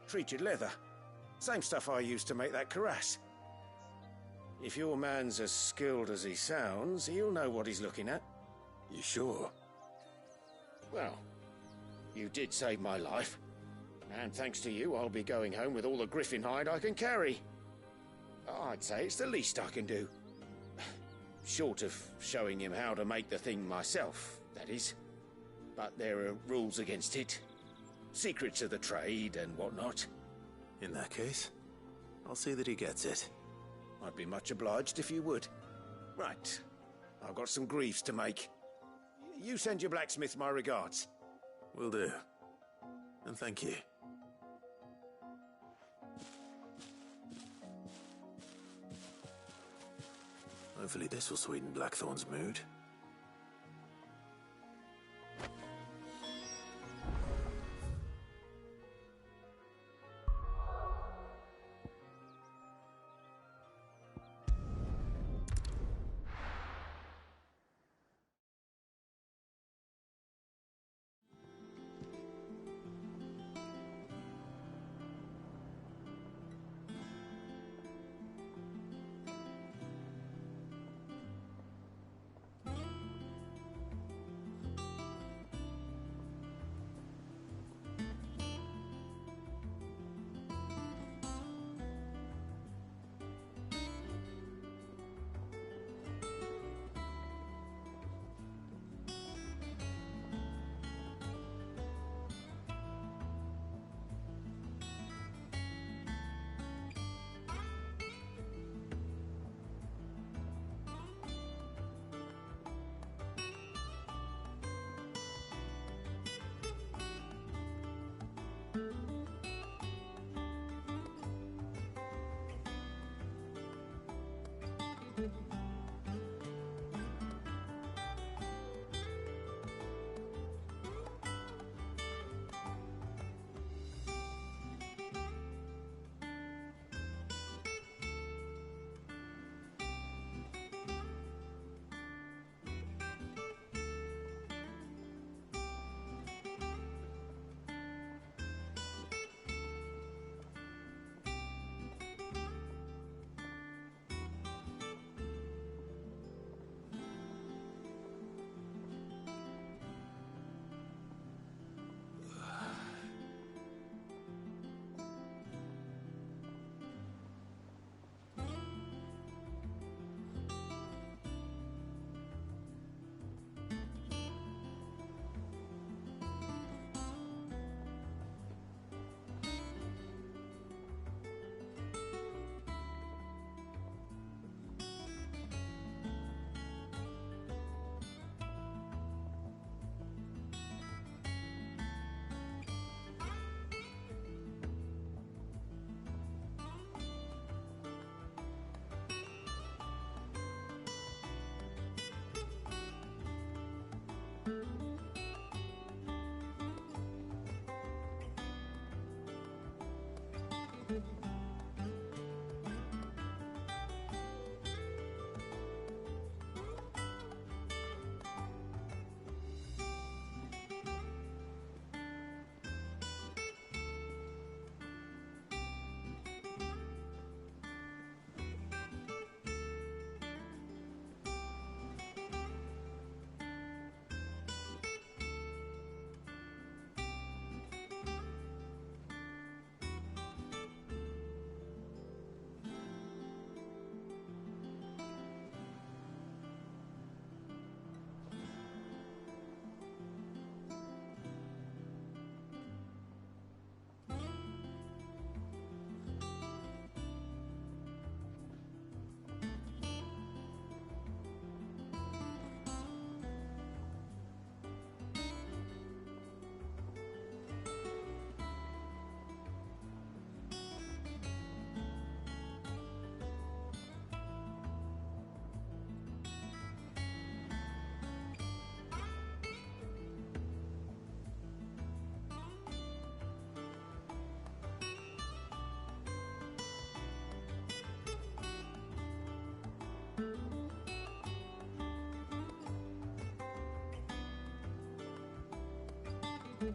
Treated leather. Same stuff I used to make that cuirass. If your man's as skilled as he sounds, he'll know what he's looking at. You sure? Well, you did save my life. And thanks to you, I'll be going home with all the griffin hide I can carry. I'd say it's the least I can do. Short of showing him how to make the thing myself, that is. But there are rules against it. Secrets of the trade and whatnot. In that case, I'll see that he gets it. I'd be much obliged if you would. Right. I've got some greaves to make. You send your blacksmith my regards. Will do. And thank you. Hopefully this will sweeten Blackthorn's mood. That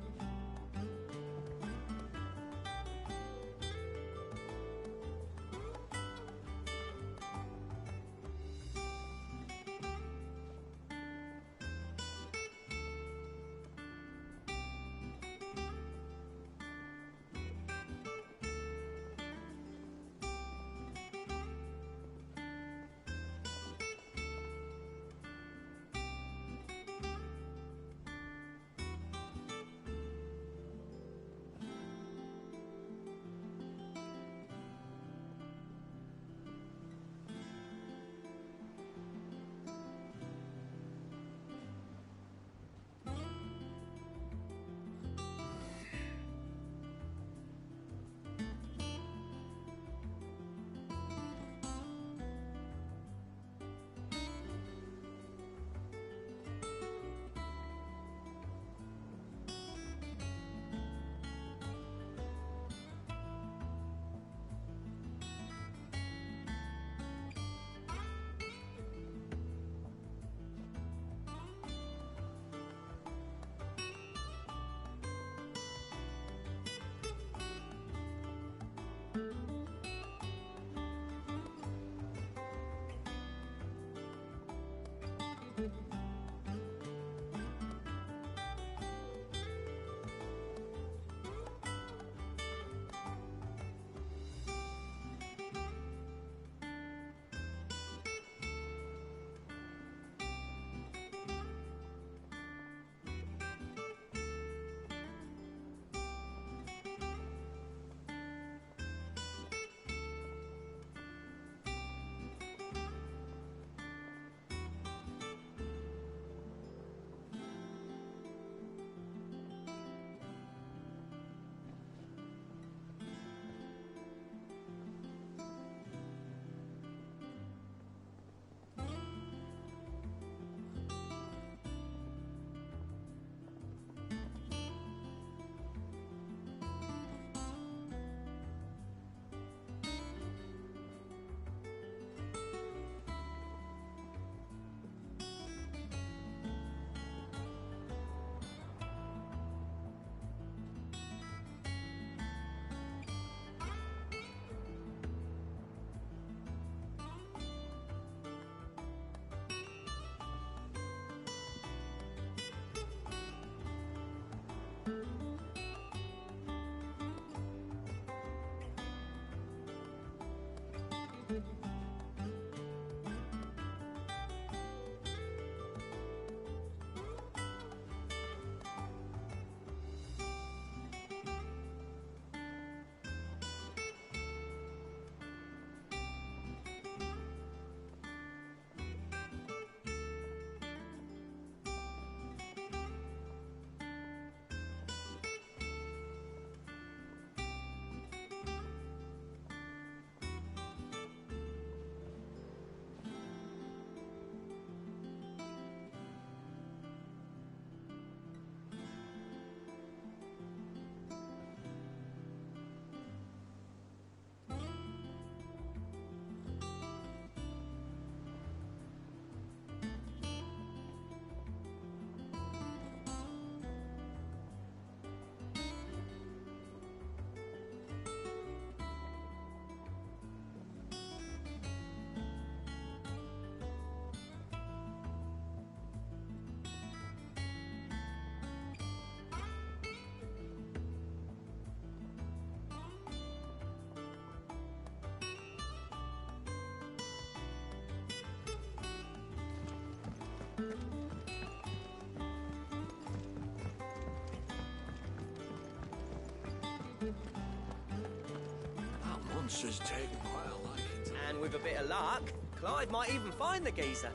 monster's taken quite a liking to... And with a bit of luck, Clive might even find the geezer.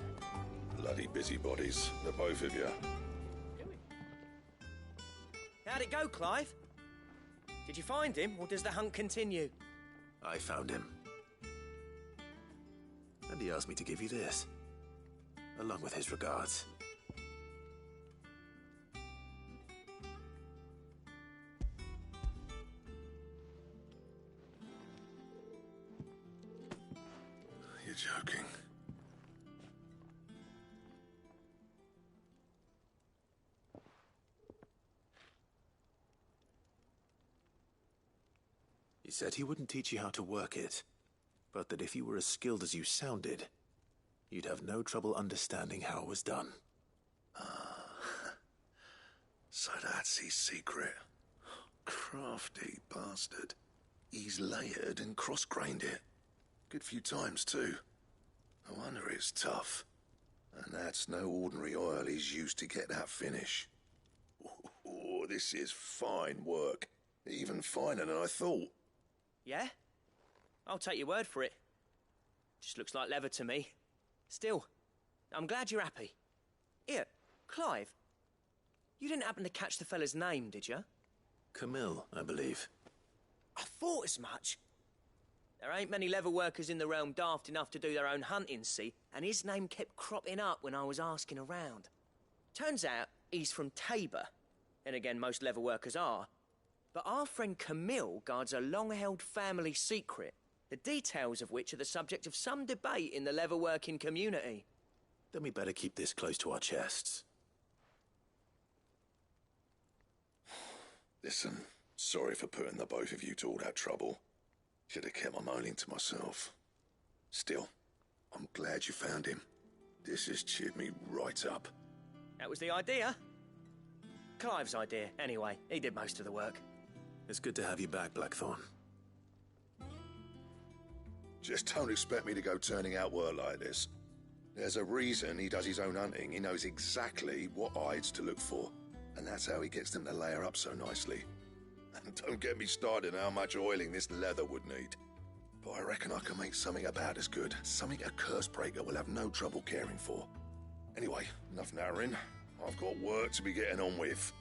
Bloody busybodies, the both of you. How'd it go, Clive? Did you find him, or does the hunt continue? I found him. And he asked me to give you this, along with his regards. You're joking. said he wouldn't teach you how to work it, but that if you were as skilled as you sounded, you'd have no trouble understanding how it was done. So that's his secret. Crafty bastard. He's layered and cross-grained it. Good few times, too. No wonder it's tough. And that's no ordinary oil he's used to get that finish. Oh, this is fine work. Even finer than I thought. Yeah? I'll take your word for it. Just looks like leather to me. Still, I'm glad you're happy. Here, Clive. You didn't happen to catch the fella's name, did you? Camille, I believe. I thought as much. There ain't many leather workers in the realm daft enough to do their own hunting, see? And his name kept cropping up when I was asking around. Turns out he's from Tabor. And again, most leather workers are. But our friend Camille guards a long-held family secret, the details of which are the subject of some debate in the leather-working community. Then we better keep this close to our chests. Listen, sorry for putting the both of you to all that trouble. Should have kept my moaning to myself. Still, I'm glad you found him. This has cheered me right up. That was the idea. Clive's idea, anyway. He did most of the work. It's good to have you back, Blackthorn. Just don't expect me to go turning out work like this. There's a reason he does his own hunting. He knows exactly what hides to look for. And that's how he gets them to layer up so nicely. And don't get me started on how much oiling this leather would need. But I reckon I can make something about as good. Something a Cursebreaker will have no trouble caring for. Anyway, enough narrowing. I've got work to be getting on with.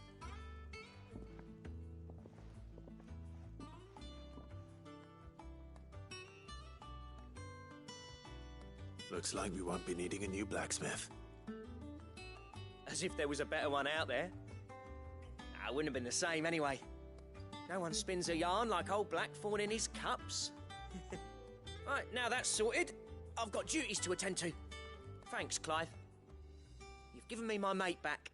Looks like we won't be needing a new blacksmith. As if there was a better one out there. It wouldn't have been the same anyway. No one spins a yarn like old Blackthorn in his cups. Right, now that's sorted, I've got duties to attend to. Thanks, Clive. You've given me my mate back.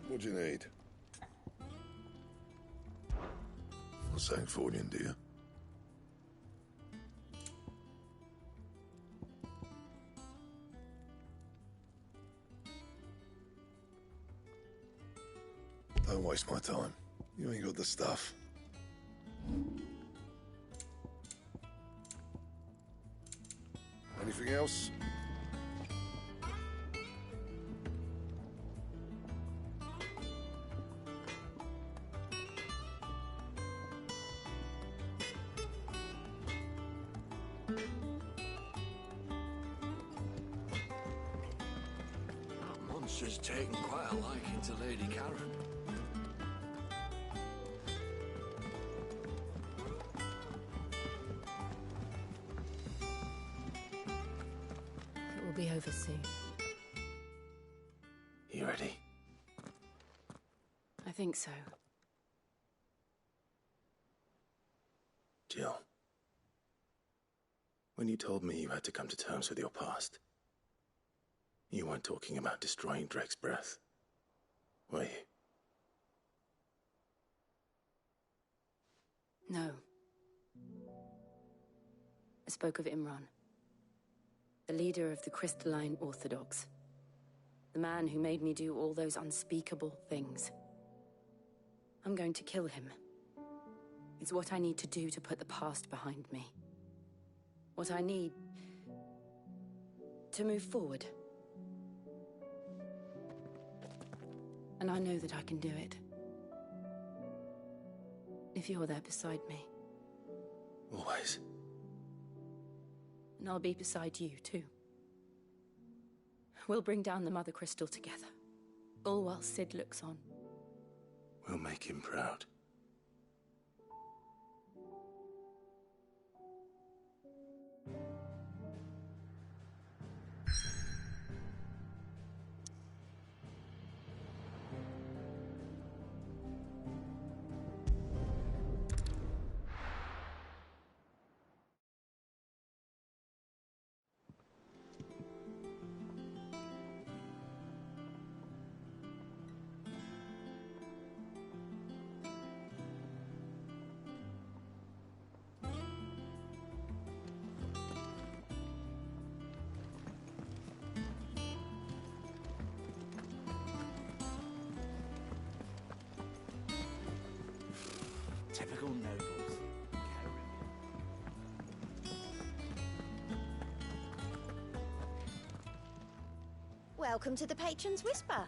What do you need? Not Sancfordian, do you? Don't waste my time. You ain't got the stuff. Anything else? Monster's taken quite a liking to Lady Karen. It will be over soon. You ready? I think so. Jill, when you told me you had to come to terms with your past, you weren't talking about destroying Drake's breath, were you? No. I spoke of Imran, the leader of the Crystalline Orthodox, the man who made me do all those unspeakable things. I'm going to kill him. It's what I need to do to put the past behind me. What I need to move forward. And I know that I can do it. If you're there beside me. Always. And I'll be beside you, too. We'll bring down the Mother Crystal together. All while Sid looks on. We'll make him proud. typical nobles. Welcome to the Patron's Whisper.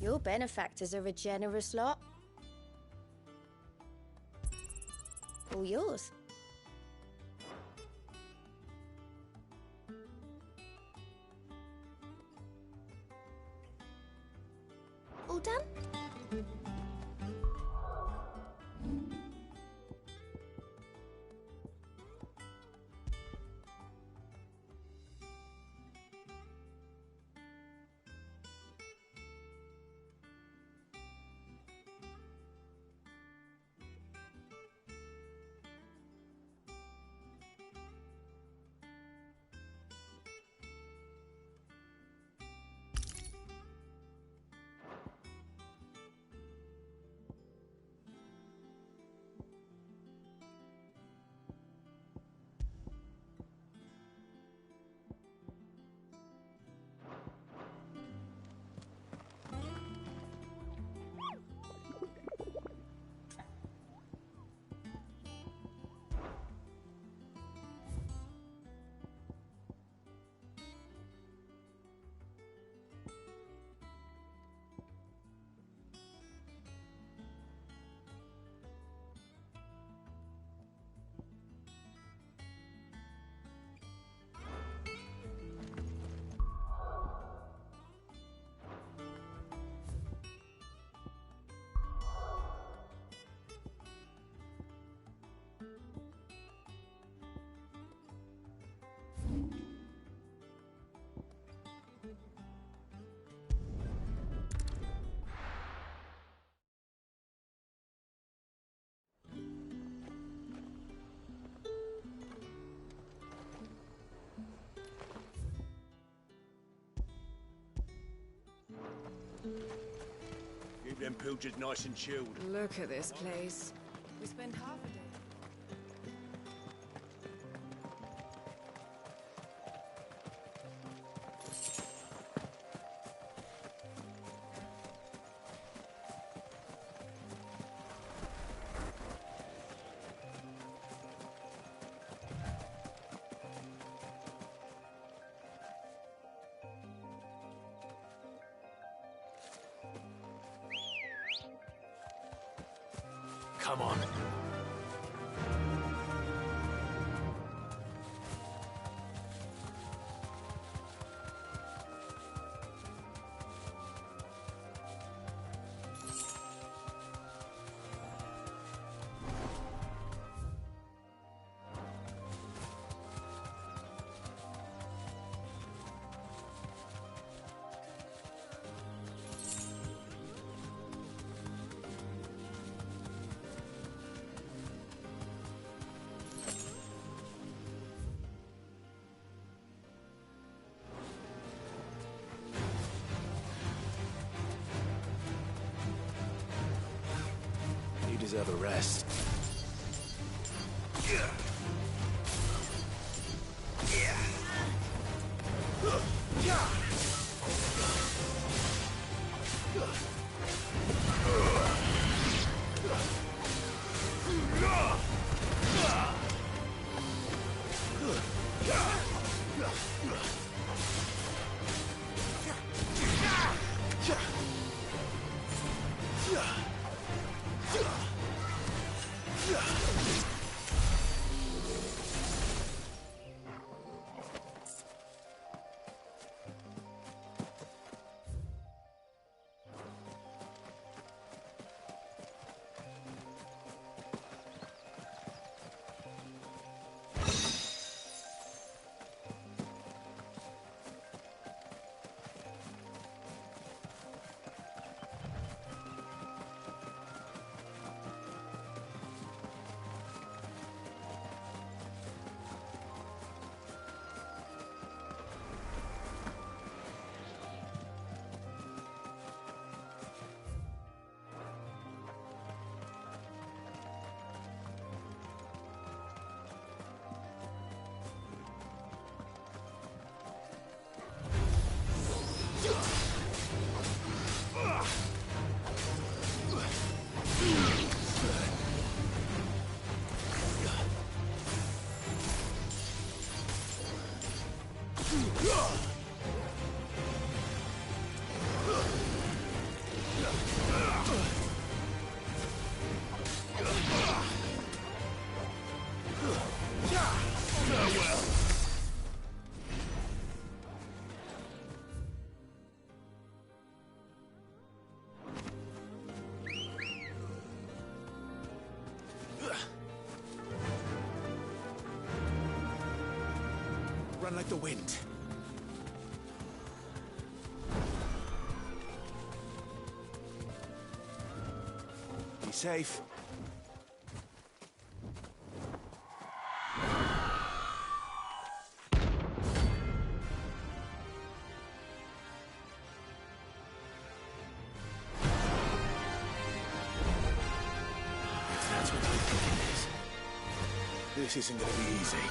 Your benefactors are a generous lot. All yours. All done? Keep them pilgers nice and chilled. Look at this place. We spend half a day. Come on. You deserve a rest. Farewell. Run like the wind. Be safe. If that's what you think it is, this isn't gonna be easy.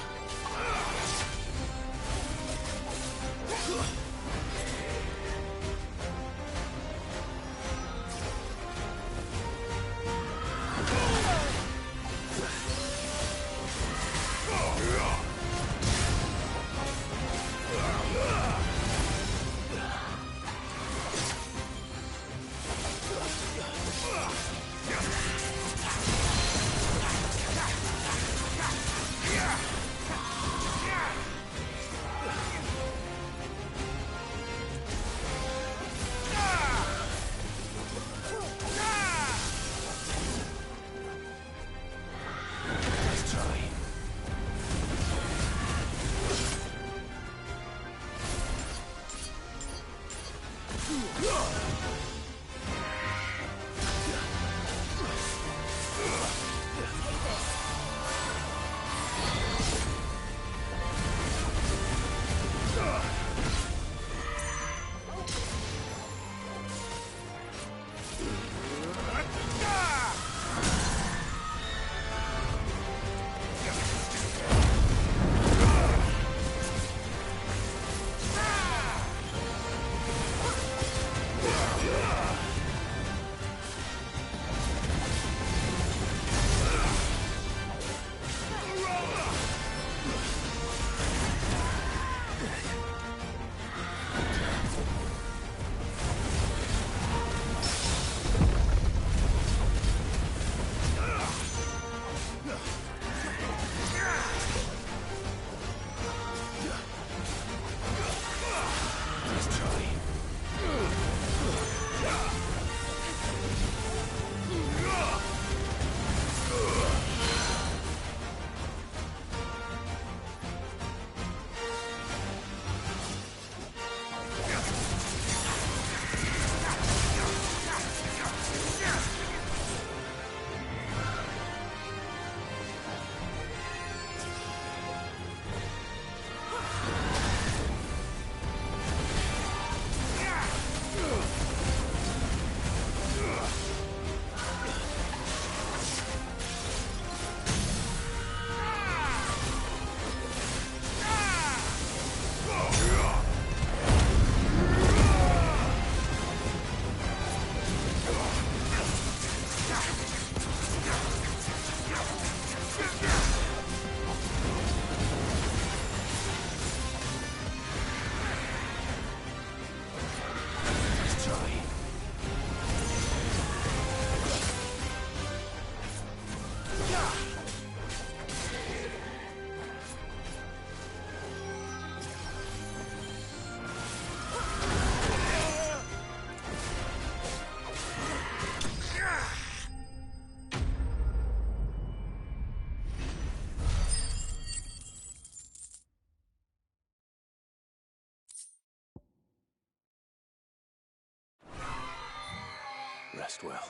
Rest well.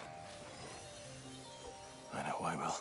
I know I will.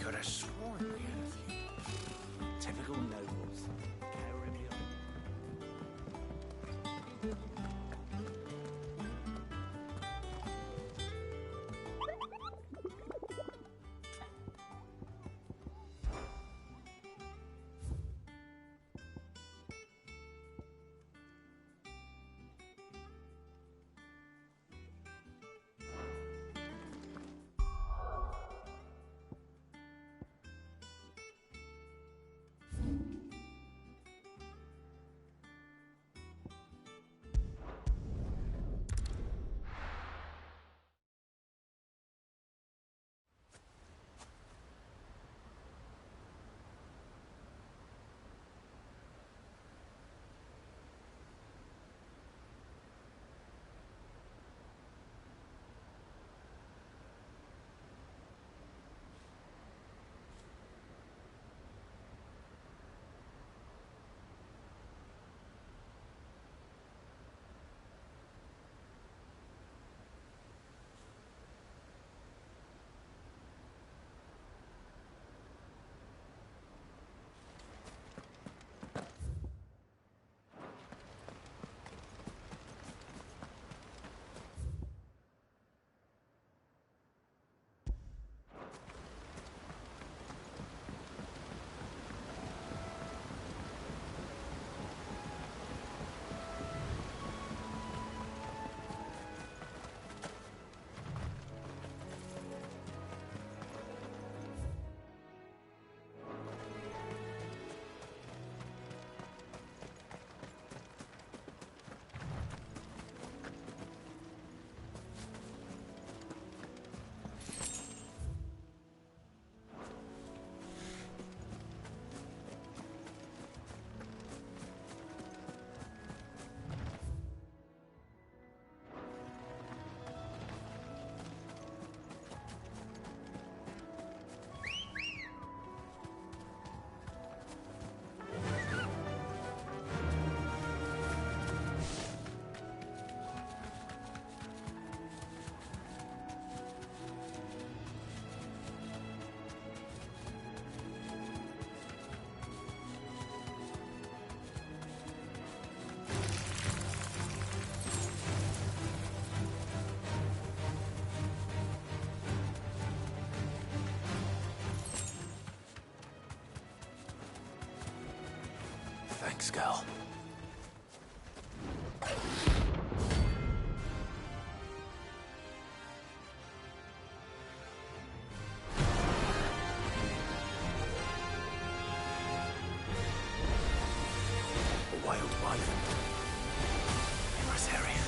could have sworn we had a few. Typical nobles. Caribbean. Thanks, Gal. A wild wyvern. Imra's area.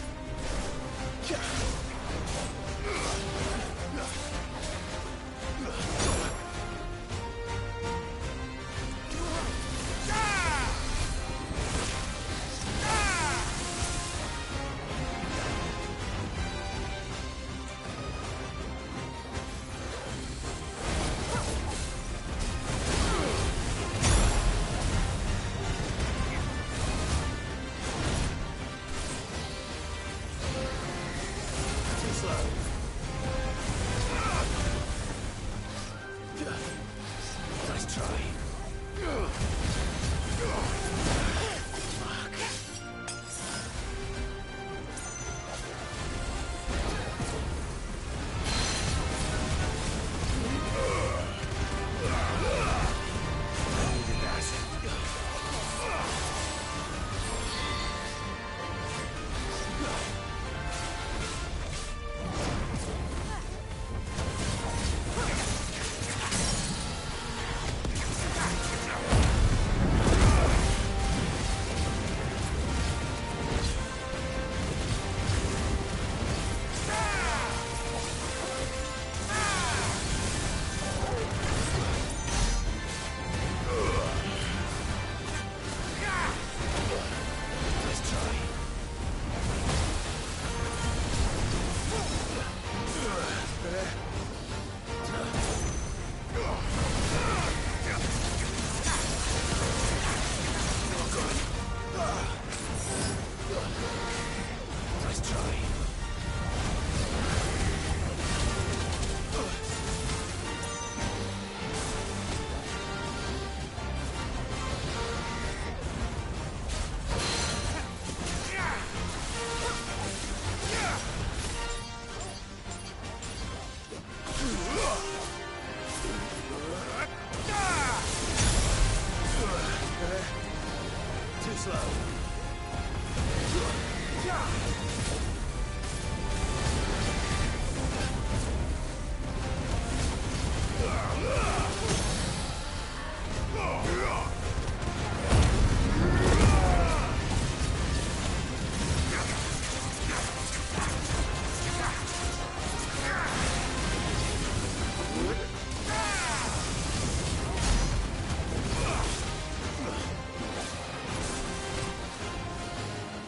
slow.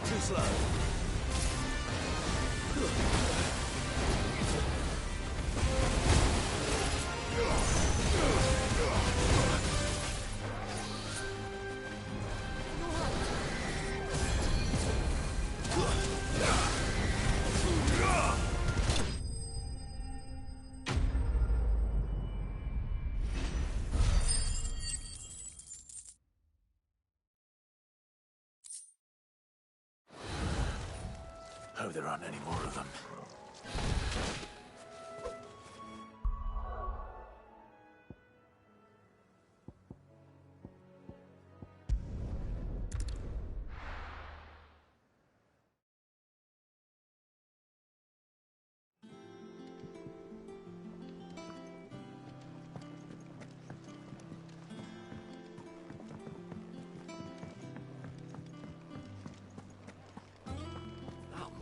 Too slow. Hope there aren't any more of them.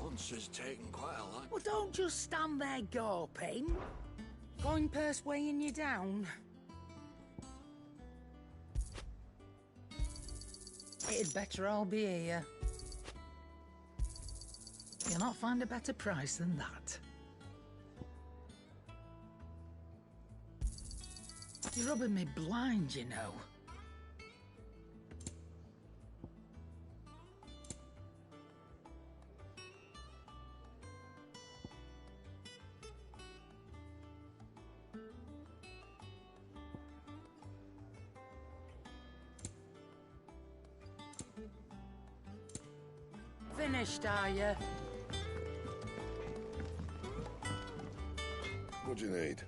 Monster's taking quite a lot. Well, don't just stand there gawping. Going purse weighing you down. It'd better all be here. You'll not find a better price than that. You're rubbing me blind, you know. Finished, are you? What do you need?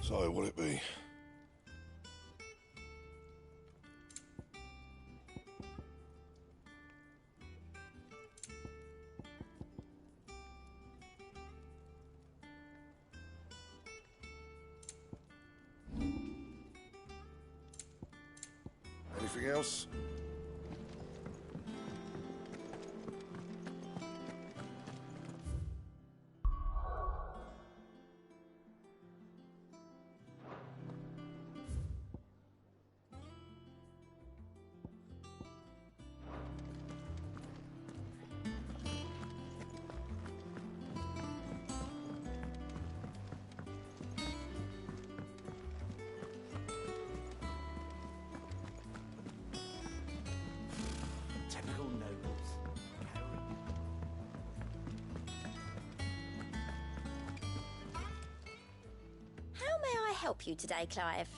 So, what'll it be? Anything else? Help you today, Clive?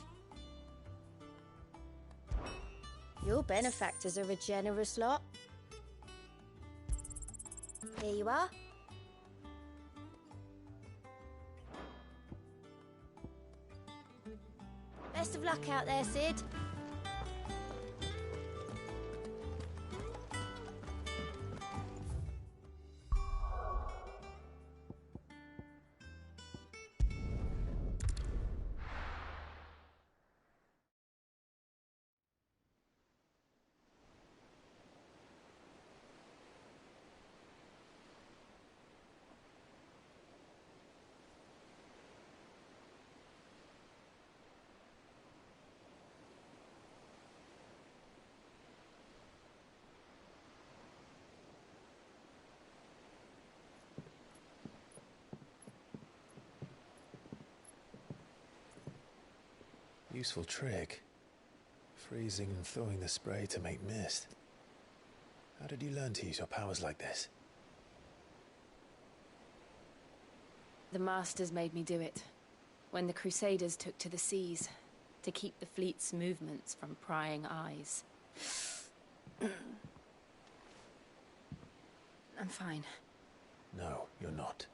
Your benefactors are a generous lot. Here you are. Best of luck out there, Sid. Useful trick. Freezing and throwing the spray to make mist. How did you learn to use your powers like this? The Masters made me do it. When the Crusaders took to the seas, to keep the fleet's movements from prying eyes. I'm fine. No, you're not.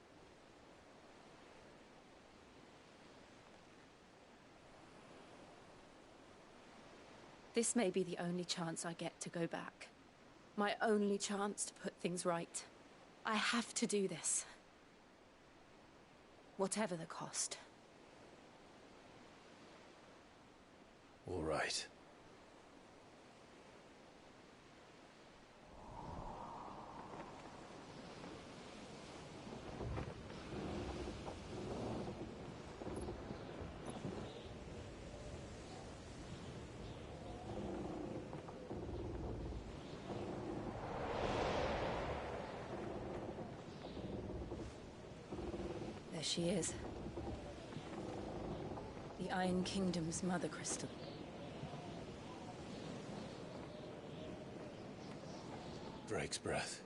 This may be the only chance I get to go back. My only chance to put things right. I have to do this. Whatever the cost. All right. There she is. The Iron Kingdom's Mother Crystal. Drake's breath.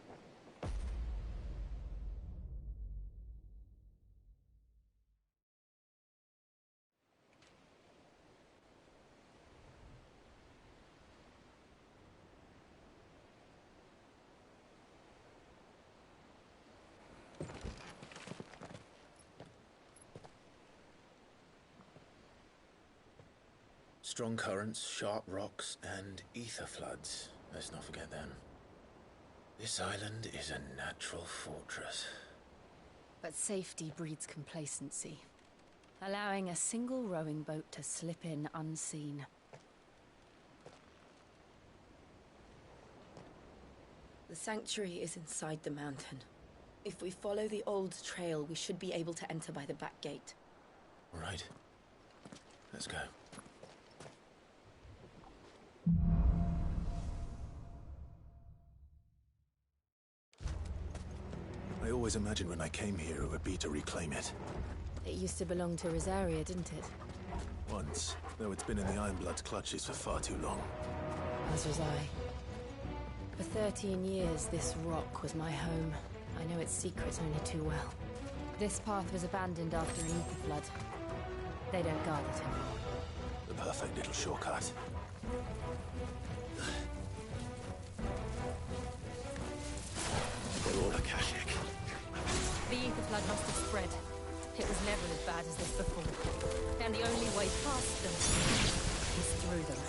Strong currents, sharp rocks, and ether floods. Let's not forget them. This island is a natural fortress. But safety breeds complacency, allowing a single rowing boat to slip in unseen. The sanctuary is inside the mountain. If we follow the old trail, we should be able to enter by the back gate. All right. Let's go. I always imagined when I came here it would be to reclaim it. It used to belong to Rosaria, didn't it? Once, though it's been in the Ironblood's clutches for far too long. As was I. For 13 years, this rock was my home. I know its secrets only too well. This path was abandoned after an ether flood. They don't guard it anymore. The perfect little shortcut. They're all Akashic. The ether flood must have spread. It was never as bad as this before. And the only way past them is through them.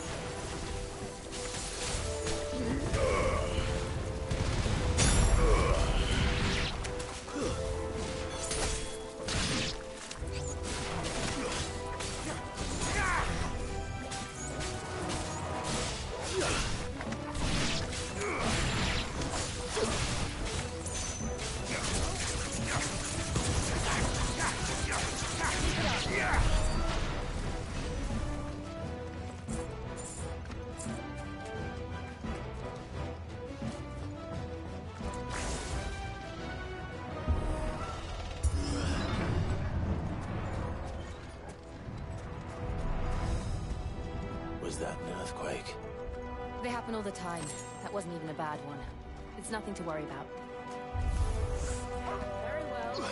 Was that an earthquake? They happen all the time. That wasn't even a bad one. It's nothing to worry about. Very well.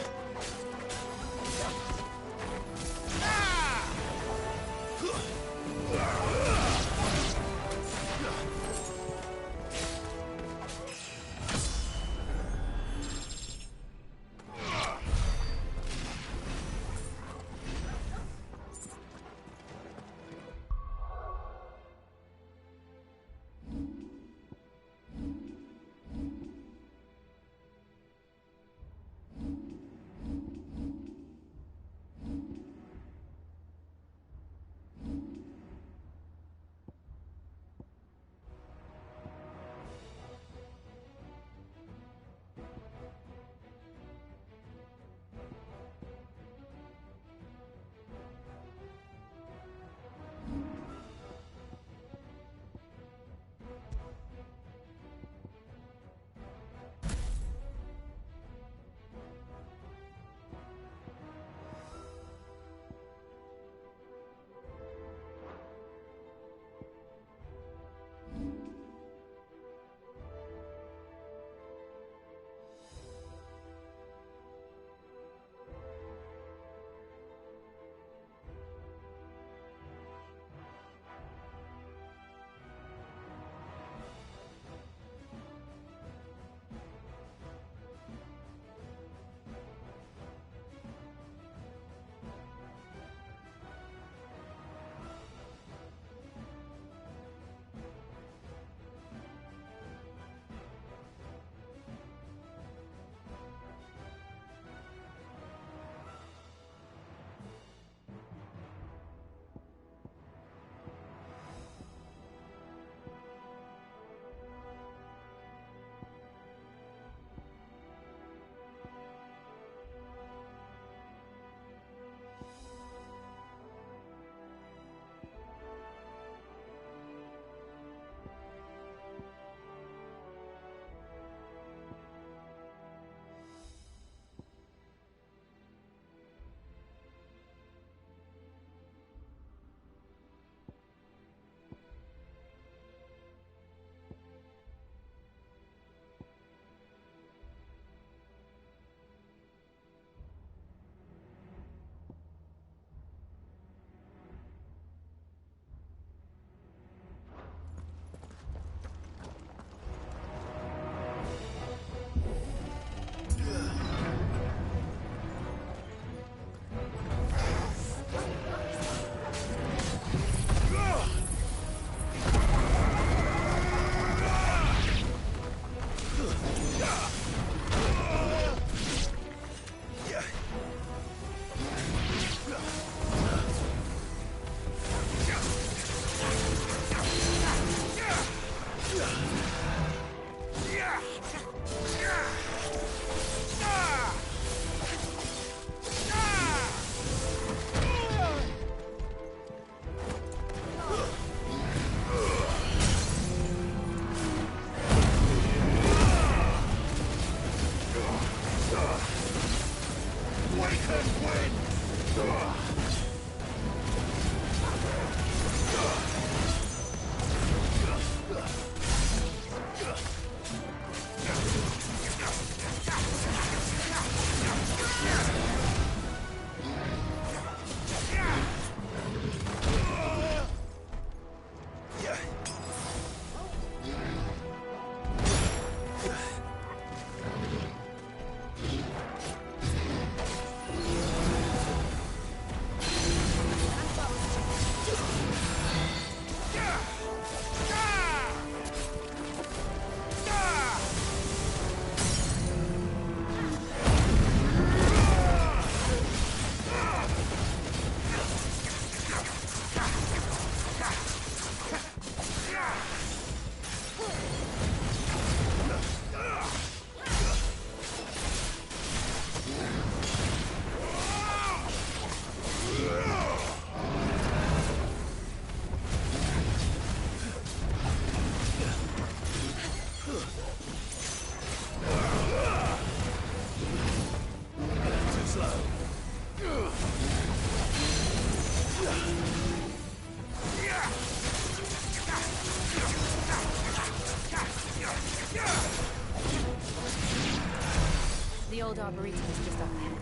old arboretum is just up ahead.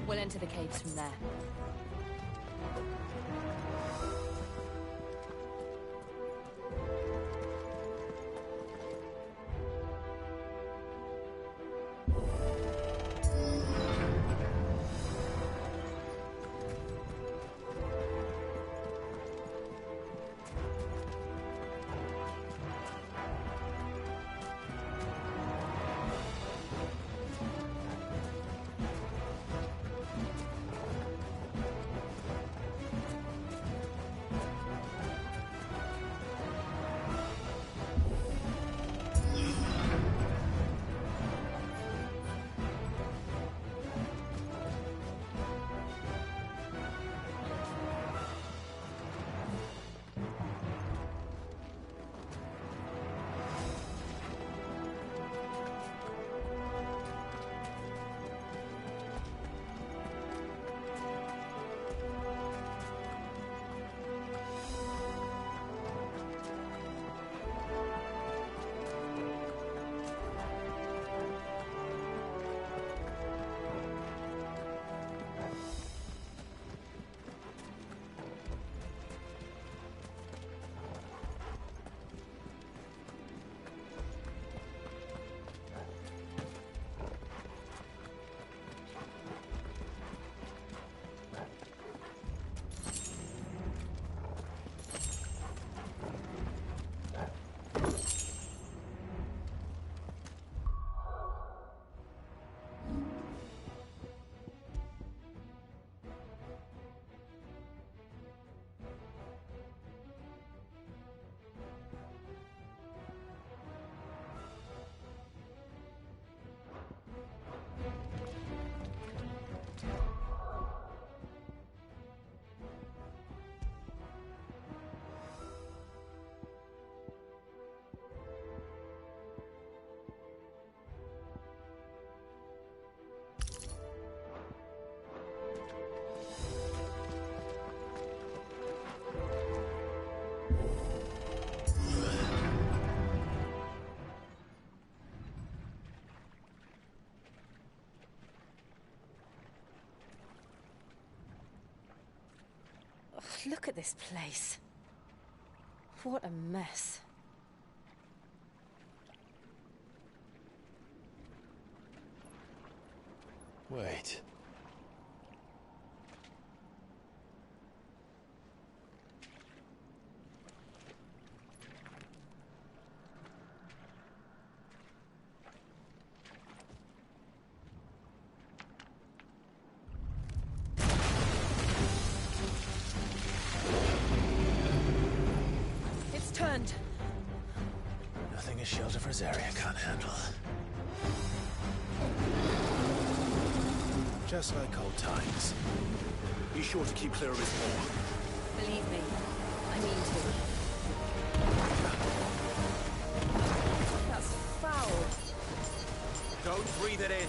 We'll enter the caves from there. Look at this place. What a mess. Wait. Turned. Nothing a shelter for Zarya can't handle. Just like old times. Be sure to keep clear of his paw. Believe me, I mean to. That's foul. Don't breathe it in.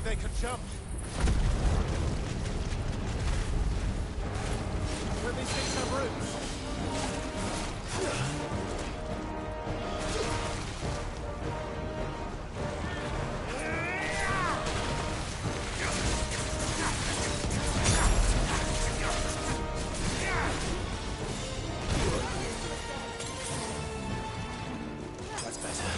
believe they can jump. Don't these things have roots? That's better.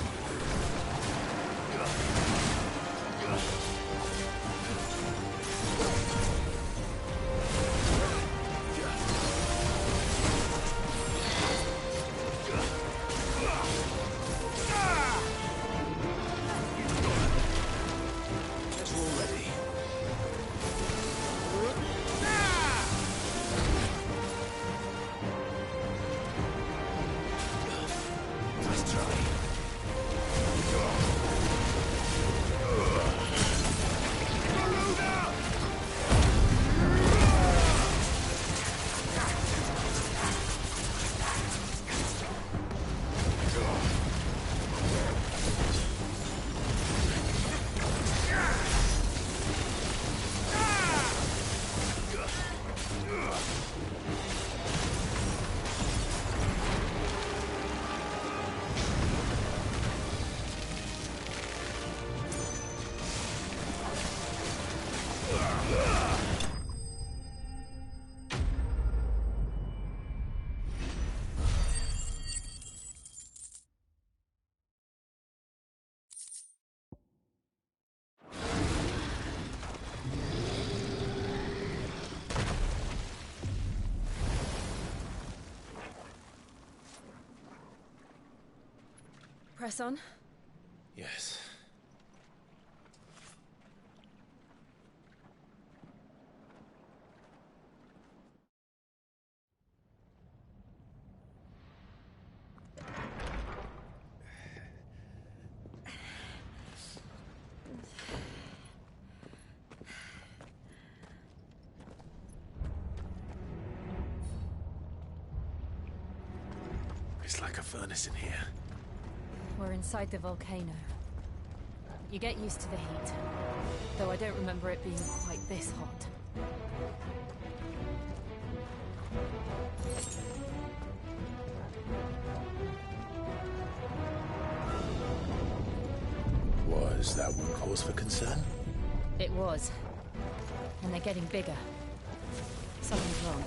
Press on? Yes. It's like a furnace in here. We're inside the volcano. You get used to the heat, though I don't remember it being quite this hot. Was that one cause for concern? It was. And they're getting bigger. Something's wrong.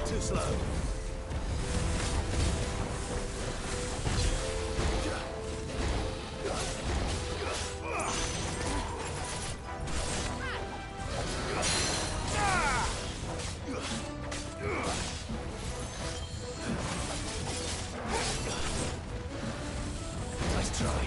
Too slow. Nice try.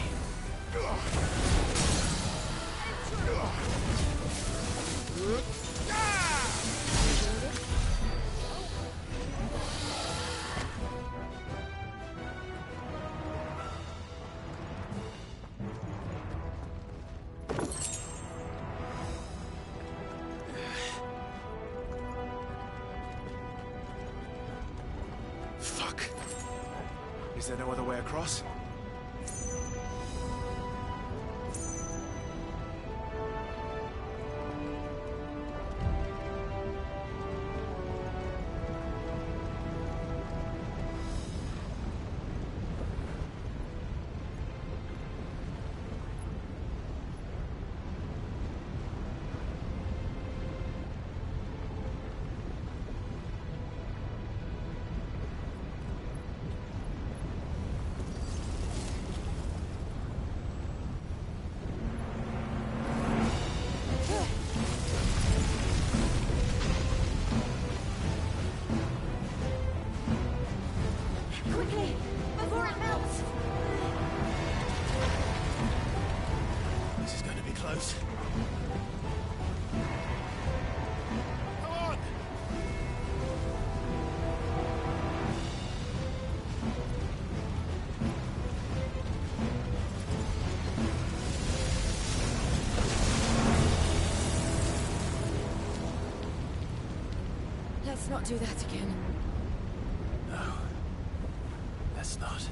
Fuck. Is there no other way across? Quickly, before it melts! This is going to be close. Come on! Let's not do that again. No. Let's not.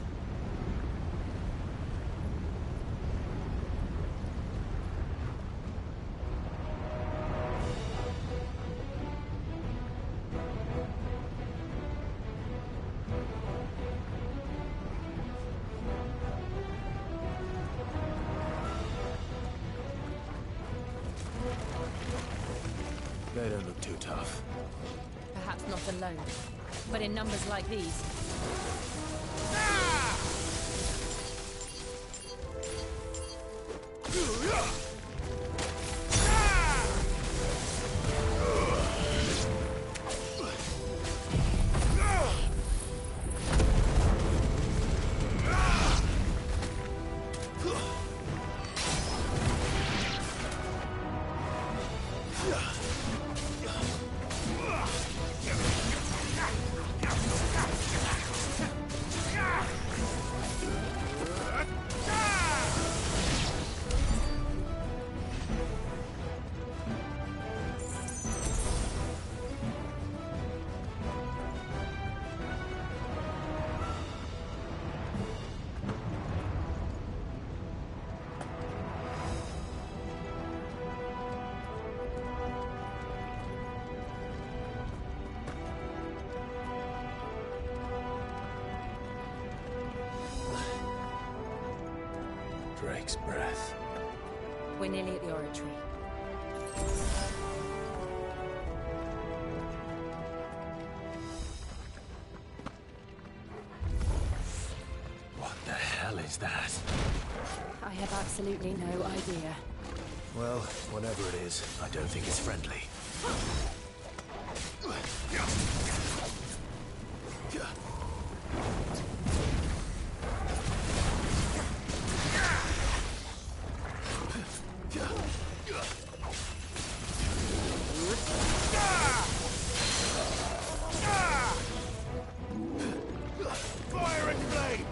They don't look too tough. Perhaps not alone, but in numbers like these. Drake's breath. We're nearly at the oratory. What the hell is that? I have absolutely no idea. Well, whatever it is, I don't think it's friendly. Fire and flame!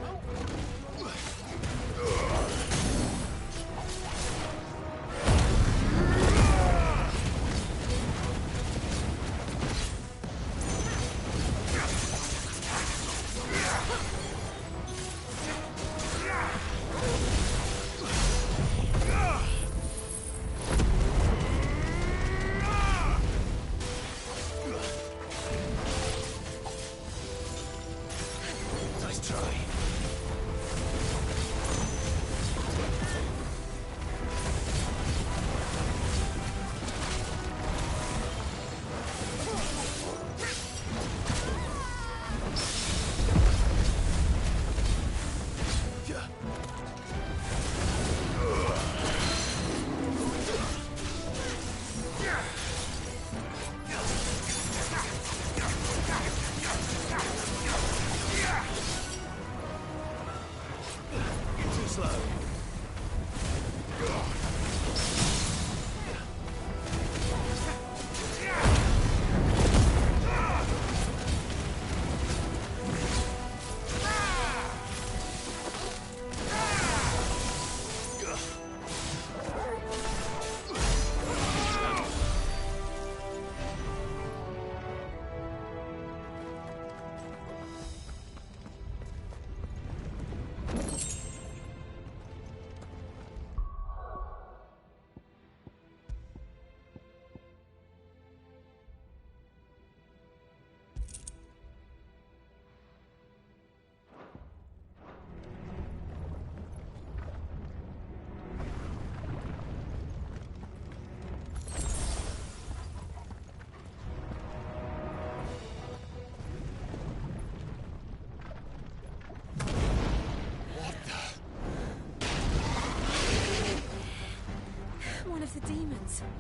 birds.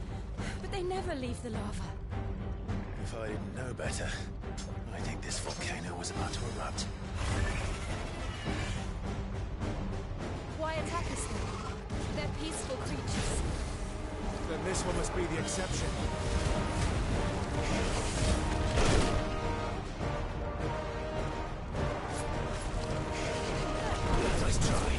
But they never leave the lava. If I didn't know better, I think this volcano was about to erupt. Why attack us then? They're peaceful creatures. Then this one must be the exception. Nice try.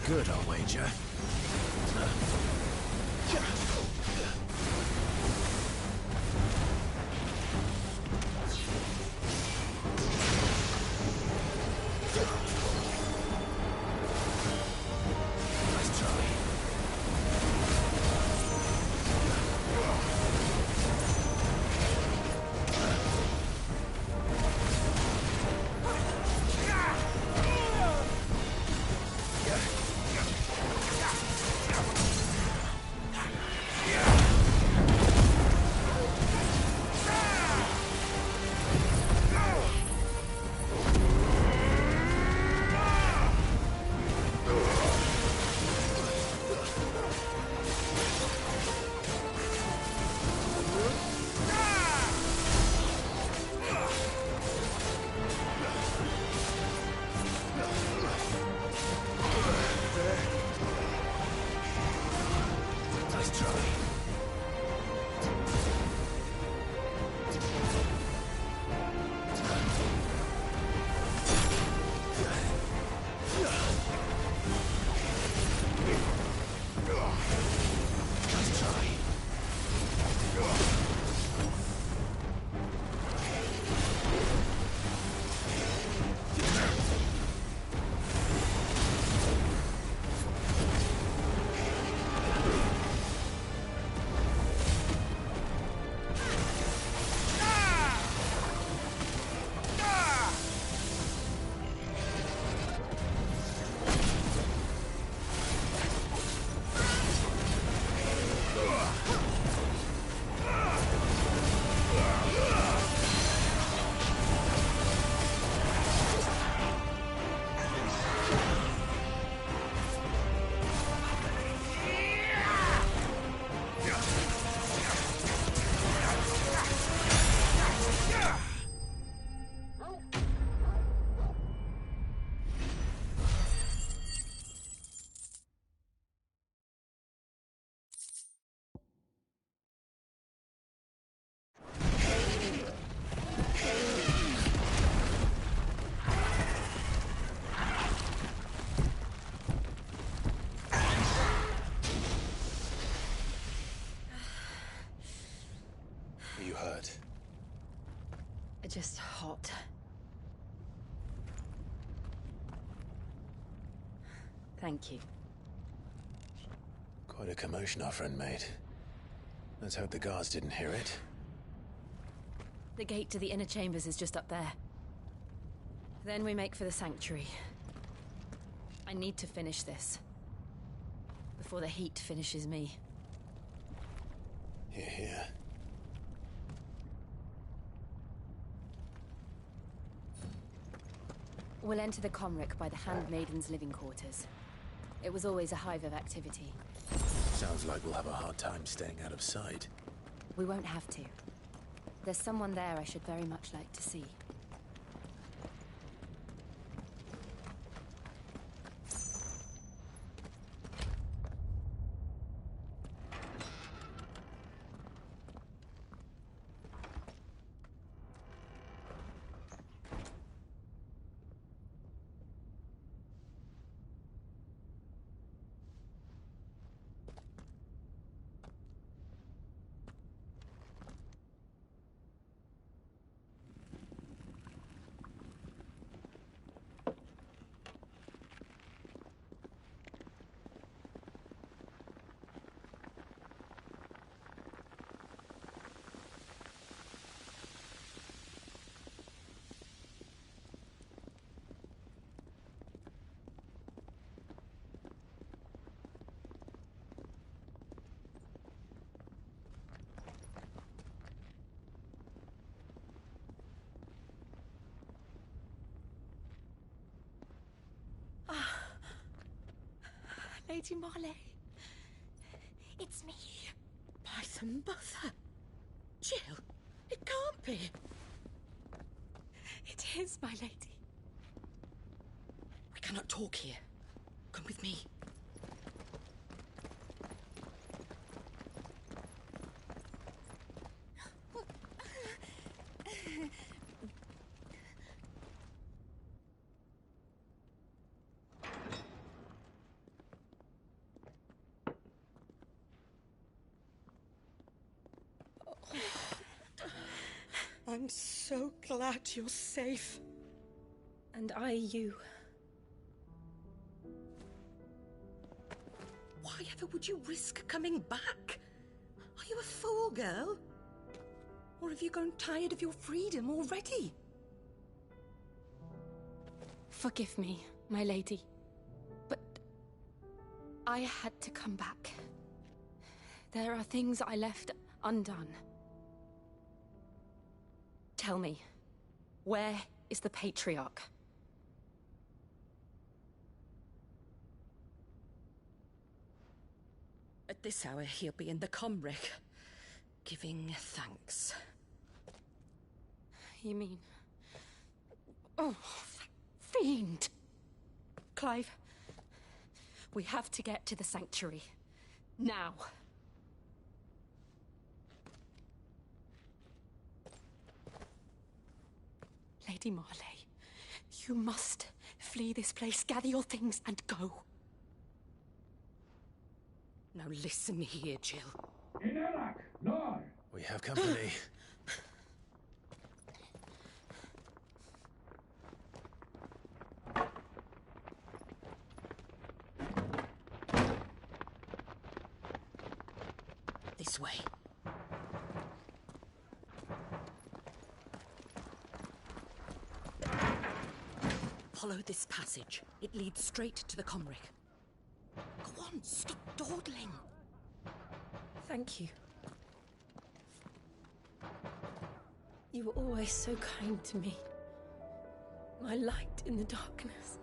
Good, I'll wager. Nice try. just hot. Thank you. Quite a commotion our friend made. Let's hope the guards didn't hear it. The gate to the inner chambers is just up there. Then we make for the sanctuary. I need to finish this. Before the heat finishes me. Hear, hear. We'll enter the Comric by the Handmaiden's living quarters. It was always a hive of activity. Sounds like we'll have a hard time staying out of sight. We won't have to. There's someone there I should very much like to see. Lady Marley. It's me. By the mother. Jill, it can't be. It is, my lady. We cannot talk here. Come with me. I'm so glad you're safe. And I you. Why ever would you risk coming back? Are you a fool, girl? Or have you grown tired of your freedom already? Forgive me, my lady. But I had to come back. There are things I left undone. Tell me, where is the Patriarch? At this hour, he'll be in the Comric, giving thanks. You mean... Oh, fiend! Clive, we have to get to the sanctuary. Now. Lady Marley, you must flee this place, gather your things, and go. Now listen here, Jill. We have company. This way. Follow this passage. It leads straight to the Comric. Go on, stop dawdling. Thank you. You were always so kind to me. My light in the darkness.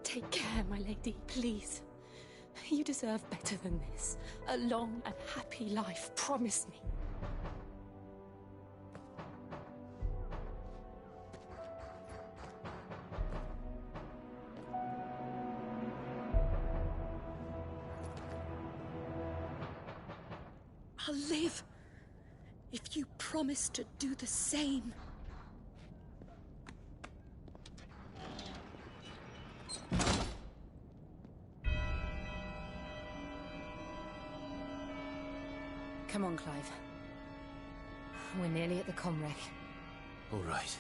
Take care, my lady, please. You deserve better than this. A long and happy life, promise me. I'll live if you promise to do the same. Come on, Clive. We're nearly at the Comrec. All right.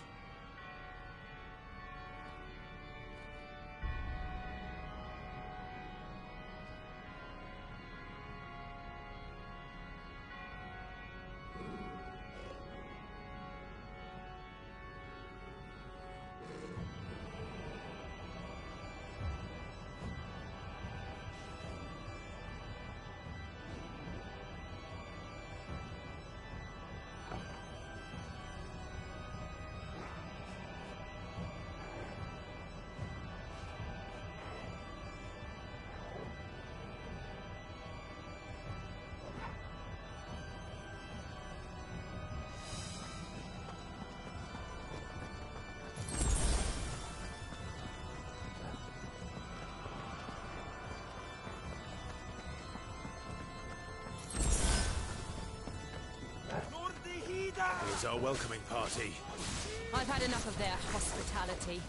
Here's our welcoming party. I've had enough of their hospitality.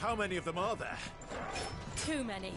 How many of them are there? Too many.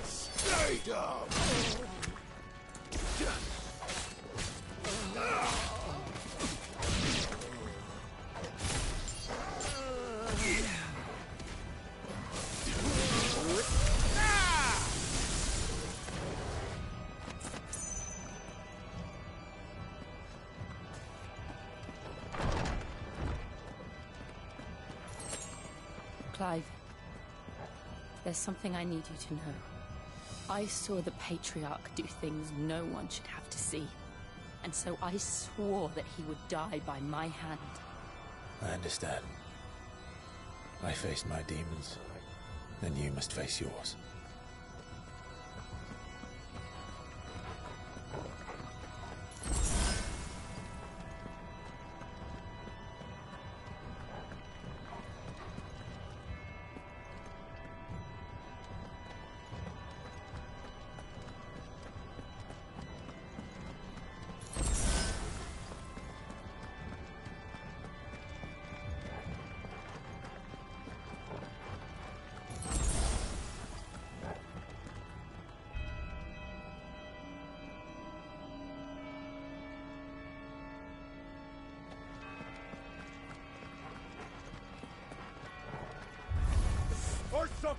Stay down! Clive, there's something I need you to know. I saw the Patriarch do things no one should have to see. And so I swore that he would die by my hand. I understand. I faced my demons, then you must face yours.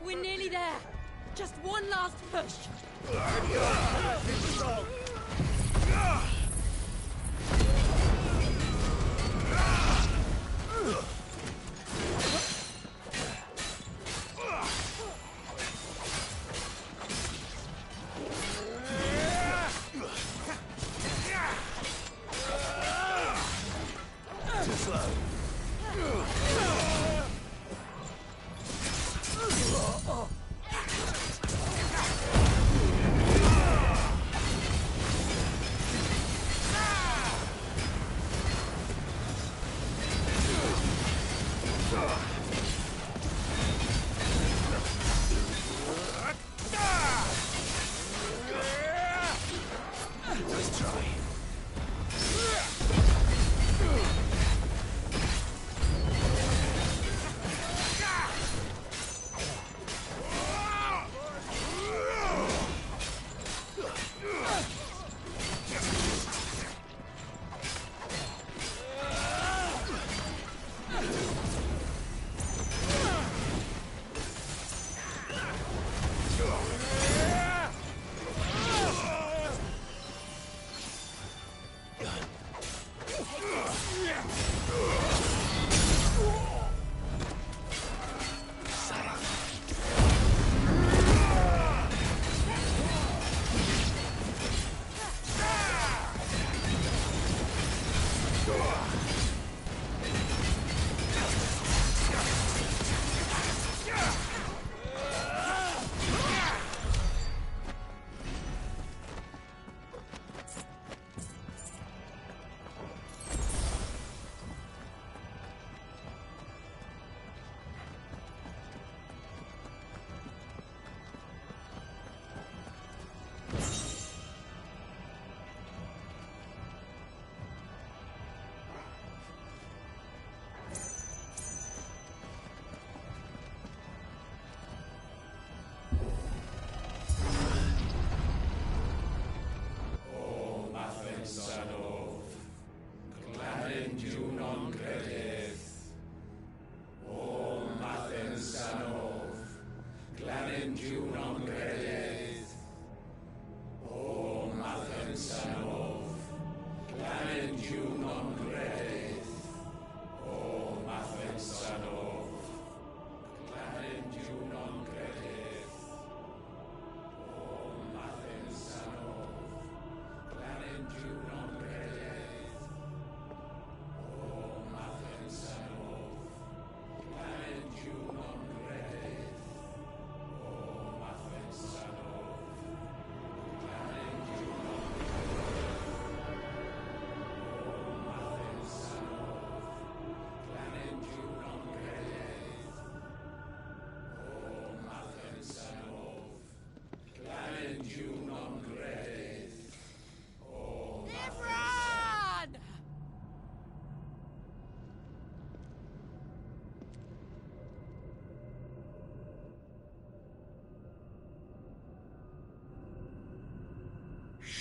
We're nearly there. Just one last push. Too slow. Let's try.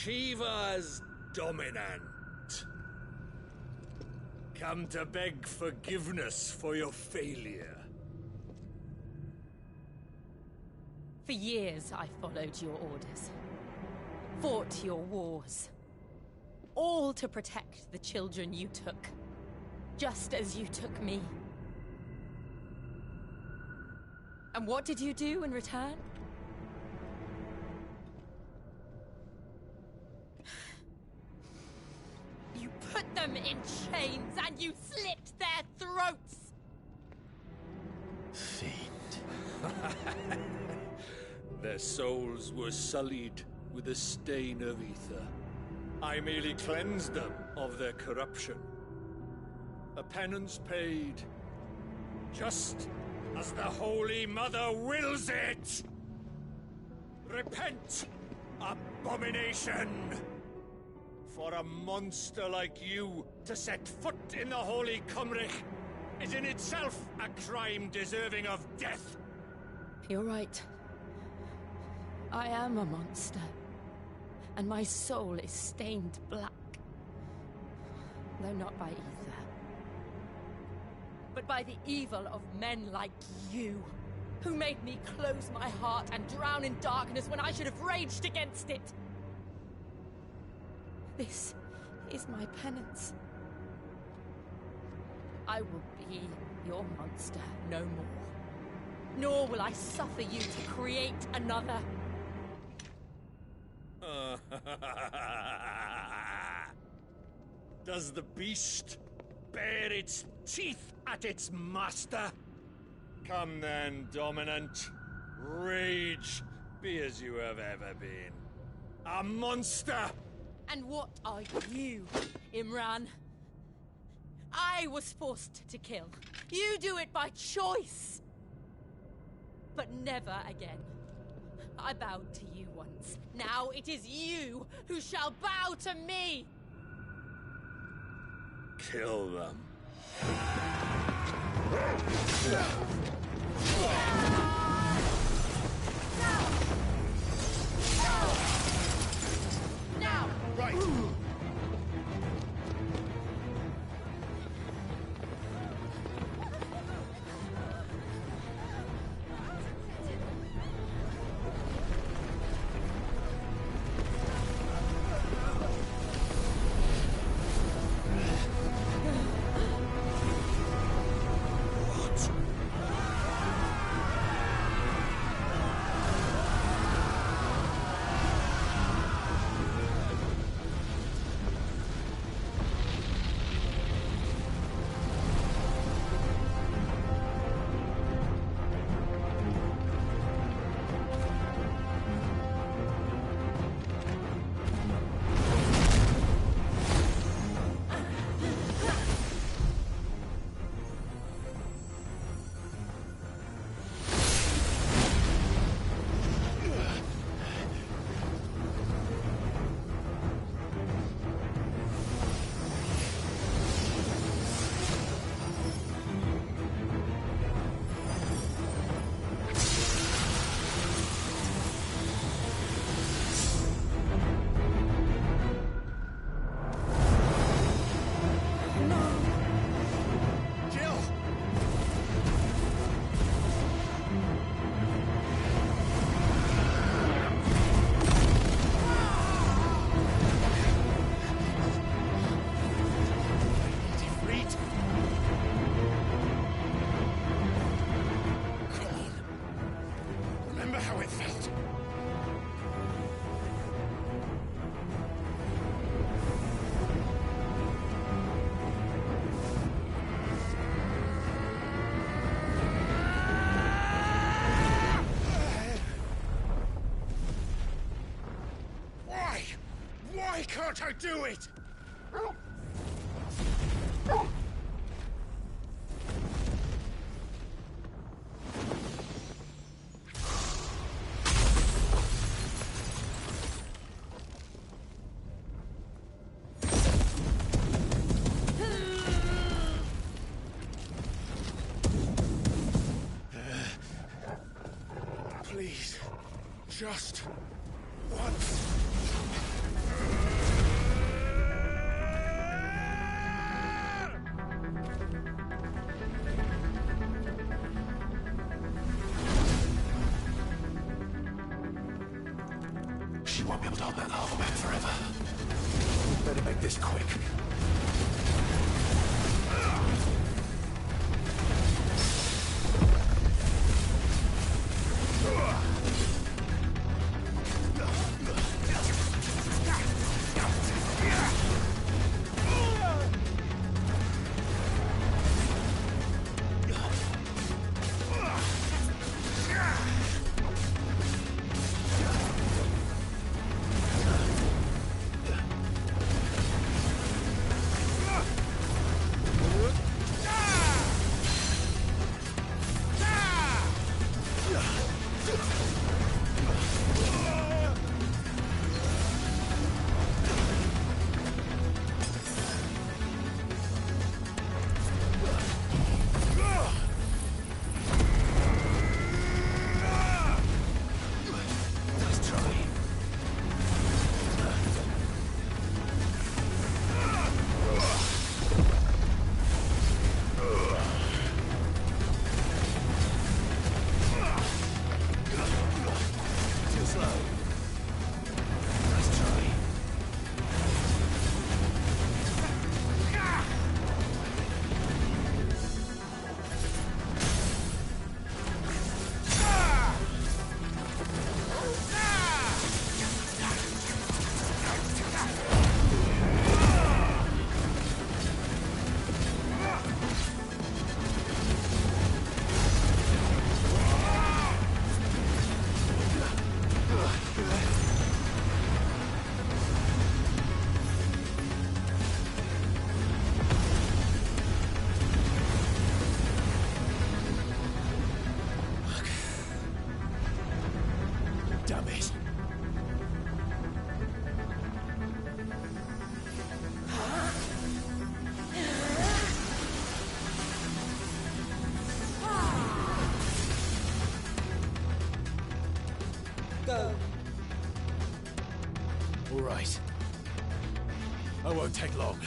Shiva's dominant. Come to beg forgiveness for your failure. For years, I followed your orders. Fought your wars. All to protect the children you took. Just as you took me. And what did you do in return? You put them in chains and you slit their throats! Fiend. Their souls were sullied with the stain of ether. I merely cleansed them of their corruption. A penance paid, just as the Holy Mother wills it! Repent, abomination! For a monster like you to set foot in the Holy Cymric is in itself a crime deserving of death! You're right. I am a monster. And my soul is stained black. Though not by ether. But by the evil of men like you, who made me close my heart and drown in darkness when I should have raged against it. This is my penance. I will be your monster no more. Nor will I suffer you to create another. Does the beast bare its teeth at its master? Come then, Dominant. Rage, be as you have ever been. A monster! And what are you, Imran? I was forced to kill. You do it by choice. But never again. I bowed to you once. Now it is you who shall bow to me! Kill them. Now! Right! Why can't I do it? Please, just once. able to hold that lava back forever. Better make this quick. All right. I won't take long.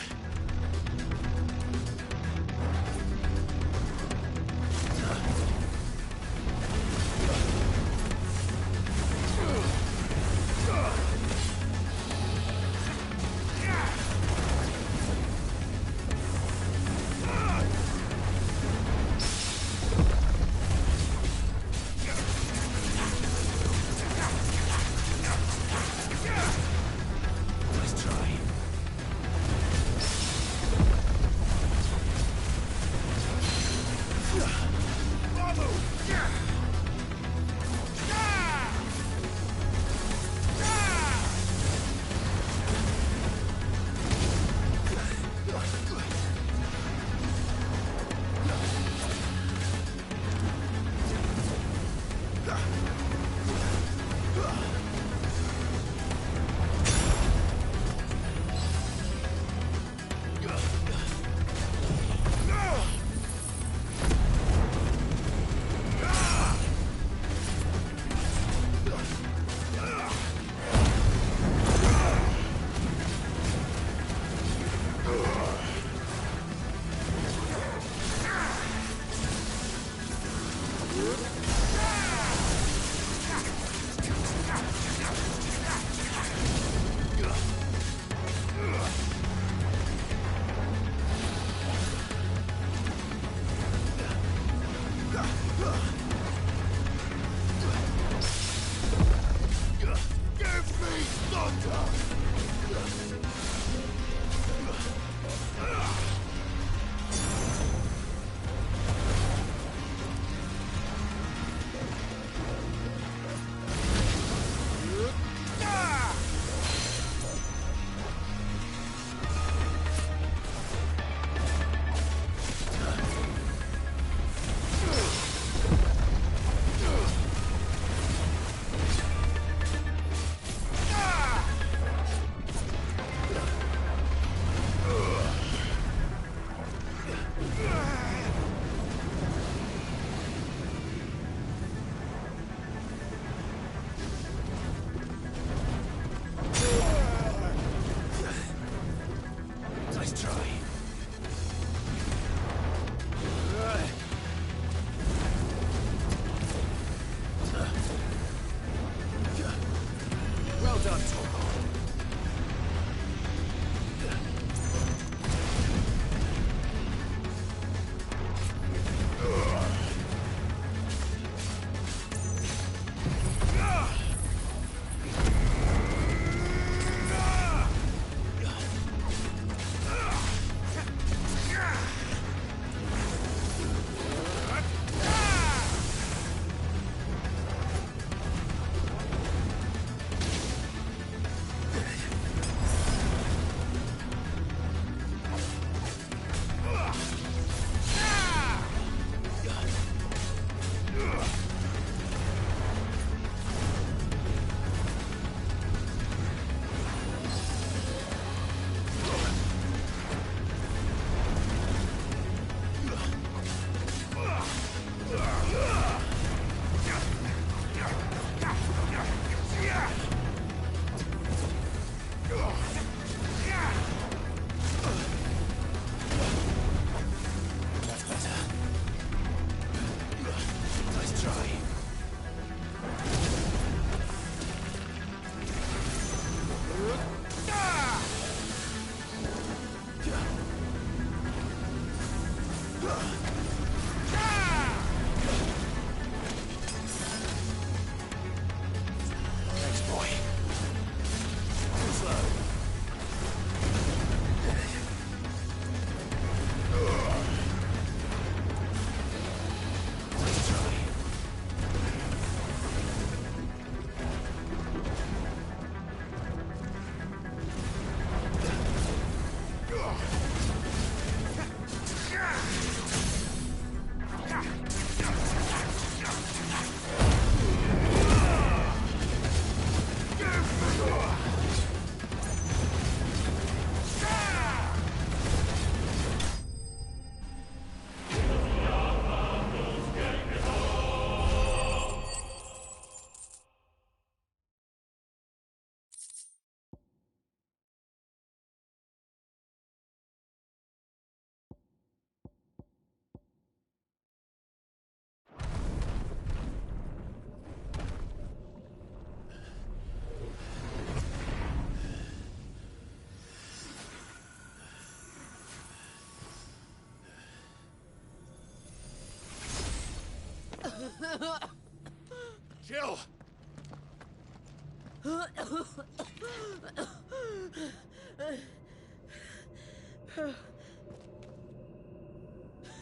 Jill!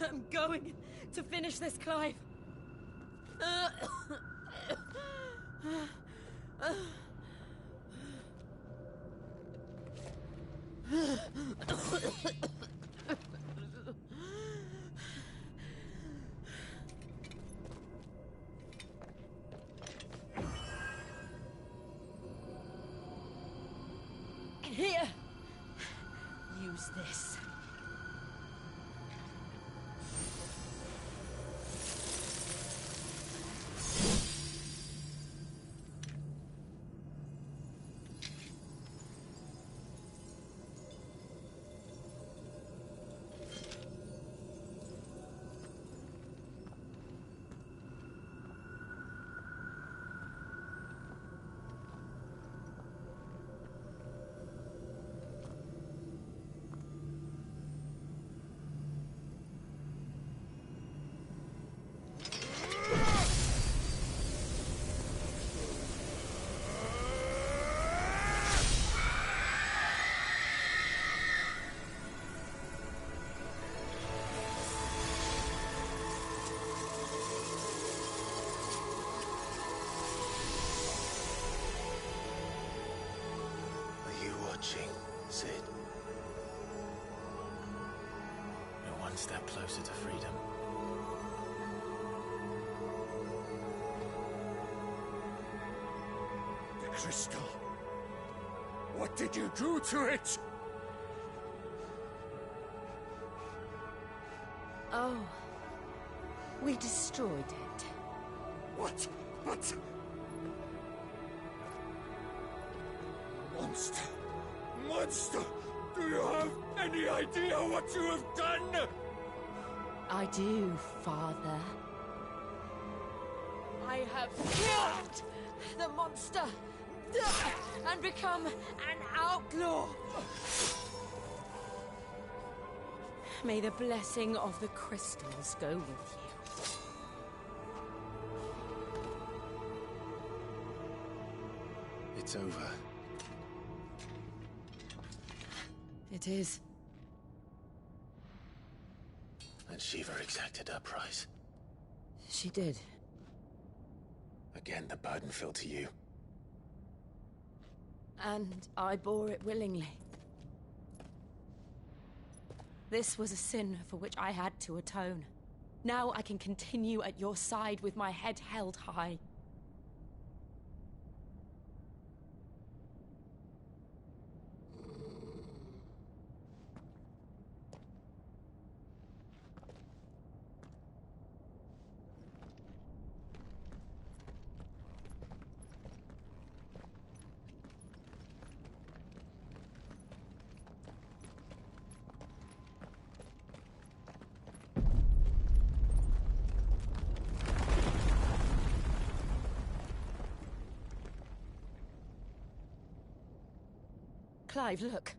I'm going to finish this, Clive. Here. Use this. Cid. You're one step closer to freedom. The crystal. What did you do to it? Oh. We destroyed it. What? But... Monster! Monster! Do you have any idea what you have done? I do, Father. I have killed the monster and become an outlaw. May the blessing of the crystals go with you. It's over. It is. And Shiva exacted her price. She did. Again, the burden fell to you. And I bore it willingly. This was a sin for which I had to atone. Now I can continue at your side with my head held high. Clive, look.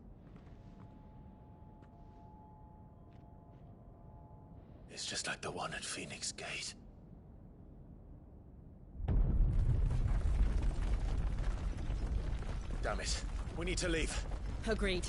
It's just like the one at Phoenix Gate. Damn it. We need to leave. Agreed.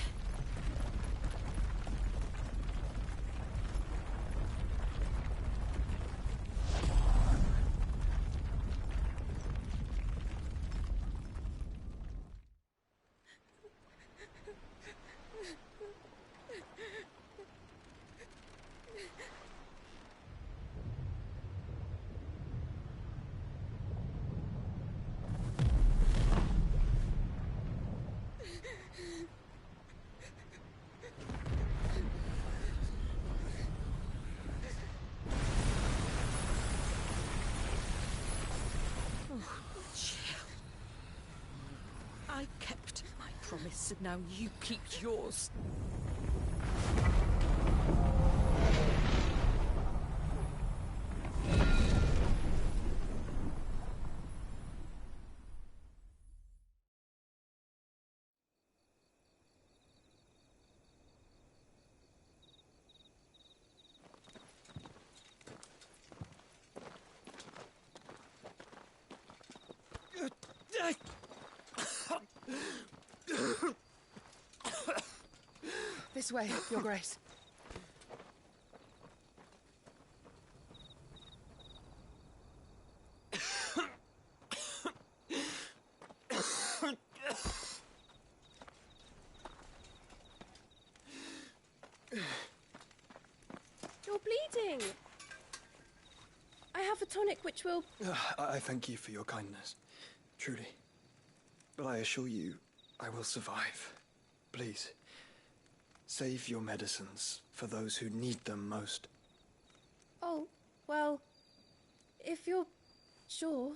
I kept my promise, and now you keep yours. This way, Your Grace. You're bleeding. I have a tonic which will... I thank you for your kindness, truly. But I assure you, I will survive. Please, save your medicines for those who need them most. Oh, well, if you're sure...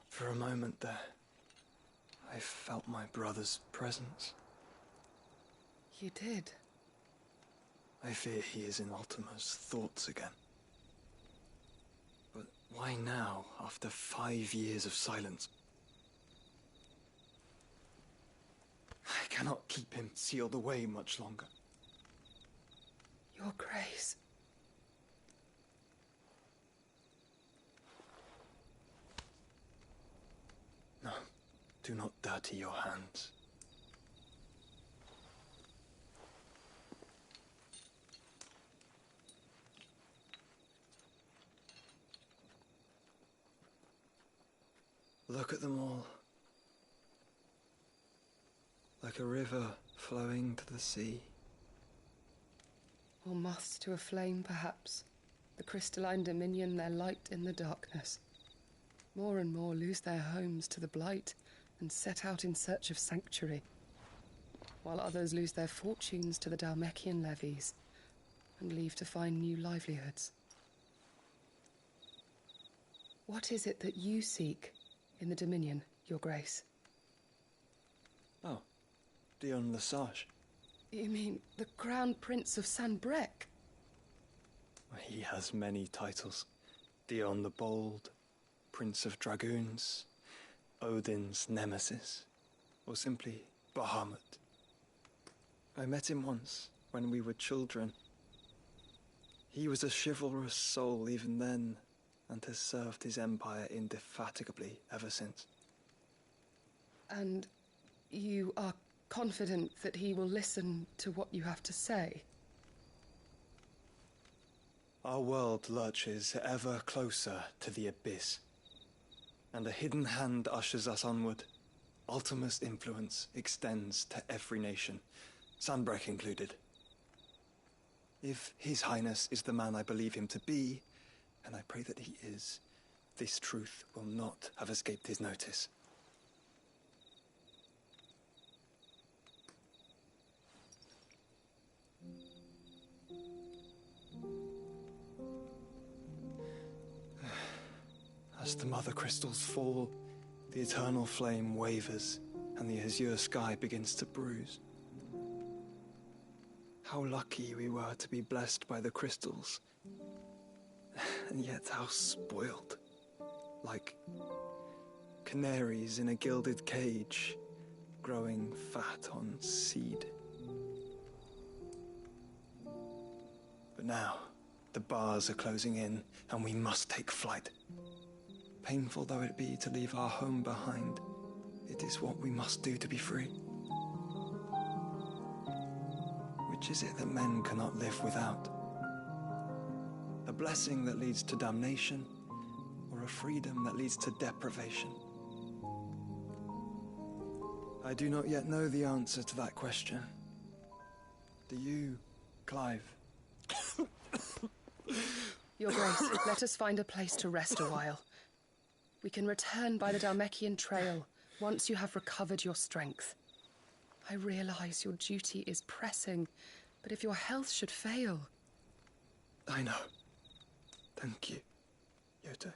For a moment there, I felt my brother's presence. You did? I fear he is in Ultima's thoughts again. But why now, after 5 years of silence? I cannot keep him sealed away much longer. Your Grace. No, do not dirty your hands. Look at them all. Like a river flowing to the sea. Or moths to a flame, perhaps. The crystalline dominion, their light in the darkness. More and more lose their homes to the blight and set out in search of sanctuary, while others lose their fortunes to the Dhalmekian levies and leave to find new livelihoods. What is it that you seek in the Dominion, Your Grace? Oh, Dion Lesage. You mean the Crown Prince of Sanbreque? He has many titles. Dion the Bold, Prince of Dragoons, Odin's Nemesis, or simply Bahamut. I met him once, when we were children. He was a chivalrous soul even then, and has served his empire indefatigably ever since. And you are confident that he will listen to what you have to say? Our world lurches ever closer to the abyss, and a hidden hand ushers us onward. Ultima's influence extends to every nation, Sanbreque included. If His Highness is the man I believe him to be, and I pray that he is, this truth will not have escaped his notice. As the mother crystals fall, the eternal flame wavers, and the azure sky begins to bruise. How lucky we were to be blessed by the crystals, and yet how spoiled. Like canaries in a gilded cage, growing fat on seed. But now, the bars are closing in, and we must take flight. Painful though it be to leave our home behind, it is what we must do to be free. Which is it that men cannot live without? A blessing that leads to damnation, or a freedom that leads to deprivation? I do not yet know the answer to that question. Do you, Clive? Your Grace, let us find a place to rest a while. We can return by the Dhalmekian trail once you have recovered your strength. I realize your duty is pressing, but if your health should fail... I know. Thank you, Yote.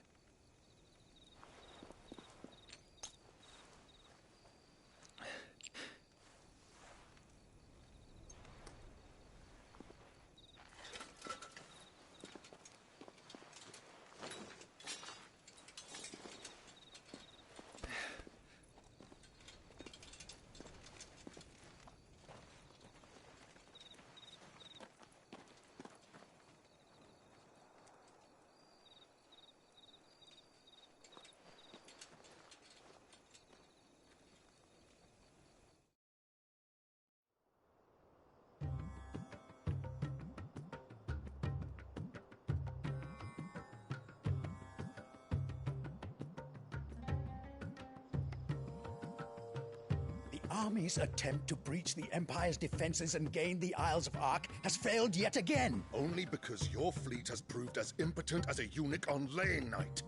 army's attempt to breach the Empire's defenses and gain the Isles of Ark has failed yet again. Only because your fleet has proved as impotent as a eunuch on laying night.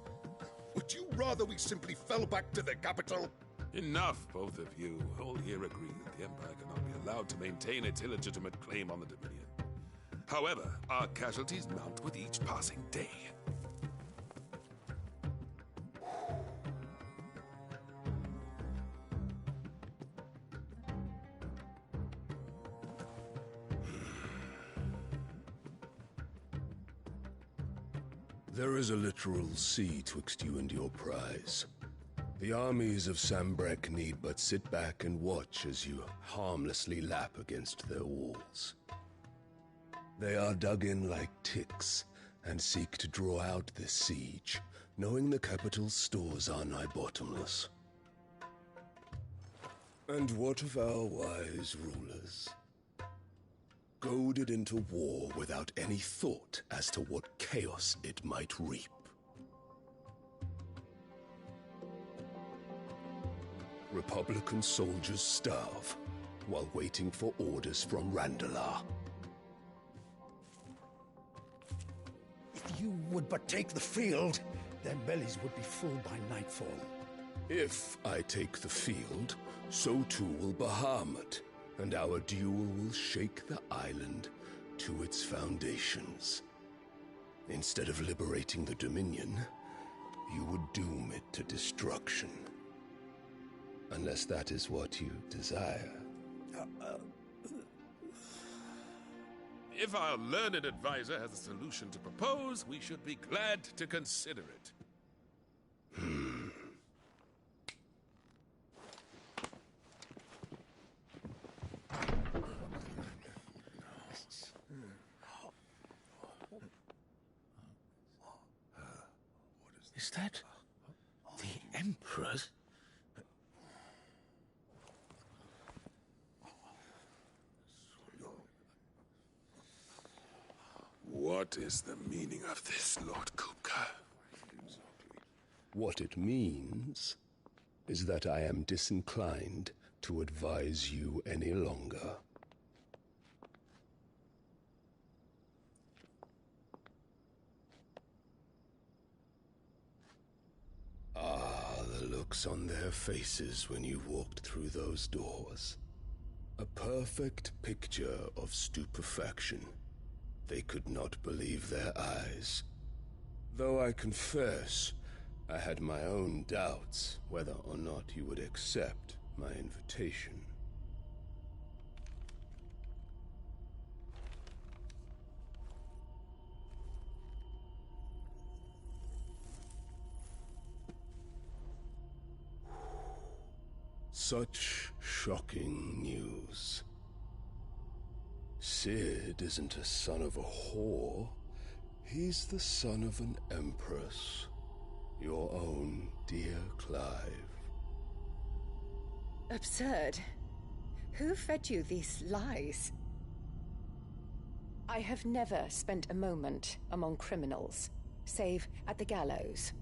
Would you rather we simply fell back to the capital? Enough, both of you. All here agree that the Empire cannot be allowed to maintain its illegitimate claim on the Dominion. However, our casualties mount with each passing day. There is a literal sea twixt you and your prize. The armies of Sanbreque need but sit back and watch as you harmlessly lap against their walls. They are dug in like ticks and seek to draw out this siege, knowing the capital's stores are nigh bottomless. And what of our wise rulers? Goaded into war without any thought as to what chaos it might reap. Republican soldiers starve while waiting for orders from Randalar. If you would but take the field, their bellies would be full by nightfall. If I take the field, so too will Bahamut, and our duel will shake the island to its foundations. Instead of liberating the Dominion, you would doom it to destruction. Unless that is what you desire. If our learned advisor has a solution to propose, we should be glad to consider it. Is that the Emperor's? What is the meaning of this, Lord Kupka? What it means is that I am disinclined to advise you any longer. Ah, the looks on their faces when you walked through those doors. A perfect picture of stupefaction. They could not believe their eyes. Though I confess, I had my own doubts whether or not you would accept my invitation. Such shocking news. Cid isn't a son of a whore. He's the son of an empress. Your own dear Clive. Absurd. Who fed you these lies? I have never spent a moment among criminals, save at the gallows.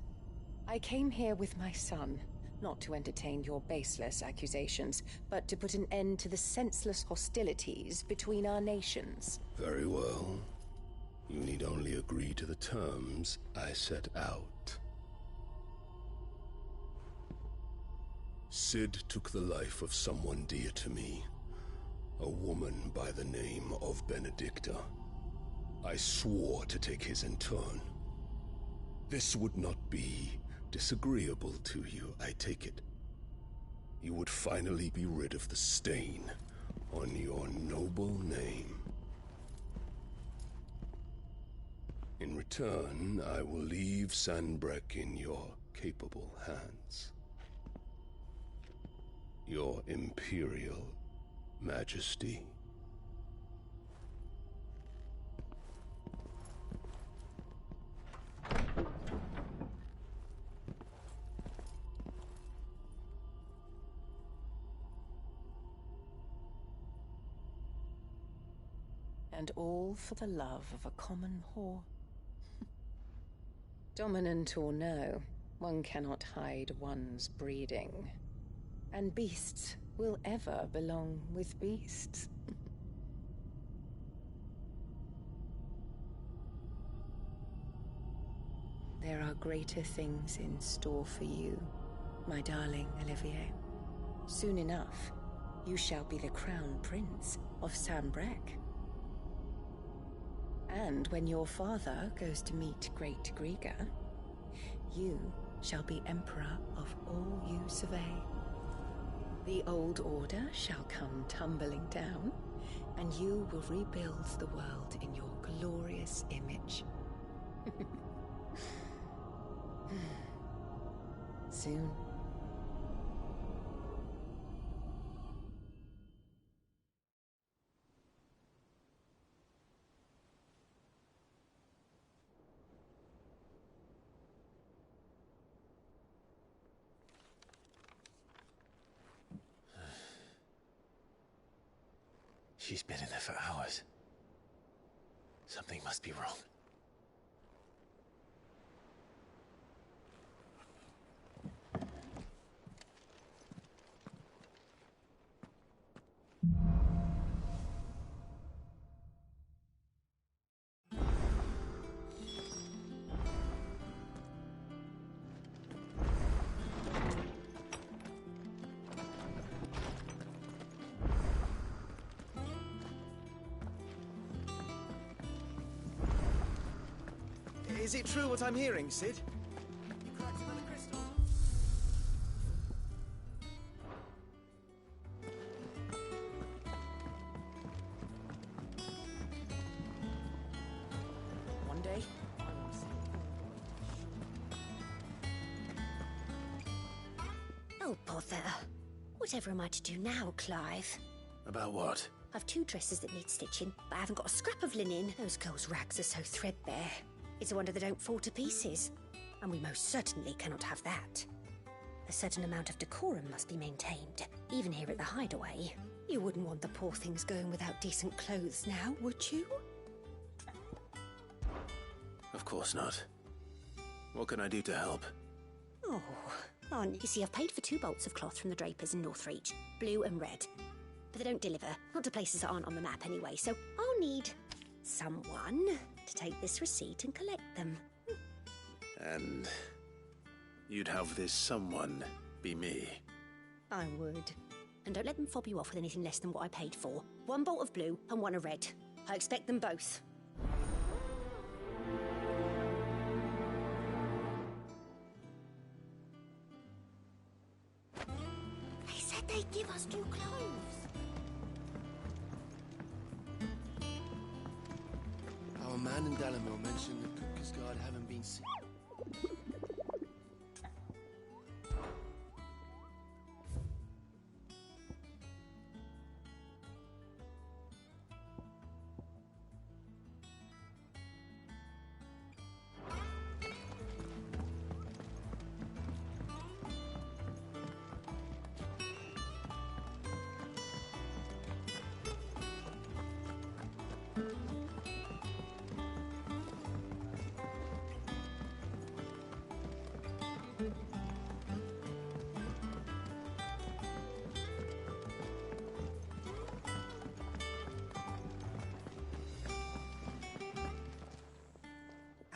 I came here with my son, not to entertain your baseless accusations, but to put an end to the senseless hostilities between our nations. Very well. You need only agree to the terms I set out. Cid took the life of someone dear to me, a woman by the name of Benedicta. I swore to take his in turn. This would not be disagreeable to you, I take it. You would finally be rid of the stain on your noble name. In return, I will leave Sanbreque in your capable hands. Your Imperial Majesty. And all for the love of a common whore. Dominant or no, one cannot hide one's breeding. And beasts will ever belong with beasts. There are greater things in store for you, my darling Olivier. Soon enough, you shall be the crown prince of Sanbreque. And when your father goes to meet Great Griga, you shall be emperor of all you survey. The old order shall come tumbling down, and you will rebuild the world in your glorious image. Soon. She's been in there for hours. Something must be wrong. Is it true what I'm hearing, Cid? You cracked another crystal? One day, I will see. Oh, bother. Whatever am I to do now, Clive? About what? I've 2 dresses that need stitching, but I haven't got a scrap of linen. Those girls' rags are so threadbare. It's a wonder they don't fall to pieces. And we most certainly cannot have that. A certain amount of decorum must be maintained, even here at the Hideaway. You wouldn't want the poor things going without decent clothes now, would you? Of course not. What can I do to help? Oh, you see, I've paid for 2 bolts of cloth from the drapers in Northreach, blue and red. But they don't deliver, not to places that aren't on the map anyway, so I'll need someone to take this receipt and collect them. And you'd have this someone be me? I would. And don't let them fob you off with anything less than what I paid for. 1 bolt of blue and 1 of red. I expect them both. They said they'd give us new clothes. Our man in Dalamil mentioned that Kupka's guard haven't been seen.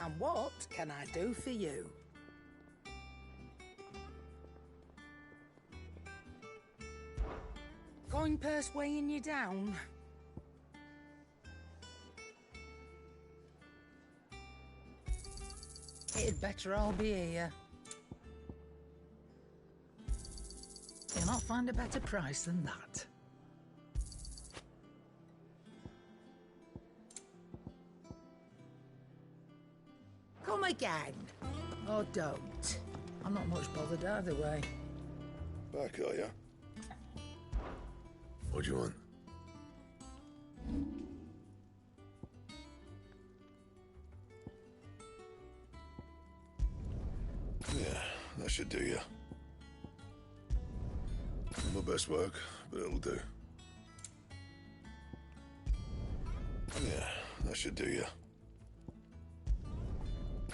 And what can I do for you? Coin purse weighing you down? It'd better all be here. You'll not find a better price than that. Come again. Or don't. I'm not much bothered either way. Back, are ya? What do you want? Yeah, that should do ya. Not my best work, but it'll do. Yeah, that should do ya.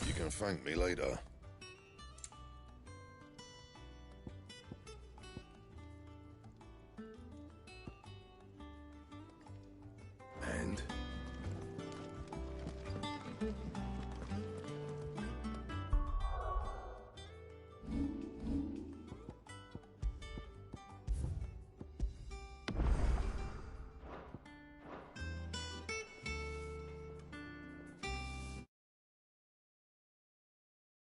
You can thank me later.